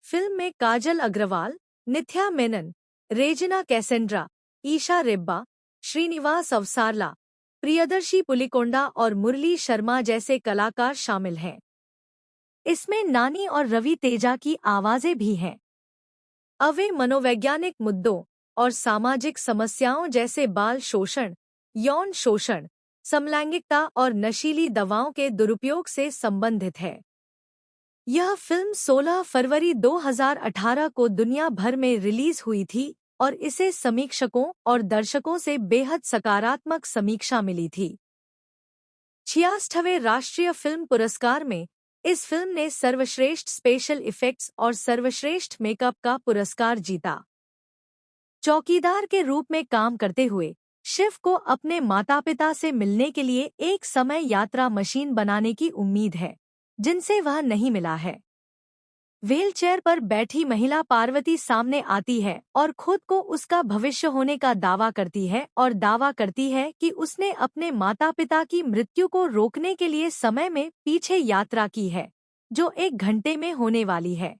फिल्म में काजल अग्रवाल, निथ्या मेनन, रेजिना कैसेंड्रा, ईशा रेब्बा, श्रीनिवास अवसारला, प्रियदर्शी पुलिकोंडा और मुरली शर्मा जैसे कलाकार शामिल हैं। इसमें नानी और रवि तेजा की आवाजें भी हैं। अवे मनोवैज्ञानिक मुद्दों और सामाजिक समस्याओं जैसे बाल शोषण, यौन शोषण, समलैंगिकता और नशीली दवाओं के दुरुपयोग से संबंधित है। यह फिल्म 16 फरवरी 2018 को दुनिया भर में रिलीज हुई थी और इसे समीक्षकों और दर्शकों से बेहद सकारात्मक समीक्षा मिली थी। 66वें राष्ट्रीय फिल्म पुरस्कार में इस फिल्म ने सर्वश्रेष्ठ स्पेशल इफेक्ट्स और सर्वश्रेष्ठ मेकअप का पुरस्कार जीता। चौकीदार के रूप में काम करते हुए शिव को अपने माता पिता से मिलने के लिए एक समय यात्रा मशीन बनाने की उम्मीद है, जिनसे वह नहीं मिला है। व्हीलचेयर पर बैठी महिला पार्वती सामने आती है और खुद को उसका भविष्य होने का दावा करती है और दावा करती है कि उसने अपने माता पिता की मृत्यु को रोकने के लिए समय में पीछे यात्रा की है, जो 1 घंटे में होने वाली है।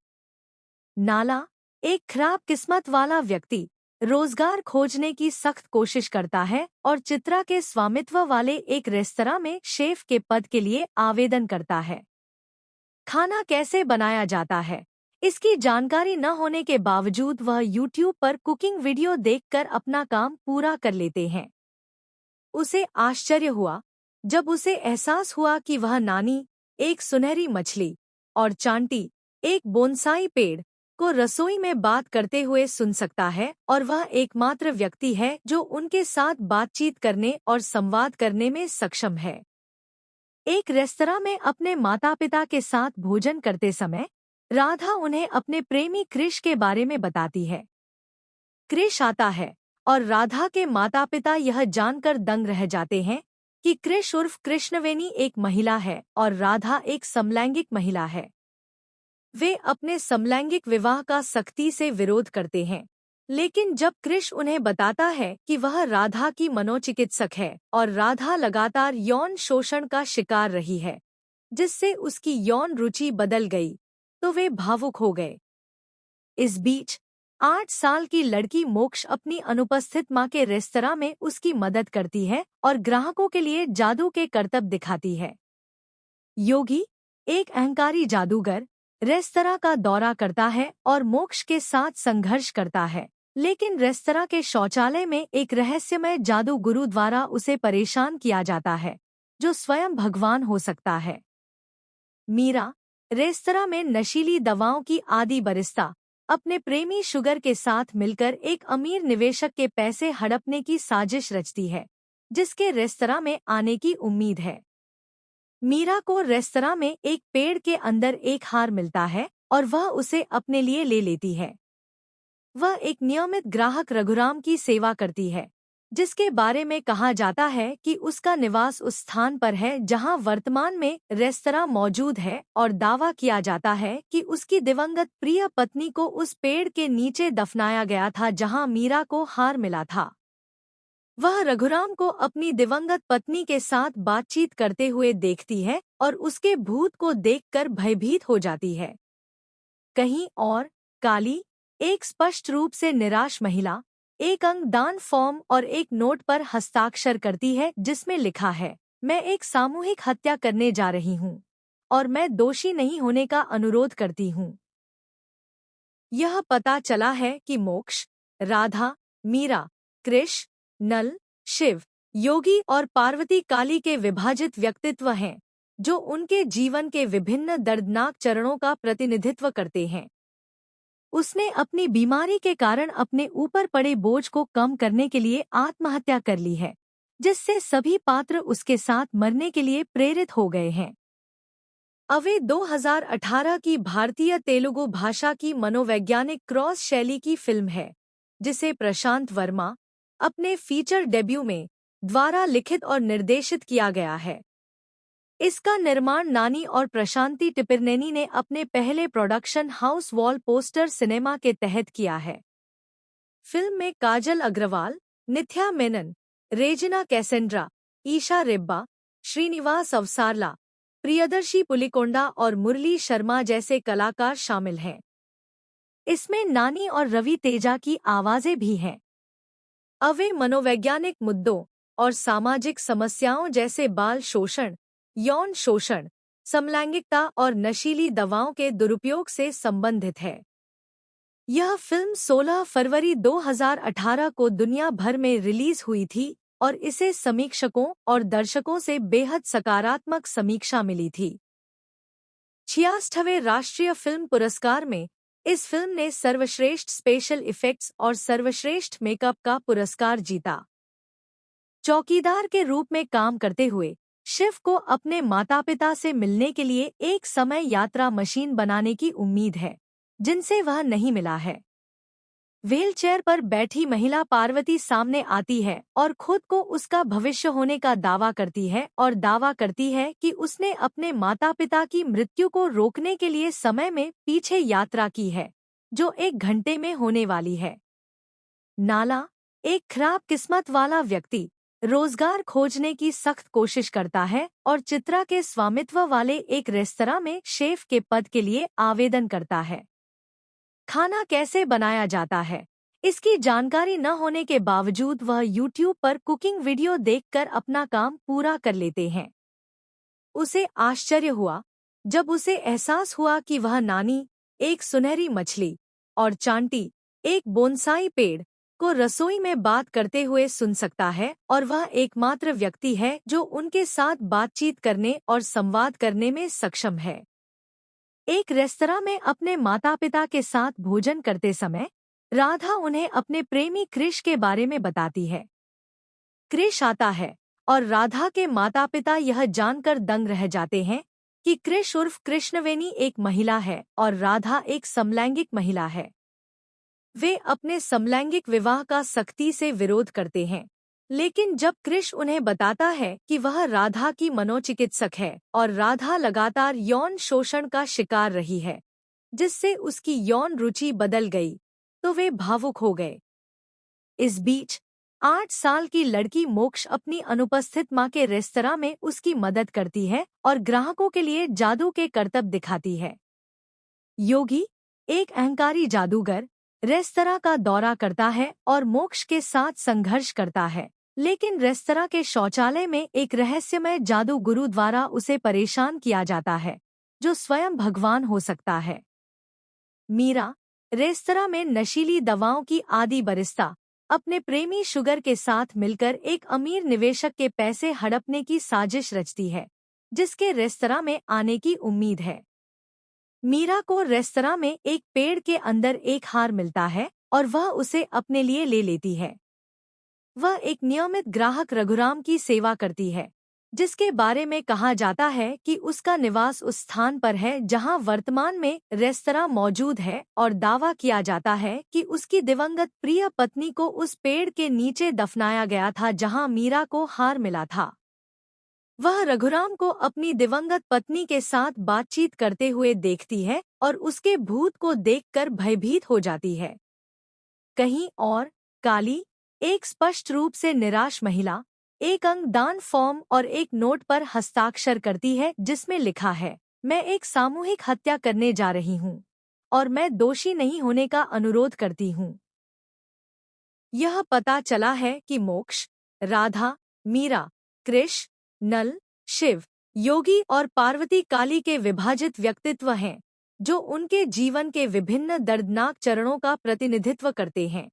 नाला, एक खराब किस्मत वाला व्यक्ति, रोजगार खोजने की सख्त कोशिश करता है और चित्रा के स्वामित्व वाले एक रेस्तरां में शेफ के पद के लिए आवेदन करता है। खाना कैसे बनाया जाता है, इसकी जानकारी न होने के बावजूद वह YouTube पर कुकिंग वीडियो देखकर अपना काम पूरा कर लेते हैं। उसे आश्चर्य हुआ जब उसे एहसास हुआ कि वह नानी, एक सुनहरी मछली, और चांटी, एक बोनसाई पेड़, को रसोई में बात करते हुए सुन सकता है और वह एकमात्र व्यक्ति है जो उनके साथ बातचीत करने और संवाद करने में सक्षम है। एक रेस्तरां में अपने माता पिता के साथ भोजन करते समय राधा उन्हें अपने प्रेमी क्रिश के बारे में बताती है। क्रिश आता है और राधा के माता पिता यह जानकर दंग रह जाते हैं कि क्रिश उर्फ कृष्णवेनी एक महिला है और राधा एक समलैंगिक महिला है। वे अपने समलैंगिक विवाह का सख्ती से विरोध करते हैं, लेकिन जब क्रिश उन्हें बताता है कि वह राधा की मनोचिकित्सक है और राधा लगातार यौन शोषण का शिकार रही है, जिससे उसकी यौन रुचि बदल गई, तो वे भावुक हो गए। इस बीच 8 साल की लड़की मोक्ष अपनी अनुपस्थित मां के रेस्तरां में उसकी मदद करती है और ग्राहकों के लिए जादू के करतब दिखाती है। योगी, एक अहंकारी जादूगर, रेस्तरां का दौरा करता है और मोक्ष के साथ संघर्ष करता है, लेकिन रेस्तरां के शौचालय में एक रहस्यमय जादू गुरु द्वारा उसे परेशान किया जाता है, जो स्वयं भगवान हो सकता है। मीरा, रेस्तरां में नशीली दवाओं की आदी बरिस्ता, अपने प्रेमी शुगर के साथ मिलकर एक अमीर निवेशक के पैसे हड़पने की साजिश रचती है, जिसके रेस्तरां में आने की उम्मीद है। मीरा को रेस्तरां में एक पेड़ के अंदर एक हार मिलता है और वह उसे अपने लिए ले लेती है। वह एक नियमित ग्राहक रघुराम की सेवा करती है, जिसके बारे में कहा जाता है कि उसका निवास उस स्थान पर है जहां वर्तमान में रेस्तरां मौजूद है और दावा किया जाता है कि उसकी दिवंगत प्रिय पत्नी को उस पेड़ के नीचे दफनाया गया था जहां मीरा को हार मिला था। वह रघुराम को अपनी दिवंगत पत्नी के साथ बातचीत करते हुए देखती है और उसके भूत को देखकर भयभीत हो जाती है। कहीं और, काली, एक स्पष्ट रूप से निराश महिला, एक अंगदान फॉर्म और एक नोट पर हस्ताक्षर करती है जिसमें लिखा है, मैं एक सामूहिक हत्या करने जा रही हूँ और मैं दोषी नहीं होने का अनुरोध करती हूँ। यह पता चला है कि मोक्ष, राधा, मीरा, कृष, नल, शिव, योगी और पार्वती काली के विभाजित व्यक्तित्व हैं, जो उनके जीवन के विभिन्न दर्दनाक चरणों का प्रतिनिधित्व करते हैं। उसने अपनी बीमारी के कारण अपने ऊपर पड़े बोझ को कम करने के लिए आत्महत्या कर ली है, जिससे सभी पात्र उसके साथ मरने के लिए प्रेरित हो गए हैं। अवे 2018 की भारतीय तेलुगु भाषा की मनोवैज्ञानिक क्रॉस शैली की फिल्म है, जिसे प्रशांत वर्मा, अपने फीचर डेब्यू में, द्वारा लिखित और निर्देशित किया गया है। इसका निर्माण नानी और प्रशांति टिपिरनेनी ने अपने पहले production house wall poster cinema के तहत किया है। फिल्म में काजल अग्रवाल, निथ्या मेनन, रेजिना कैसेंड्रा, ईशा रेब्बा, श्रीनिवास अवसारला, प्रियदर्शी पुलिकोंडा और मुरली शर्मा जैसे कलाकार शामिल हैं। इसमें नानी और रवि तेजा की आवाजें भी हैं। अवे मनोवैज्ञानिक मुद्दों और सामाजिक समस्याओं जैसे बाल शोषण, यौन शोषण, समलैंगिकता और नशीली दवाओं के दुरुपयोग से संबंधित है। यह फिल्म 16 फरवरी 2018 को दुनिया भर में रिलीज हुई थी और इसे समीक्षकों और दर्शकों से बेहद सकारात्मक समीक्षा मिली थी। 66वें राष्ट्रीय फिल्म पुरस्कार में इस फिल्म ने सर्वश्रेष्ठ स्पेशल इफेक्ट्स और सर्वश्रेष्ठ मेकअप का पुरस्कार जीता। चौकीदार के रूप में काम करते हुए शिव को अपने माता पिता से मिलने के लिए एक समय यात्रा मशीन बनाने की उम्मीद है, जिनसे वह नहीं मिला है। व्हीलचेयर पर बैठी महिला पार्वती सामने आती है और खुद को उसका भविष्य होने का दावा करती है और दावा करती है कि उसने अपने माता पिता की मृत्यु को रोकने के लिए समय में पीछे यात्रा की है, जो 1 घंटे में होने वाली है। नाला, एक खराब किस्मत वाला व्यक्ति, रोजगार खोजने की सख्त कोशिश करता है और चित्रा के स्वामित्व वाले एक रेस्तरां में शेफ के पद के लिए आवेदन करता है। खाना कैसे बनाया जाता है, इसकी जानकारी न होने के बावजूद वह YouTube पर कुकिंग वीडियो देखकर अपना काम पूरा कर लेते हैं। उसे आश्चर्य हुआ जब उसे एहसास हुआ कि वह नानी, एक सुनहरी मछली, और चांटी, एक बोनसाई पेड़, को रसोई में बात करते हुए सुन सकता है और वह एकमात्र व्यक्ति है जो उनके साथ बातचीत करने और संवाद करने में सक्षम है। एक रेस्तरां में अपने माता पिता के साथ भोजन करते समय राधा उन्हें अपने प्रेमी क्रिश के बारे में बताती है। क्रिश आता है और राधा के माता पिता यह जानकर दंग रह जाते हैं कि क्रिश उर्फ कृष्णवेनी एक महिला है और राधा एक समलैंगिक महिला है। वे अपने समलैंगिक विवाह का सख्ती से विरोध करते हैं, लेकिन जब क्रिश उन्हें बताता है कि वह राधा की मनोचिकित्सक है और राधा लगातार यौन शोषण का शिकार रही है, जिससे उसकी यौन रुचि बदल गई, तो वे भावुक हो गए। इस बीच 8 साल की लड़की मोक्ष अपनी अनुपस्थित मां के रेस्तरां में उसकी मदद करती है और ग्राहकों के लिए जादू के करतब दिखाती है। योगी, एक अहंकारी जादूगर, रेस्तरां का दौरा करता है और मोक्ष के साथ संघर्ष करता है, लेकिन रेस्तरां के शौचालय में एक रहस्यमय जादू गुरु द्वारा उसे परेशान किया जाता है, जो स्वयं भगवान हो सकता है। मीरा, रेस्तरां में नशीली दवाओं की आदी बरिस्ता, अपने प्रेमी शुगर के साथ मिलकर एक अमीर निवेशक के पैसे हड़पने की साजिश रचती है, जिसके रेस्तरां में आने की उम्मीद है। मीरा को रेस्तरां में एक पेड़ के अंदर एक हार मिलता है और वह उसे अपने लिए ले लेती है। वह एक नियमित ग्राहक रघुराम की सेवा करती है, जिसके बारे में कहा जाता है कि उसका निवास उस स्थान पर है जहां वर्तमान में रेस्तरां मौजूद है और दावा किया जाता है कि उसकी दिवंगत प्रिय पत्नी को उस पेड़ के नीचे दफनाया गया था जहां मीरा को हार मिला था। वह रघुराम को अपनी दिवंगत पत्नी के साथ बातचीत करते हुए देखती है और उसके भूत को देखकर भयभीत हो जाती है। कहीं और, काली, एक स्पष्ट रूप से निराश महिला, एक अंगदान फॉर्म और एक नोट पर हस्ताक्षर करती है जिसमें लिखा है, मैं एक सामूहिक हत्या करने जा रही हूँ और मैं दोषी नहीं होने का अनुरोध करती हूँ। यह पता चला है कि मोक्ष, राधा, मीरा, कृष, नल, शिव, योगी और पार्वती काली के विभाजित व्यक्तित्व हैं, जो उनके जीवन के विभिन्न दर्दनाक चरणों का प्रतिनिधित्व करते हैं।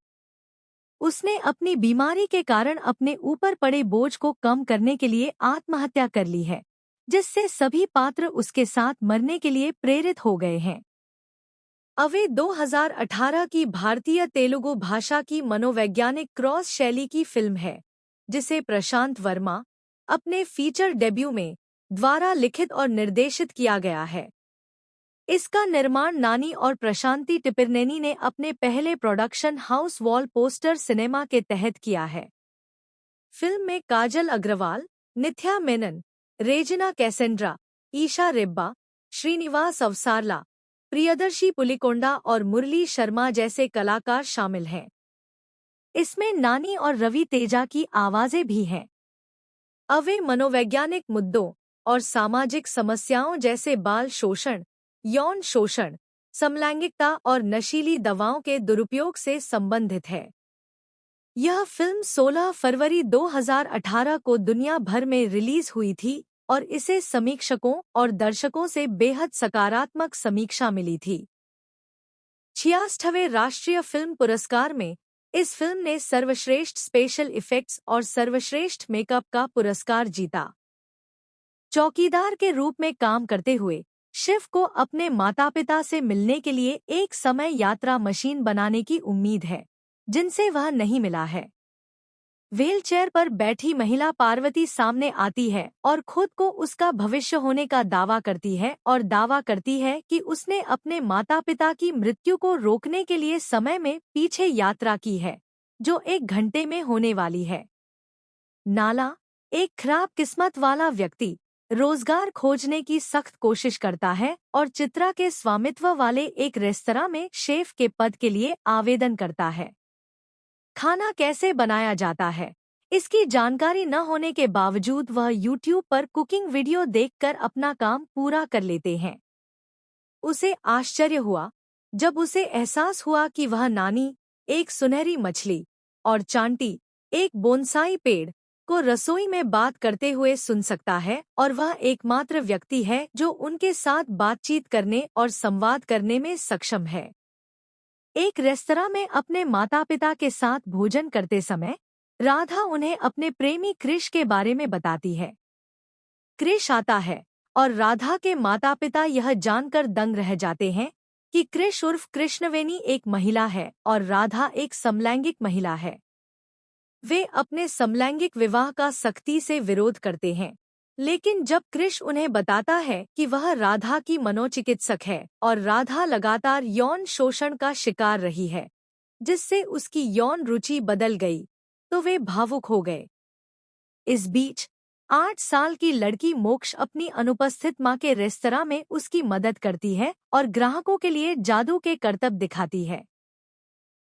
उसने अपनी बीमारी के कारण अपने ऊपर पड़े बोझ को कम करने के लिए आत्महत्या कर ली है, जिससे सभी पात्र उसके साथ मरने के लिए प्रेरित हो गए हैं। अवे 2018 की भारतीय तेलुगु भाषा की मनोवैज्ञानिक क्रॉस शैली की फिल्म है, जिसे प्रशांत वर्मा, अपने फीचर डेब्यू में, द्वारा लिखित और निर्देशित किया गया है। इसका निर्माण नानी और प्रशांति टिपिरनेनी ने अपने पहले production house wall poster cinema के तहत किया है। फिल्म में काजल अग्रवाल, निथ्या मेनन, रेजिना कैसेंड्रा, ईशा रेब्बा, श्रीनिवास अवसारला, प्रियदर्शी पुलिकोंडा और मुरली शर्मा जैसे कलाकार शामिल हैं। इसमें नानी और रवि तेजा की आवाजें भी हैं। अवे मनोवैज्ञानिक मुद्दों और सामाजिक समस्याओं जैसे बाल शोषण, यौन शोषण, समलैंगिकता और नशीली दवाओं के दुरुपयोग से संबंधित है। यह फिल्म 16 फरवरी 2018 को दुनिया भर में रिलीज हुई थी और इसे समीक्षकों और दर्शकों से बेहद सकारात्मक समीक्षा मिली थी। 66वें राष्ट्रीय फिल्म पुरस्कार में इस फिल्म ने सर्वश्रेष्ठ स्पेशल इफेक्ट्स और सर्वश्रेष्ठ मेकअप का पुरस्कार जीता। चौकीदार के रूप में काम करते हुए शिव को अपने माता-पिता से मिलने के लिए एक समय यात्रा मशीन बनाने की उम्मीद है, जिनसे वह नहीं मिला है। व्हीलचेयर पर बैठी महिला पार्वती सामने आती है और खुद को उसका भविष्य होने का दावा करती है और दावा करती है कि उसने अपने माता पिता की मृत्यु को रोकने के लिए समय में पीछे यात्रा की है, जो 1 घंटे में होने वाली है। नाला, एक खराब किस्मत वाला व्यक्ति, रोजगार खोजने की सख्त कोशिश करता है और चित्रा के स्वामित्व वाले एक रेस्तरां में शेफ के पद के लिए आवेदन करता है। खाना कैसे बनाया जाता है, इसकी जानकारी न होने के बावजूद वह YouTube पर कुकिंग वीडियो देखकर अपना काम पूरा कर लेते हैं। उसे आश्चर्य हुआ जब उसे एहसास हुआ कि वह नानी, एक सुनहरी मछली, और चांटी, एक बोनसाई पेड़, को रसोई में बात करते हुए सुन सकता है और वह एकमात्र व्यक्ति है जो उनके साथ बातचीत करने और संवाद करने में सक्षम है। एक रेस्तरां में अपने माता पिता के साथ भोजन करते समय राधा उन्हें अपने प्रेमी क्रिश के बारे में बताती है। क्रिश आता है और राधा के माता पिता यह जानकर दंग रह जाते हैं कि क्रिश उर्फ कृष्णवेनी एक महिला है और राधा एक समलैंगिक महिला है। वे अपने समलैंगिक विवाह का सख्ती से विरोध करते हैं, लेकिन जब क्रिश उन्हें बताता है कि वह राधा की मनोचिकित्सक है और राधा लगातार यौन शोषण का शिकार रही है, जिससे उसकी यौन रुचि बदल गई, तो वे भावुक हो गए। इस बीच 8 साल की लड़की मोक्ष अपनी अनुपस्थित मां के रेस्तरां में उसकी मदद करती है और ग्राहकों के लिए जादू के करतब दिखाती है।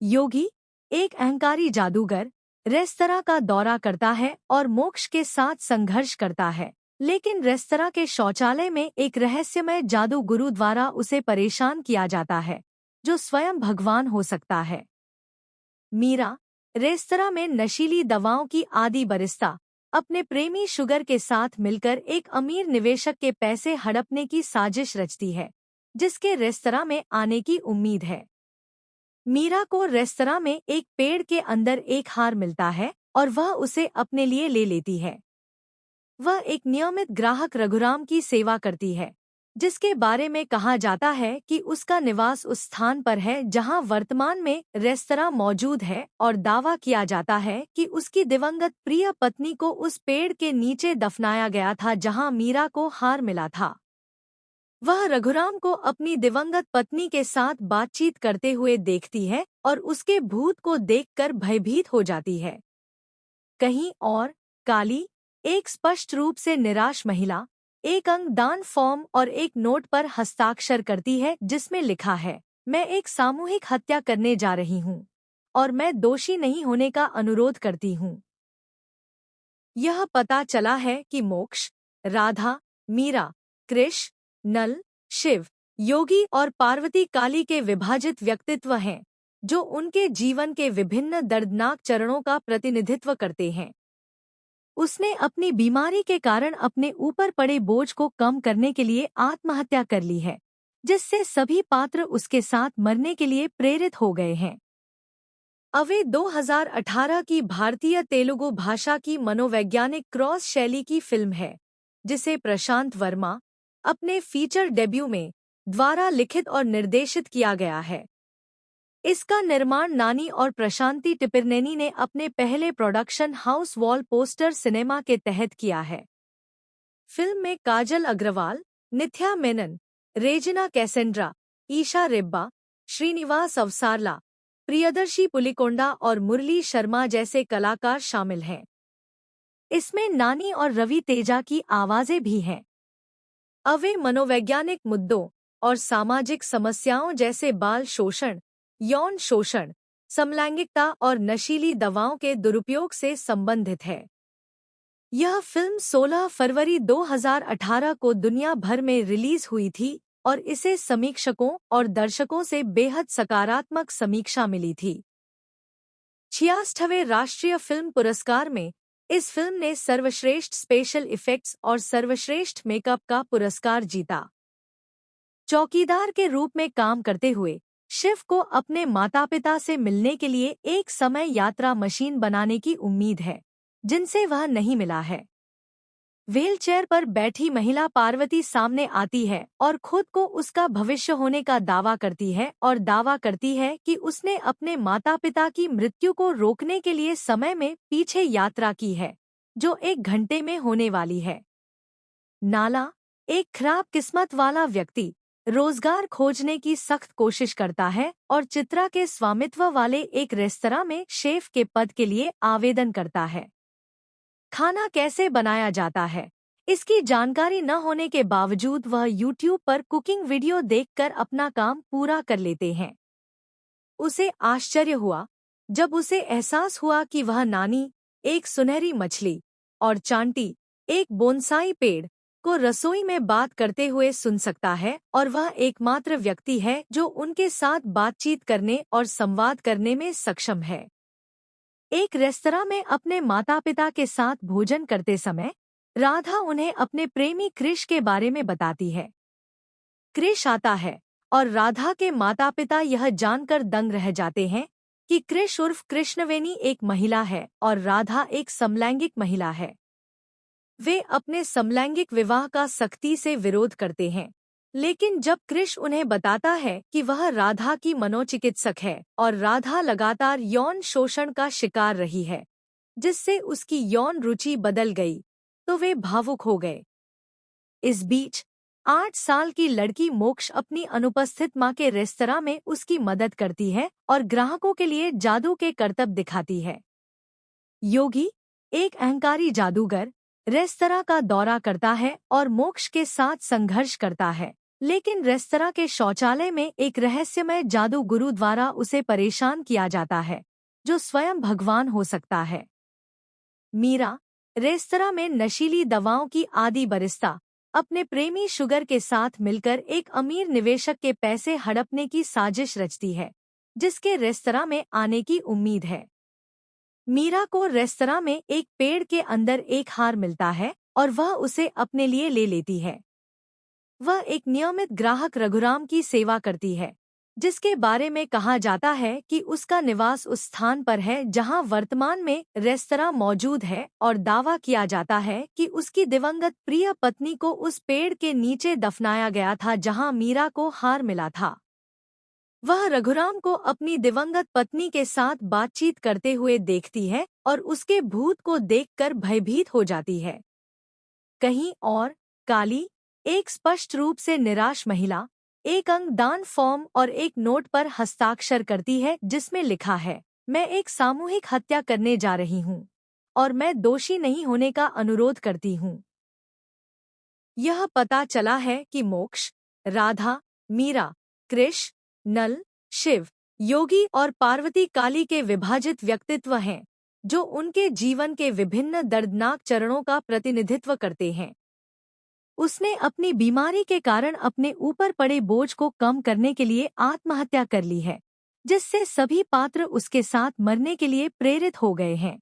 योगी, एक अहंकारी जादूगर, रेस्तरां का दौरा करता है और मोक्ष के साथ संघर्ष करता है, लेकिन रेस्तरां के शौचालय में एक रहस्यमय जादू गुरु द्वारा उसे परेशान किया जाता है, जो स्वयं भगवान हो सकता है। मीरा, रेस्तरां में नशीली दवाओं की आदी बरिस्ता, अपने प्रेमी शुगर के साथ मिलकर एक अमीर निवेशक के पैसे हड़पने की साजिश रचती है, जिसके रेस्तरां में आने की उम्मीद है। मीरा को रेस्तरां में एक पेड़ के अंदर एक हार मिलता है और वह उसे अपने लिए ले लेती है। वह एक नियमित ग्राहक रघुराम की सेवा करती है, जिसके बारे में कहा जाता है कि उसका निवास उस स्थान पर है जहां वर्तमान में रेस्तरां मौजूद है और दावा किया जाता है कि उसकी दिवंगत प्रिय पत्नी को उस पेड़ के नीचे दफनाया गया था जहां मीरा को हार मिला था। वह रघुराम को अपनी दिवंगत पत्नी के साथ बातचीत करते हुए देखती है और उसके भूत को देखकर भयभीत हो जाती है। कहीं और, काली, एक स्पष्ट रूप से निराश महिला, एक अंगदान फॉर्म और एक नोट पर हस्ताक्षर करती है जिसमें लिखा है, मैं एक सामूहिक हत्या करने जा रही हूँ और मैं दोषी नहीं होने का अनुरोध करती हूँ। यह पता चला है कि मोक्ष, राधा, मीरा, कृष, नल, शिव, योगी और पार्वती काली के विभाजित व्यक्तित्व हैं, जो उनके जीवन के विभिन्न दर्दनाक चरणों का प्रतिनिधित्व करते हैं। उसने अपनी बीमारी के कारण अपने ऊपर पड़े बोझ को कम करने के लिए आत्महत्या कर ली है, जिससे सभी पात्र उसके साथ मरने के लिए प्रेरित हो गए हैं। अवे 2018 की भारतीय तेलुगु भाषा की मनोवैज्ञानिक क्रॉस शैली की फिल्म है, जिसे प्रशांत वर्मा, अपने फीचर डेब्यू में, द्वारा लिखित और निर्देशित किया गया है। इसका निर्माण नानी और प्रशांति टिपिरनेनी ने अपने पहले production house wall poster cinema के तहत किया है। फिल्म में काजल अग्रवाल, निथ्या मेनन, रेजिना कैसेंड्रा, ईशा रेब्बा, श्रीनिवास अवसारला, प्रियदर्शी पुलिकोंडा और मुरली शर्मा जैसे कलाकार शामिल हैं। इसमें नानी और रवि तेजा की आवाजें भी हैं। अवे मनोवैज्ञानिक मुद्दों और सामाजिक समस्याओं जैसे बाल शोषण, यौन शोषण, समलैंगिकता और नशीली दवाओं के दुरुपयोग से संबंधित है। यह फिल्म 16 फरवरी 2018 को दुनिया भर में रिलीज हुई थी और इसे समीक्षकों और दर्शकों से बेहद सकारात्मक समीक्षा मिली थी। 66वें राष्ट्रीय फिल्म पुरस्कार में इस फिल्म ने सर्वश्रेष्ठ स्पेशल इफेक्ट्स और सर्वश्रेष्ठ मेकअप का पुरस्कार जीता। चौकीदार के रूप में काम करते हुए शिव को अपने माता पिता से मिलने के लिए एक समय यात्रा मशीन बनाने की उम्मीद है, जिनसे वह नहीं मिला है। व्हीलचेयर पर बैठी महिला पार्वती सामने आती है और खुद को उसका भविष्य होने का दावा करती है और दावा करती है कि उसने अपने माता पिता की मृत्यु को रोकने के लिए समय में पीछे यात्रा की है, जो 1 घंटे में होने वाली है। नाला, एक खराब किस्मत वाला व्यक्ति, रोजगार खोजने की सख्त कोशिश करता है और चित्रा के स्वामित्व वाले एक रेस्तरां में शेफ के पद के लिए आवेदन करता है। खाना कैसे बनाया जाता है, इसकी जानकारी न होने के बावजूद वह YouTube पर कुकिंग वीडियो देखकर अपना काम पूरा कर लेते हैं। उसे आश्चर्य हुआ जब उसे एहसास हुआ कि वह नानी, एक सुनहरी मछली, और चांटी, एक बोनसाई पेड़, को रसोई में बात करते हुए सुन सकता है और वह एकमात्र व्यक्ति है जो उनके साथ बातचीत करने और संवाद करने में सक्षम है। एक रेस्तरां में अपने माता पिता के साथ भोजन करते समय राधा उन्हें अपने प्रेमी कृष के बारे में बताती है। कृष आता है और राधा के माता पिता यह जानकर दंग रह जाते हैं कि कृष उर्फ कृष्णवेणी एक महिला है और राधा एक समलैंगिक महिला है। वे अपने समलैंगिक विवाह का सख्ती से विरोध करते हैं, लेकिन जब कृष उन्हें बताता है कि वह राधा की मनोचिकित्सक है और राधा लगातार यौन शोषण का शिकार रही है, जिससे उसकी यौन रुचि बदल गई, तो वे भावुक हो गए। इस बीच 8 साल की लड़की मोक्ष अपनी अनुपस्थित मां के रेस्तरां में उसकी मदद करती है और ग्राहकों के लिए जादू के करतब दिखाती है। योगी, एक अहंकारी जादूगर, रेस्तरां का दौरा करता है और मोक्ष के साथ संघर्ष करता है, लेकिन रेस्तरां के शौचालय में एक रहस्यमय जादू गुरु द्वारा उसे परेशान किया जाता है, जो स्वयं भगवान हो सकता है। मीरा, रेस्तरां में नशीली दवाओं की आदी बरिस्ता, अपने प्रेमी शुगर के साथ मिलकर एक अमीर निवेशक के पैसे हड़पने की साजिश रचती है, जिसके रेस्तरां में आने की उम्मीद है। मीरा को रेस्तरां में एक पेड़ के अंदर एक हार मिलता है और वह उसे अपने लिए ले लेती है। वह एक नियमित ग्राहक रघुराम की सेवा करती है, जिसके बारे में कहा जाता है कि उसका निवास उस स्थान पर है जहां वर्तमान में रेस्तरां मौजूद है और दावा किया जाता है कि उसकी दिवंगत प्रिय पत्नी को उस पेड़ के नीचे दफनाया गया था जहां मीरा को हार मिला था। वह रघुराम को अपनी दिवंगत पत्नी के साथ बातचीत करते हुए देखती है और उसके भूत को देखकर भयभीत हो जाती है। कहीं और, काली, एक स्पष्ट रूप से निराश महिला, एक अंगदान फॉर्म और एक नोट पर हस्ताक्षर करती है जिसमें लिखा है, मैं एक सामूहिक हत्या करने जा रही हूँ और मैं दोषी नहीं होने का अनुरोध करती हूँ। यह पता चला है कि मोक्ष, राधा, मीरा, कृष, नल, शिव, योगी और पार्वती काली के विभाजित व्यक्तित्व हैं, जो उनके जीवन के विभिन्न दर्दनाक चरणों का प्रतिनिधित्व करते हैं। उसने अपनी बीमारी के कारण अपने ऊपर पड़े बोझ को कम करने के लिए आत्महत्या कर ली है, जिससे सभी पात्र उसके साथ मरने के लिए प्रेरित हो गए हैं।